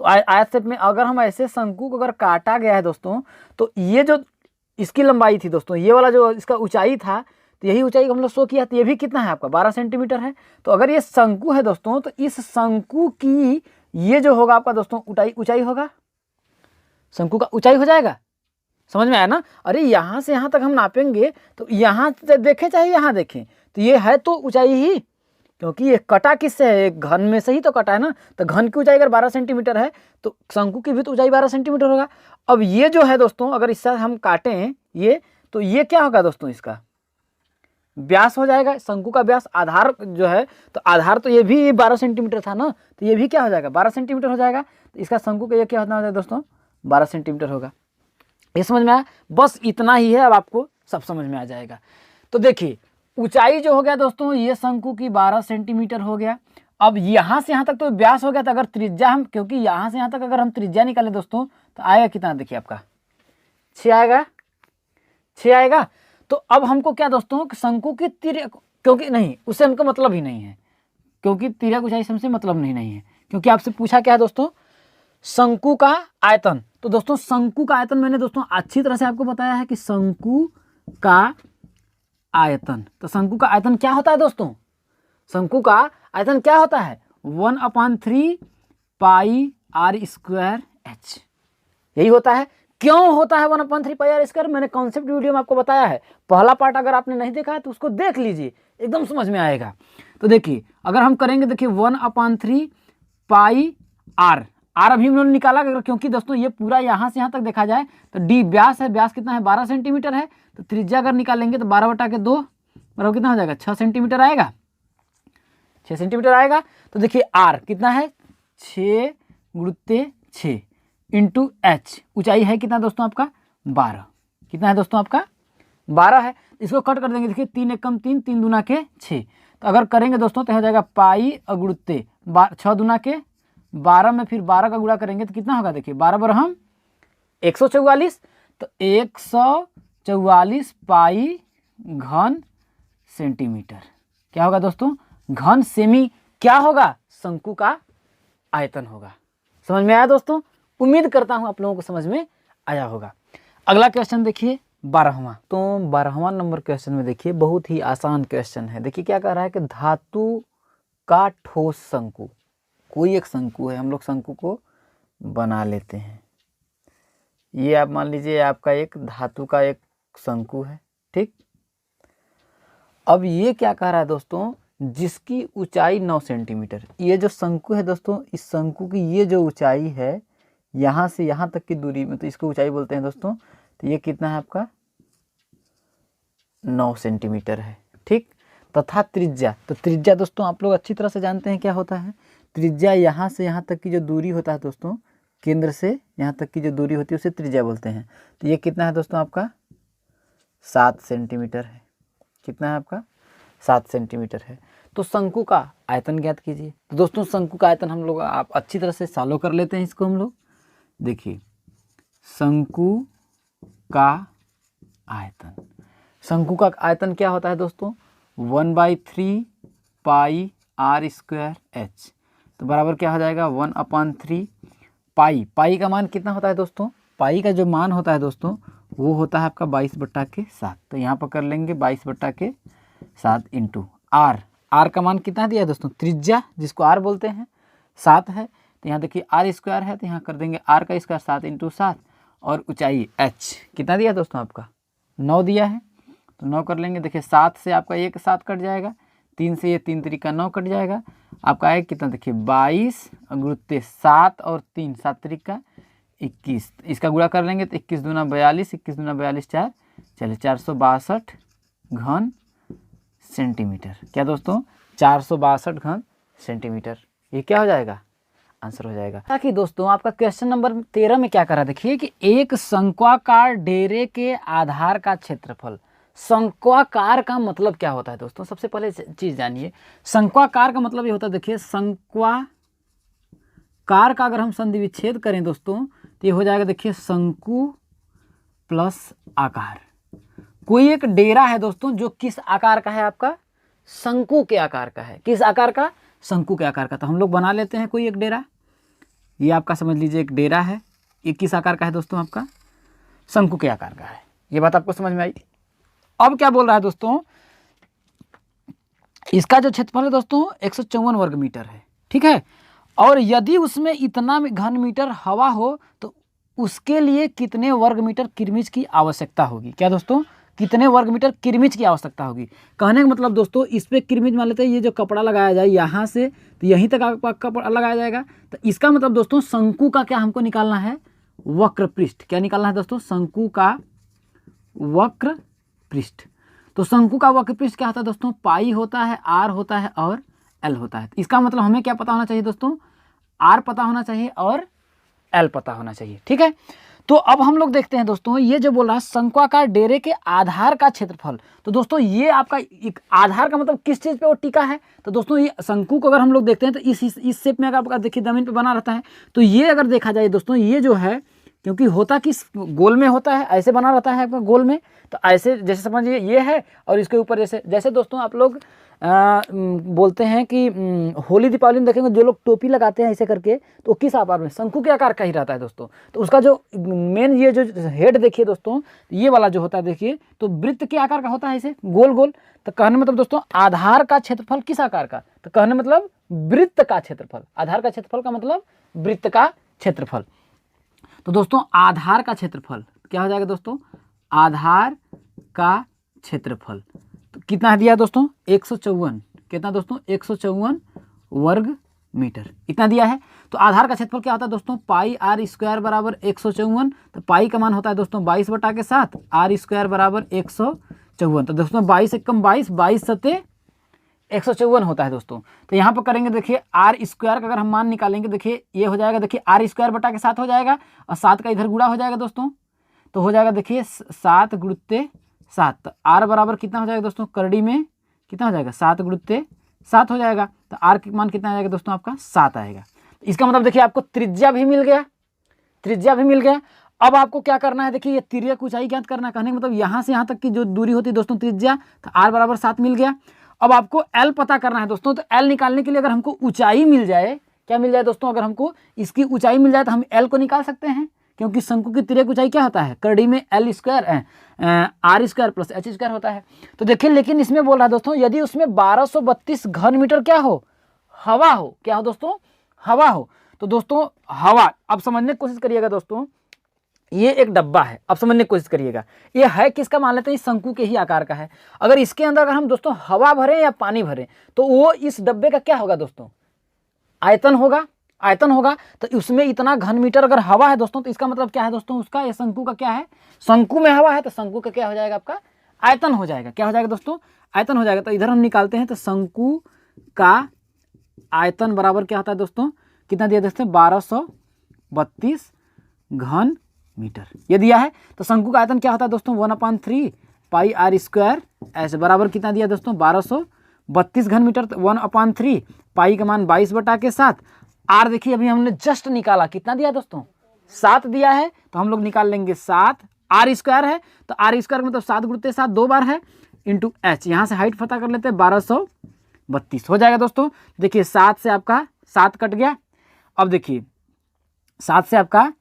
तो आयत शेप में अगर हम ऐसे शंकु को अगर काटा गया है दोस्तों, तो ये जो इसकी लंबाई थी दोस्तों, ये वाला जो इसका ऊंचाई था, तो यही ऊंचाई हम लोग शो किया, तो ये भी कितना है आपका 12 सेंटीमीटर है। तो अगर ये शंकु है दोस्तों, तो इस शंकु की ये जो होगा आपका दोस्तों ऊंचाई होगा, शंकु का ऊंचाई हो जाएगा, समझ में आया ना। अरे यहाँ से यहाँ तक हम नापेंगे, तो यहाँ देखें चाहे यहाँ देखें, तो ये है तो ऊंचाई ही, क्योंकि ये कटा किससे है, घन में से ही तो कटा है ना, तो घन की ऊंचाई अगर 12 सेंटीमीटर है, तो शंकु की भी तो ऊंचाई 12 सेंटीमीटर होगा। अब ये जो है दोस्तों, अगर इससे हम काटें ये, तो ये क्या होगा दोस्तों, इसका व्यास हो जाएगा, शंकु का व्यास, आधार जो है, तो आधार तो ये भी 12 सेंटीमीटर था ना, तो ये भी क्या हो जाएगा 12 सेंटीमीटर हो जाएगा, तो इसका शंकु का ये क्या होना है दोस्तों 12 सेंटीमीटर होगा। ये समझ में आया, बस इतना ही है, अब आपको सब समझ में आ जाएगा। तो देखिए ऊंचाई जो हो गया दोस्तों, ये शंकु की 12 सेंटीमीटर हो गया। अब यहाँ से यहाँ तक तो व्यास हो गया, तो अगर त्रिज्या हम, क्योंकि यहाँ से यहाँ तक अगर हम त्रिज्या निकाले दोस्तों, तो आएगा कितना, देखिए आपका 6 आएगा, 6 आएगा। तो अब हमको क्या दोस्तों, शंकु की क्योंकि नहीं, उससे हमको मतलब ही नहीं है, क्योंकि तिर्यक ऊंचाई से हमसे मतलब नहीं है, क्योंकि आपसे पूछा क्या है दोस्तों, शंकु का आयतन। तो दोस्तों शंकु का आयतन मैंने दोस्तों अच्छी तरह से आपको बताया है कि शंकु का आयतन, तो शंकु का आयतन क्या होता है दोस्तों, शंकु का आयतन क्या होता है 1/3 पाई आर स्क्वायर एच, यही होता है। क्यों होता है 1/3 पाई आर स्क्वायर, मैंने कॉन्सेप्ट वीडियो में आपको बताया है, पहला पार्ट अगर आपने नहीं देखा है तो उसको देख लीजिए, एकदम समझ में आएगा। तो देखिए अगर हम करेंगे, देखिए 1/3 पाई आर, आर अभी हमने निकाला, अगर क्योंकि दोस्तों ये पूरा यहाँ से यहाँ तक देखा जाए तो डी व्यास है, व्यास कितना है 12 सेंटीमीटर है, तो त्रिज्या अगर निकालेंगे तो 12/2 बराबर कितना हो जाएगा 6 सेंटीमीटर आएगा, 6 सेंटीमीटर आएगा। तो देखिए आर कितना है 6 इंटू एच, ऊंचाई है कितना दोस्तों आपका 12, कितना है दोस्तों आपका 12 है। इसको कट कर देंगे, देखिए 3 एकम 3, 3 दूना के 6, तो अगर करेंगे दोस्तों तो हो जाएगा पाई अगुणते 6 दूना के 12 में फिर 12 का गुणा करेंगे तो कितना होगा, देखिए 12 बरहम 144, तो 144 पाई घन सेंटीमीटर क्या होगा दोस्तों, घन सेमी क्या होगा, शंकु का आयतन होगा। समझ में आया दोस्तों, उम्मीद करता हूं आप लोगों को समझ में आया होगा। अगला क्वेश्चन देखिए 12वां, तो 12वां नंबर क्वेश्चन में देखिए बहुत ही आसान क्वेश्चन है। देखिए क्या कह रहा है कि धातु का ठोस शंकु, कोई एक शंकु है, हम लोग शंकु को बना लेते हैं। ये आप मान लीजिए आपका एक धातु का एक शंकु है, ठीक। अब ये क्या कह रहा है दोस्तों, जिसकी ऊंचाई 9 सेंटीमीटर, ये जो शंकु है दोस्तों, इस शंकु की ये जो ऊंचाई है यहाँ से यहाँ तक की दूरी में, तो इसको ऊंचाई बोलते हैं दोस्तों। तो ये कितना है आपका 9 सेंटीमीटर है, ठीक। तथा त्रिज्या, तो त्रिज्या दोस्तों आप लोग अच्छी तरह से जानते हैं क्या होता है, त्रिज्या यहाँ से यहाँ तक की जो दूरी होता है दोस्तों, केंद्र से यहाँ तक की जो दूरी होती है उसे त्रिज्या बोलते हैं। तो ये कितना है दोस्तों आपका 7 सेंटीमीटर है, कितना है आपका 7 सेंटीमीटर है। तो शंकु का आयतन ज्ञात कीजिए। तो दोस्तों शंकु का आयतन हम लोग आप अच्छी तरह से सॉल्व कर लेते हैं इसको हम लोग। देखिए शंकु का आयतन, शंकु का आयतन क्या होता है दोस्तों 1/3 पाई आर स्क्वायर एच। तो बराबर क्या हो जाएगा 1/3 पाई। पाई का मान कितना होता है दोस्तों, पाई का जो मान होता है दोस्तों वो होता है आपका 22/7। तो यहाँ पर कर लेंगे 22/7 इंटू आर। आर का मान कितना दिया है दोस्तों, त्रिज्या जिसको आर बोलते हैं 7 है। तो यहाँ देखिए आर स्क्वायर है तो यहाँ कर देंगे आर का स्क्वायर 7 इंटू 7 और ऊंचाई एच कितना दिया दोस्तों आपका 9 दिया है। तो 9 कर लेंगे। देखिए 7 से आपका एक 7 कट जाएगा, 3 से ये 3 तरीका 9 कट जाएगा। आपका आएगा कितना देखिए 22 गुणुत्ते 7 और 3 7 तरीका 21। इसका गुणा कर लेंगे तो 21 दूना 42, 21 दूना 42 4, चलिए 462 घन सेंटीमीटर। क्या दोस्तों 462 घन सेंटीमीटर, ये क्या हो जाएगा आंसर हो जाएगा। ताकि दोस्तों आपका क्वेश्चन नंबर 13 में क्या करा देखिए कि एक शंक्वाकार डेरे के आधार का क्षेत्रफल। शंक्वाकार का मतलब क्या होता है दोस्तों, सबसे पहले चीज जानिए। शंक्वाकार का मतलब ये होता है देखिए शंक्वाकार का अगर हम संधि विच्छेद करें दोस्तों तो ये हो जाएगा देखिए शंकु प्लस आकार। कोई एक डेरा है दोस्तों जो किस आकार का है आपका शंकु के आकार का है। किस आकार का, शंकु के आकार का। तो हम लोग बना लेते हैं कोई एक डेरा। ये आपका समझ लीजिए एक डेरा है, ये किस आकार का है दोस्तों आपका शंकु के आकार का है। ये बात आपको समझ में आई। अब क्या बोल रहा है दोस्तों, इसका जो क्षेत्रफल है दोस्तों 154 वर्ग मीटर है, ठीक है। और यदि उसमें इतना घन मीटर हवा हो तो उसके लिए कितने वर्ग मीटर किरमिच की आवश्यकता होगी। क्या दोस्तों, कितने वर्ग मीटर किरमिच की आवश्यकता होगी। कहने का मतलब दोस्तों इस पे किरमिच मान लेते हैं, ये जो कपड़ा लगाया जाए यहाँ से तो यहीं तक आपका कपड़ा लगाया जाएगा। तो इसका मतलब दोस्तों शंकु का क्या हमको निकालना है, वक्र पृष्ठ। क्या निकालना है दोस्तों, शंकु का वक्र पृष्ठ। तो शंकु का वक्र पृष्ठ क्या होता है दोस्तों, पाई होता है, आर होता है और एल होता है। इसका मतलब हमें क्या पता होना चाहिए दोस्तों, आर पता होना चाहिए और एल पता होना चाहिए, ठीक है। तो अब हम लोग देखते हैं दोस्तों ये जो बोल रहा है शंक्वाकार डेरे के आधार का क्षेत्रफल। तो दोस्तों ये आपका एक आधार का मतलब किस चीज़ पे वो टिका है। तो दोस्तों ये शंकु को अगर हम लोग देखते हैं तो इस शेप में अगर आपका देखिए जमीन पे बना रहता है। तो ये अगर देखा जाए दोस्तों ये जो है क्योंकि होता किस गोल में होता है, ऐसे बना रहता है आपका गोल में। तो ऐसे जैसे समझिए ये है और इसके ऊपर जैसे दोस्तों आप लोग बोलते हैं कि होली दीपावली में देखेंगे जो लोग टोपी लगाते हैं ऐसे करके, तो किस आकार में, शंकु के आकार का ही रहता है दोस्तों। तो उसका जो मेन ये जो हेड देखिए दोस्तों, ये वाला जो होता है देखिए तो वृत्त के आकार का होता है ऐसे गोल गोल। तो कहने मतलब दोस्तों आधार का क्षेत्रफल किस आकार का, तो कहने मतलब वृत्त का क्षेत्रफल। आधार का क्षेत्रफल का मतलब वृत्त का क्षेत्रफल। तो दोस्तों आधार का क्षेत्रफल क्या हो जाएगा दोस्तों, आधार का क्षेत्रफल तो कितना दिया दोस्तों 154। कितना दोस्तों 154 वर्ग मीटर इतना दिया है। तो आधार का क्षेत्रफल क्या होता है दोस्तों, पाई आर स्क्वायर बराबर 154। तो पाई का मान होता है दोस्तों 22/7, आर स्क्वायर बराबर 154। तो दोस्तों 22 एकम 22, 22 सत्ते 154 होता है दोस्तों। तो यहाँ पर करेंगे देखिए आर स्क्वायर का अगर हम मान निकालेंगे देखिए ये हो जाएगा देखिए आर स्क्वायर बटा के 7 हो जाएगा और 7 का इधर गुणा हो जाएगा दोस्तों। तो हो जाएगा देखिए 7 गुणुत्ते 7। तो आर बराबर कितना हो जाएगा दोस्तों, करड़ी में कितना हो जाएगा 7 गुणुत्ते 7 हो जाएगा। तो आर का मान कितना आ जाएगा दोस्तों आपका 7 आएगा। इसका मतलब देखिए आपको त्रिज्या भी मिल गया, त्रिज्या भी मिल गया। अब आपको क्या करना है देखिए ये तिर्यक की ऊंचाई ज्ञात करना है। कहने का मतलब यहाँ से यहाँ तक की जो दूरी होती है दोस्तों त्रिज्या, तो आर बराबर 7 मिल गया। अब आपको एल पता करना है दोस्तों। तो एल निकालने के लिए अगर हमको ऊंचाई मिल जाए, क्या मिल जाए दोस्तों, अगर हमको इसकी ऊंचाई मिल जाए तो हम एल को निकाल सकते हैं। क्योंकि शंकु की तिर्यक ऊंचाई क्या होता है, करड़ी में L square R square plus H square होता है। तो देखिए लेकिन इसमें बोल रहा है दोस्तों यदि उसमें 1232 घन मीटर क्या हो, हवा हो। क्या हो दोस्तों, हवा हो। तो दोस्तों हवा अब समझने की कोशिश करिएगा दोस्तों, ये एक डब्बा है। अब समझने की कोशिश करिएगा ये है किसका, मान लेते हैं शंकु के ही आकार का है। अगर इसके अंदर अगर हम दोस्तों हवा भरें या पानी भरें तो वो इस डब्बे का क्या होगा दोस्तों, आयतन होगा। आयतन होगा तो उसमें इतना घन मीटर अगर हवा है दोस्तों तो इसका मतलब क्या है दोस्तों, उसका ये शंकु का क्या है, शंकु में हवा है तो शंकु का क्या हो जाएगा आपका आयतन हो जाएगा। क्या हो जाएगा दोस्तों, आयतन हो जाएगा। तो इधर हम निकालते हैं तो शंकु का आयतन बराबर क्या होता है दोस्तों, कितना दिया दोस्तों 1232 घन मीटर ये दिया है। तो शंकु का आयतन क्या होता है दोस्तों 1/3 पाई आर स्क्वायर एच बराबर कितना दिया दोस्तों 1232 घन मीटर, 1/3 पाई का मान 22/7। आर देखिए अभी हमने जस्ट निकाला, कितना दिया दोस्तों 7 दिया है, तो हम लोग निकाल लेंगे 7। आर स्क्वायर है तो आर स्क्वायर मतलब 7 गुणित 7 2 बार है इंटू एच, यहाँ से हाइट पता कर लेते हैं 1232 हो जाएगा दोस्तों। देखिए 7 से आपका 7 कट गया, अब देखिए 7 से आपका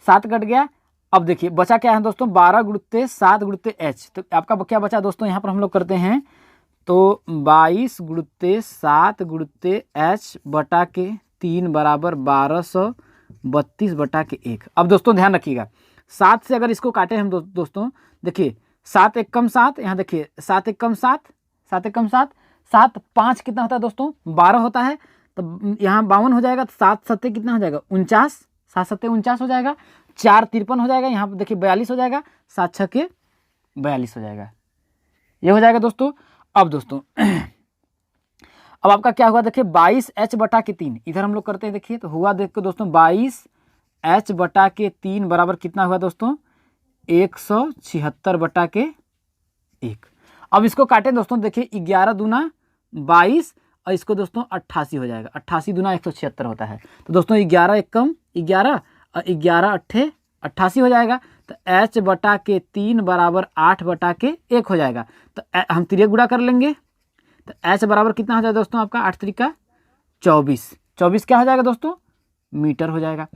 7 कट गया, अब देखिए बचा क्या है दोस्तों 12 गुणित 7 गुणित एच, तो आपका क्या बचा दोस्तों, यहाँ पर हम लोग करते हैं तो 22 गुणित 7 गुणित एच बटा के 3 बराबर 1232/1। अब दोस्तों ध्यान रखिएगा 7 से अगर इसको काटे हम दोस्तों देखिए 7 एक कम 7, यहाँ देखिए 7 एक कम 7, 7 एक कम 7, 7 5 कितना होता है दोस्तों 12 होता है, तो यहाँ 52 हो जाएगा, तो 7 7 कितना हो जाएगा 49, 7 7 49 हो जाएगा, 4 53 हो जाएगा, यहाँ पर देखिए 42 हो जाएगा, 7 6 42 हो जाएगा, ये हो जाएगा दोस्तों। अब दोस्तों अब आपका क्या हुआ देखिए 22h बटा के 3, इधर हम लोग करते हैं देखिए, तो हुआ देखो दोस्तों 22h बटा के 3 बराबर कितना हुआ दोस्तों 176/1। अब इसको काटे दोस्तों देखिए 11 दूना 22 और इसको दोस्तों 88 हो जाएगा, 88 दूना 176 होता है, तो दोस्तों 11 एकम 11 और 11 अट्ठे 88 हो जाएगा, तो h बटा के 3 बराबर 8/1 हो जाएगा, तो हम तिरिया गुणा कर लेंगे, तो h बराबर कितना हो जाएगा दोस्तों आपका 8 त्रिका 24, 24 क्या हो जाएगा दोस्तों मीटर हो जाएगा।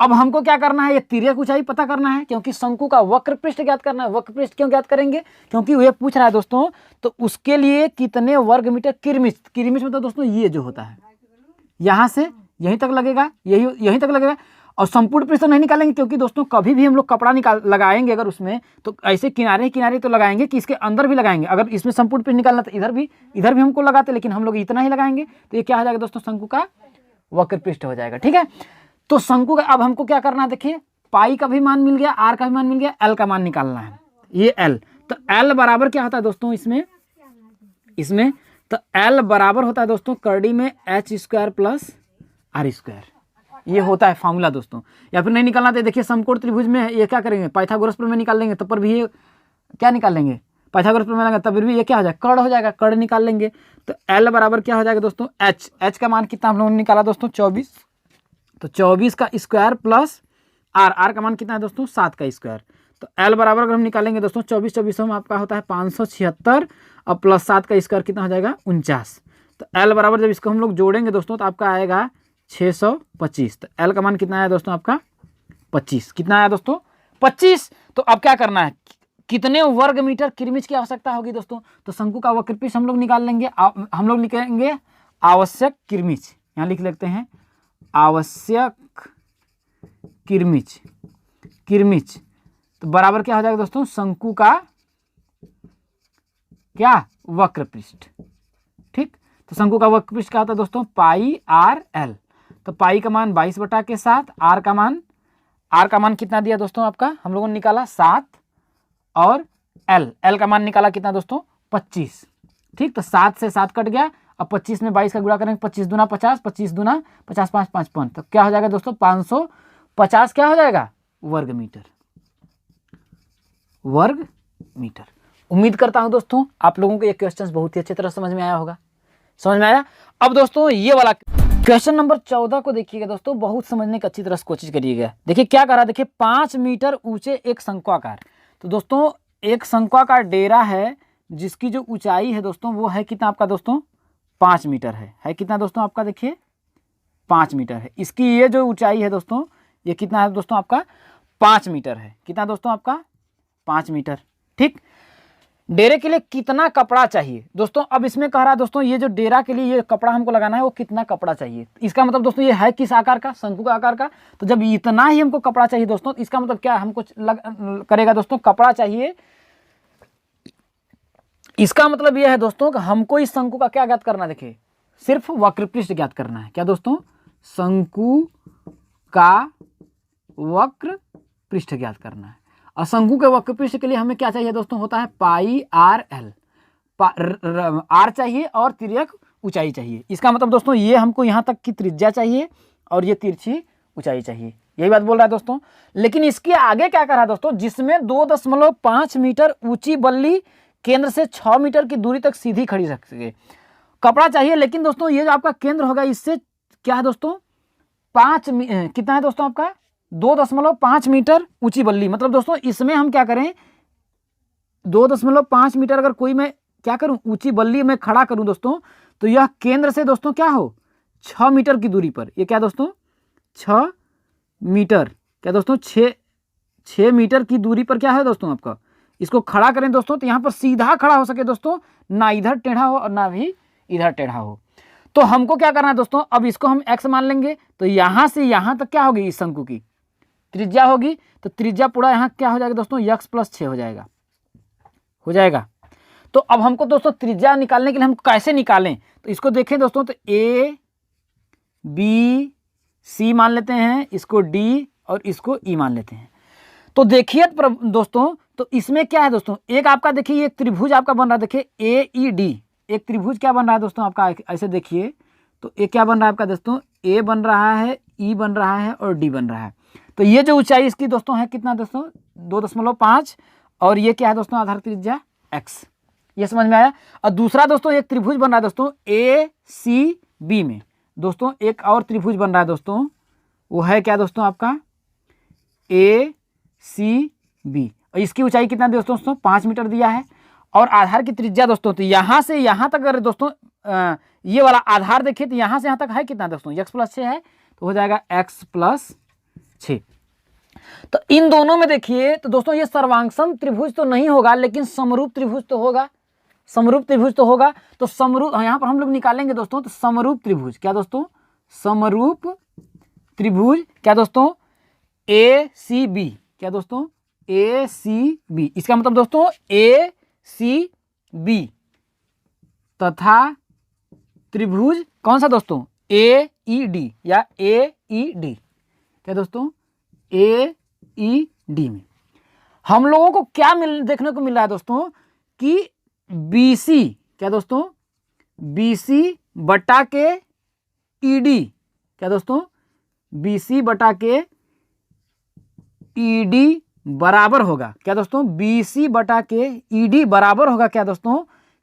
अब हमको क्या करना है, ये तिर्यक ऊंचाई पता करना है, क्योंकि शंकु का वक्र पृष्ठ ज्ञात करना है। वक्र पृष्ठ क्यों ज्ञात करेंगे, क्योंकि ये पूछ रहा है दोस्तों, तो उसके लिए कितने वर्ग मीटर किरमिच, किरमिच मतलब दोस्तों ये जो होता है यहाँ से यहीं तक लगेगा, यहीं तक लगेगा, और संपूर्ण पृष्ठ नहीं निकालेंगे, क्योंकि दोस्तों कभी भी हम लोग कपड़ा लगाएंगे अगर उसमें, तो ऐसे किनारे किनारे तो लगाएंगे कि इसके अंदर भी लगाएंगे। अगर इसमें संपूर्ण पृष्ठ निकालना तो इधर भी हमको लगाते, लेकिन हम लोग इतना ही लगाएंगे, तो ये क्या हो जाएगा दोस्तों शंकु का वक्र पृष्ठ हो जाएगा। ठीक है, तो शंकु का अब हमको क्या करना है देखिए, पाई का भी मान मिल गया, आर का भी मान मिल गया, एल का मान निकालना है, ये एल, तो एल बराबर क्या होता है दोस्तों इसमें तो एल बराबर होता है दोस्तों करड़ी में h² प्लस आर स्क्वायर, ये होता है फार्मूला दोस्तों। या फिर नहीं निकालना तो देखिए समकोण त्रिभुज में ये क्या करेंगे पाइथागोरस प्रमेय निकाल लेंगे, तब पर भी ये क्या निकाल लेंगे पाइथागोरस प्रमेय लगाएंगे, तब भी ये क्या हो जाएगा कर्ण हो जाएगा, कर्ण निकाल लेंगे, तो एल बराबर क्या हो जाएगा दोस्तों एच का मान कितना हम लोगों ने निकाला दोस्तों 24, तो 24 का स्क्वायर प्लस आर का मान कितना है दोस्तों 7 का स्क्वायर, तो एल बराबर अगर हम निकालेंगे दोस्तों 24 में आपका होता है 576 और प्लस 7 का स्क्वायर कितना हो जाएगा 49, तो एल बराबर जब इसको हम लोग जोड़ेंगे दोस्तों तो आपका आएगा 625, तो एल का मान कितना आया दोस्तों आपका 25, कितना आया दोस्तों 25। तो अब क्या करना है, कितने वर्ग मीटर किरमिच की आवश्यकता होगी दोस्तों, तो शंकु का वक्र पृष्ठ हम लोग निकाल लेंगे, हम लोग लिखेंगे आवश्यक किरमिच, यहाँ लिख लेते हैं आवश्यक किरमिच, तो बराबर क्या हो जाएगा दोस्तों शंकु का क्या वक्र पृष्ठ। ठीक, तो शंकु का वक्र पृष्ठ क्या होता है दोस्तों पाई आर एल, तो पाई का मान 22/7, आर का मान कितना दिया दोस्तों आपका हम लोगों ने निकाला 7, और एल का मान निकाला कितना दोस्तों 25। ठीक, तो 7 से 7 कट गया, अब 25 में 22 का गुणा करेंगे, 25 दूना 50, 25 दूना 50, 5 5 5, तो क्या हो जाएगा दोस्तों 550 क्या हो जाएगा वर्ग मीटर। उम्मीद करता हूं दोस्तों आप लोगों को ये क्वेश्चन बहुत ही अच्छी तरह समझ में आया होगा, समझ में आया। अब दोस्तों ये वाला क्वेश्चन नंबर 14 को देखिएगा दोस्तों, बहुत समझने की अच्छी तरह से कोशिश करिएगा। देखिए क्या करा, देखिए 5 मीटर ऊंचे एक शंक्वाकार, तो दोस्तों एक शंक्वाकार डेरा है जिसकी जो ऊंचाई है दोस्तों वो है कितना आपका दोस्तों 5 मीटर है कितना दोस्तों आपका देखिए 5 मीटर है, इसकी ये जो ऊंचाई है दोस्तों ये कितना है दोस्तों आपका 5 मीटर है, कितना दोस्तों आपका 5 मीटर। ठीक, डेरे के लिए कितना कपड़ा चाहिए दोस्तों, अब इसमें कह रहा है दोस्तों ये जो डेरा के लिए ये कपड़ा हमको लगाना है वो कितना कपड़ा चाहिए, इसका मतलब दोस्तों ये है किस आकार का शंकु का आकार का, तो जब इतना ही हमको कपड़ा चाहिए दोस्तों इसका मतलब क्या हमको करेगा दोस्तों कपड़ा चाहिए, इसका मतलब यह है दोस्तों कि हमको इस शंकु का क्या ज्ञात करना है, देखिए सिर्फ वक्र पृष्ठ ज्ञात करना है, क्या दोस्तों शंकु का वक्र पृष्ठ ज्ञात करना है, और शंकु के वक्र पृष्ठ के लिए हमें क्या चाहिए दोस्तों होता है पाई आर एल, आर चाहिए और तिर्यक ऊंचाई चाहिए, इसका मतलब दोस्तों ये हमको यहाँ तक की त्रिज्या चाहिए और ये तिरछी ऊंचाई चाहिए, यही बात बोल रहा है दोस्तों। लेकिन इसके आगे क्या कर रहा है दोस्तों, जिसमें 2.5 मीटर ऊंची बल्ली केंद्र से 6 मीटर की दूरी तक सीधी खड़ी रख सके। कपड़ा चाहिए, लेकिन दोस्तों ये जो आपका केंद्र होगा इससे क्या है दोस्तों, कितना है दोस्तों आपका 2.5 मीटर ऊंची बल्ली। मतलब दोस्तों इसमें हम क्या करें, 2.5 मीटर अगर कोई मैं क्या करूं ऊंची बल्ली में खड़ा करूं दोस्तों, तो यह केंद्र से दोस्तों क्या हो 6 मीटर की दूरी पर, ये क्या दोस्तों 6 मीटर, क्या दोस्तों 6 मीटर की दूरी पर क्या है दोस्तों आपका, इसको खड़ा करें दोस्तों तो यहाँ पर सीधा खड़ा हो सके दोस्तों, ना इधर टेढ़ा हो और ना भी इधर टेढ़ा हो। तो हमको क्या करना है दोस्तों, अब इसको हम x मान लेंगे, तो यहाँ से यहाँ तक क्या होगी इस शंकु की त्रिज्या होगी, तो त्रिज्या पूरा यहाँ क्या हो जाएगा दोस्तों x + 6 हो जाएगा। तो अब हमको दोस्तों त्रिज्या निकालने के लिए हम कैसे निकालें, तो इसको देखें दोस्तों, तो A B C मान लेते हैं, इसको D और इसको E मान लेते हैं। तो देखिए दोस्तों, तो इसमें क्या है दोस्तों, एक आपका देखिए एक त्रिभुज आपका बन रहा है, देखिए AED, एक त्रिभुज क्या बन रहा है दोस्तों आपका, ऐसे देखिए तो एक क्या बन रहा है आपका दोस्तों, A बन रहा है, E बन रहा है और D बन रहा है। तो ये जो ऊंचाई इसकी दोस्तों है कितना दोस्तों 2.5, और ये क्या है दोस्तों आधार त्रिज्या x, ये समझ में आया। और दूसरा दोस्तों एक त्रिभुज बन रहा है दोस्तों ACB में, दोस्तों एक और त्रिभुज बन रहा है दोस्तों, वो है क्या दोस्तों आपका ACB, और इसकी ऊंचाई कितना दोस्तों 5 मीटर दिया है। और आधार की त्रिज्या दोस्तों, तो यहाँ से यहाँ तक अगर दोस्तों ये वाला आधार देखिए, तो यहाँ से यहाँ तक है कितना दोस्तों x + 6 है, तो हो जाएगा x + 6। तो इन दोनों में देखिए, तो दोस्तों ये सर्वांगसम त्रिभुज तो नहीं होगा, लेकिन समरूप त्रिभुज तो होगा, समरूप त्रिभुज तो होगा। तो समरूप यहाँ पर हम लोग निकालेंगे दोस्तों, तो समरूप त्रिभुज क्या दोस्तों, समरूप त्रिभुज क्या दोस्तों ACB, क्या दोस्तों ACB, इसका मतलब दोस्तों ACB तथा त्रिभुज कौन सा दोस्तों AED या AED, क्या दोस्तों AED में हम लोगों को क्या देखने को मिल रहा है दोस्तों कि BC, क्या दोस्तों BC बटा के ED, क्या दोस्तों BC बटा के ED बराबर होगा, क्या दोस्तों BC बटा के ED बराबर होगा क्या दोस्तों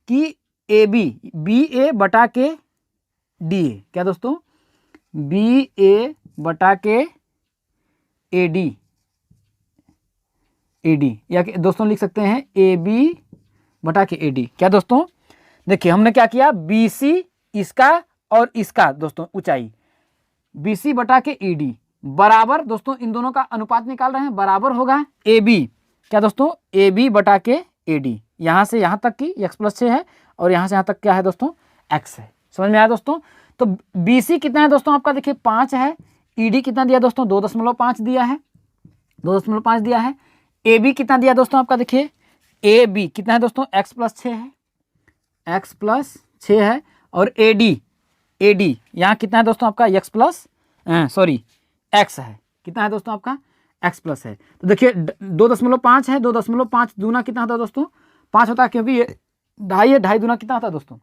कि BA बटा के DA, क्या दोस्तों BA बटा के AD या दोस्तों लिख सकते हैं AB बटा के AD। क्या दोस्तों देखिए हमने क्या किया, BC इसका और इसका दोस्तों ऊंचाई BC बटा के ED बराबर, दोस्तों इन दोनों का अनुपात निकाल रहे हैं, बराबर होगा AB, क्या दोस्तों AB बटा के AD, यहाँ से यहाँ तक की x + 6 है और यहाँ से यहाँ तक क्या है दोस्तों x है। समझ में आया दोस्तों। तो BC कितना है दोस्तों आपका देखिए 5 है, ED कितना दिया दोस्तों 2.5 दिया है, 2.5 दिया है। AB कितना दिया दोस्तों आपका देखिए, AB कितना है दोस्तों x + 6 है, x + 6 है। और AD यहाँ कितना है दोस्तों आपका x है, कितना है दोस्तों आपका x+ है। तो देखिए 2.5 है, 2.5 दूना कितना होता है दोस्तों 5 होता है, क्योंकि ये 2.5 है, 2.5 दूना कितना होता है दोस्तों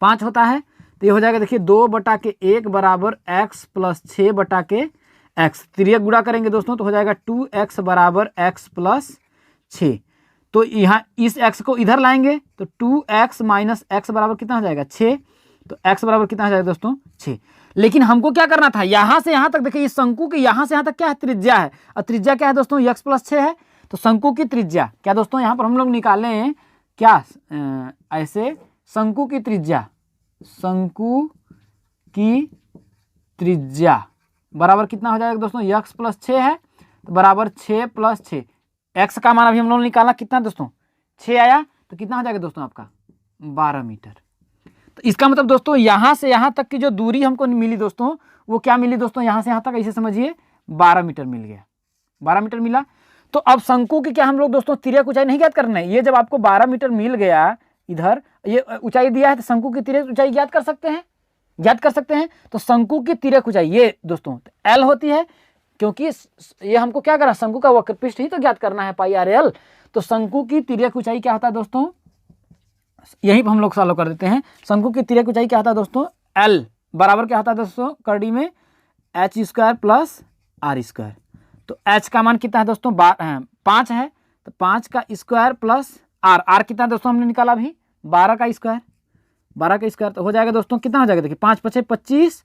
5 होता है। तो ये हो जाएगा देखिए 2 बटा के 1 बराबर x + 6 बटा के x, तिर्यक गुणा करेंगे दोस्तों तो हो जाएगा 2x बराबर x + 6। तो यहाँ इस x को इधर लाएंगे तो 2x - x बराबर कितना हो जाएगा 6, तो x बराबर कितना हो जाएगा दोस्तों 6। लेकिन हमको क्या करना था, यहाँ से यहाँ तक देखिए इस शंकु के यहाँ से यहाँ तक क्या है त्रिज्या है, और त्रिज्या क्या है दोस्तों x + 6 है। तो शंकु की त्रिज्या क्या दोस्तों यहाँ पर हम लोग निकालें क्या ऐसे शंकु की त्रिज्या, शंकु की त्रिज्या बराबर कितना हो जाएगा दोस्तों x + 6 है, तो बराबर 6 + 6, x का मान अभी हम लोग निकाला कितना दोस्तों 6 आया, तो कितना हो जाएगा दोस्तों आपका 12 मीटर। तो इसका मतलब दोस्तों यहाँ से यहाँ तक की जो दूरी हमको मिली दोस्तों वो क्या मिली दोस्तों, यहाँ से यहाँ तक ऐसे समझिए 12 मीटर मिल गया, 12 मीटर मिला। तो अब शंकु की क्या हम लोग दोस्तों तिर्यक ऊंचाई नहीं ज्ञात करना है, ये जब आपको 12 मीटर मिल गया इधर ये ऊंचाई दिया है, तो शंकु की तिर्यक ऊंचाई ज्ञात कर सकते हैं, तो शंकु की तिर्यक ऊंचाई ये दोस्तों L होती है, क्योंकि ये हमको क्या करना, शंकु का वक्रपृष्ठ ही तो ज्ञात करना है πr/L। तो शंकु की तिर्यक ऊंचाई क्या होता है दोस्तों, यहीं पर हम लोग सॉल्व कर देते हैं। शंकु की तिर्यक ऊंचाई क्या होता है दोस्तों L बराबर क्या होता है दोस्तों करड़ी में h² + r²। तो h का मान कितना है दोस्तों 5 है, तो 5 का स्क्वायर प्लस आर, आर कितना दोस्तों हमने निकाला अभी 12 का स्क्वायर, 12 का स्क्वायर तो हो जाएगा दोस्तों कितना हो जाएगा, देखिए 5 पचे 25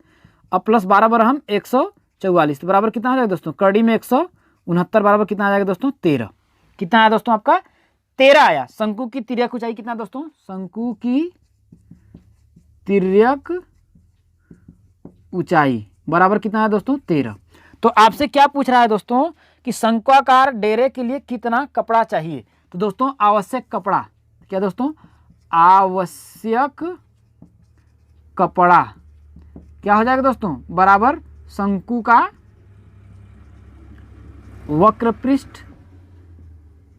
और प्लस 12 बराबर 144, तो बराबर कितना हो जाएगा दोस्तों, कड़ी में 169 बराबर कितना आ जाएगा दोस्तों 13। कितना आया दोस्तों आपका 13 आया। शंकु की तिर्यक ऊंचाई कितना दोस्तों, शंकु की तिर्यक ऊंचाई बराबर कितना है दोस्तों 13। तो आपसे क्या पूछ रहा है दोस्तों कि शंक्वाकार डेरे के लिए कितना कपड़ा चाहिए, तो दोस्तों आवश्यक कपड़ा क्या दोस्तों, आवश्यक कपड़ा क्या हो जाएगा दोस्तों, बराबर शंकु का वक्र पृष्ठ,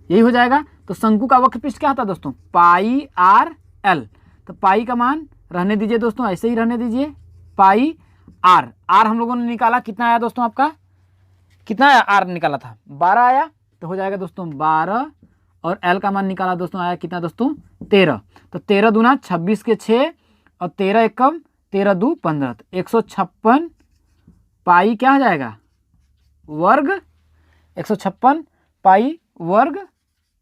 यही हो जाएगा। तो शंकु का वक्र पृष्ठ क्या होता है दोस्तों, पाई आर एल, तो पाई का मान रहने दीजिए दोस्तों, ऐसे ही रहने दीजिए, पाई आर, आर हम लोगों ने निकाला कितना आया दोस्तों, आपका कितना आया, आर निकाला था 12 आया, तो हो जाएगा दोस्तों 12 और एल का मान निकाला दोस्तों आया कितना दोस्तों 13, तो 13 दूना 26 के 6 और 13 एकम 13 दू 15, तो 156 पाई क्या हो जाएगा वर्ग, 156 पाई वर्ग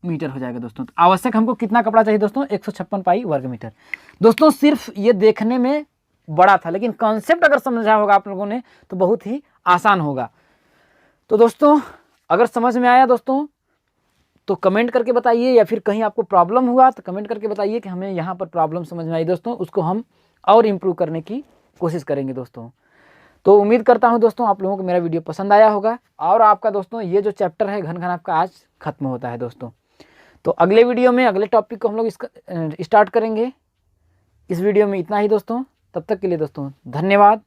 मीटर हो जाएगा दोस्तों। तो आवश्यक हमको कितना कपड़ा चाहिए दोस्तों, 156 पाई वर्ग मीटर। दोस्तों सिर्फ ये देखने में बड़ा था, लेकिन कॉन्सेप्ट अगर समझा होगा आप लोगों ने तो बहुत ही आसान होगा। तो दोस्तों अगर समझ में आया दोस्तों तो कमेंट करके बताइए, या फिर कहीं आपको प्रॉब्लम हुआ तो कमेंट करके बताइए कि हमें यहाँ पर प्रॉब्लम समझ में आई दोस्तों, उसको हम और इम्प्रूव करने की कोशिश करेंगे दोस्तों। तो उम्मीद करता हूँ दोस्तों आप लोगों को मेरा वीडियो पसंद आया होगा, और आपका दोस्तों ये जो चैप्टर है घन घन आपका आज खत्म होता है दोस्तों। तो अगले वीडियो में अगले टॉपिक को हम लोग इसका स्टार्ट करेंगे। इस वीडियो में इतना ही दोस्तों, तब तक के लिए दोस्तों धन्यवाद।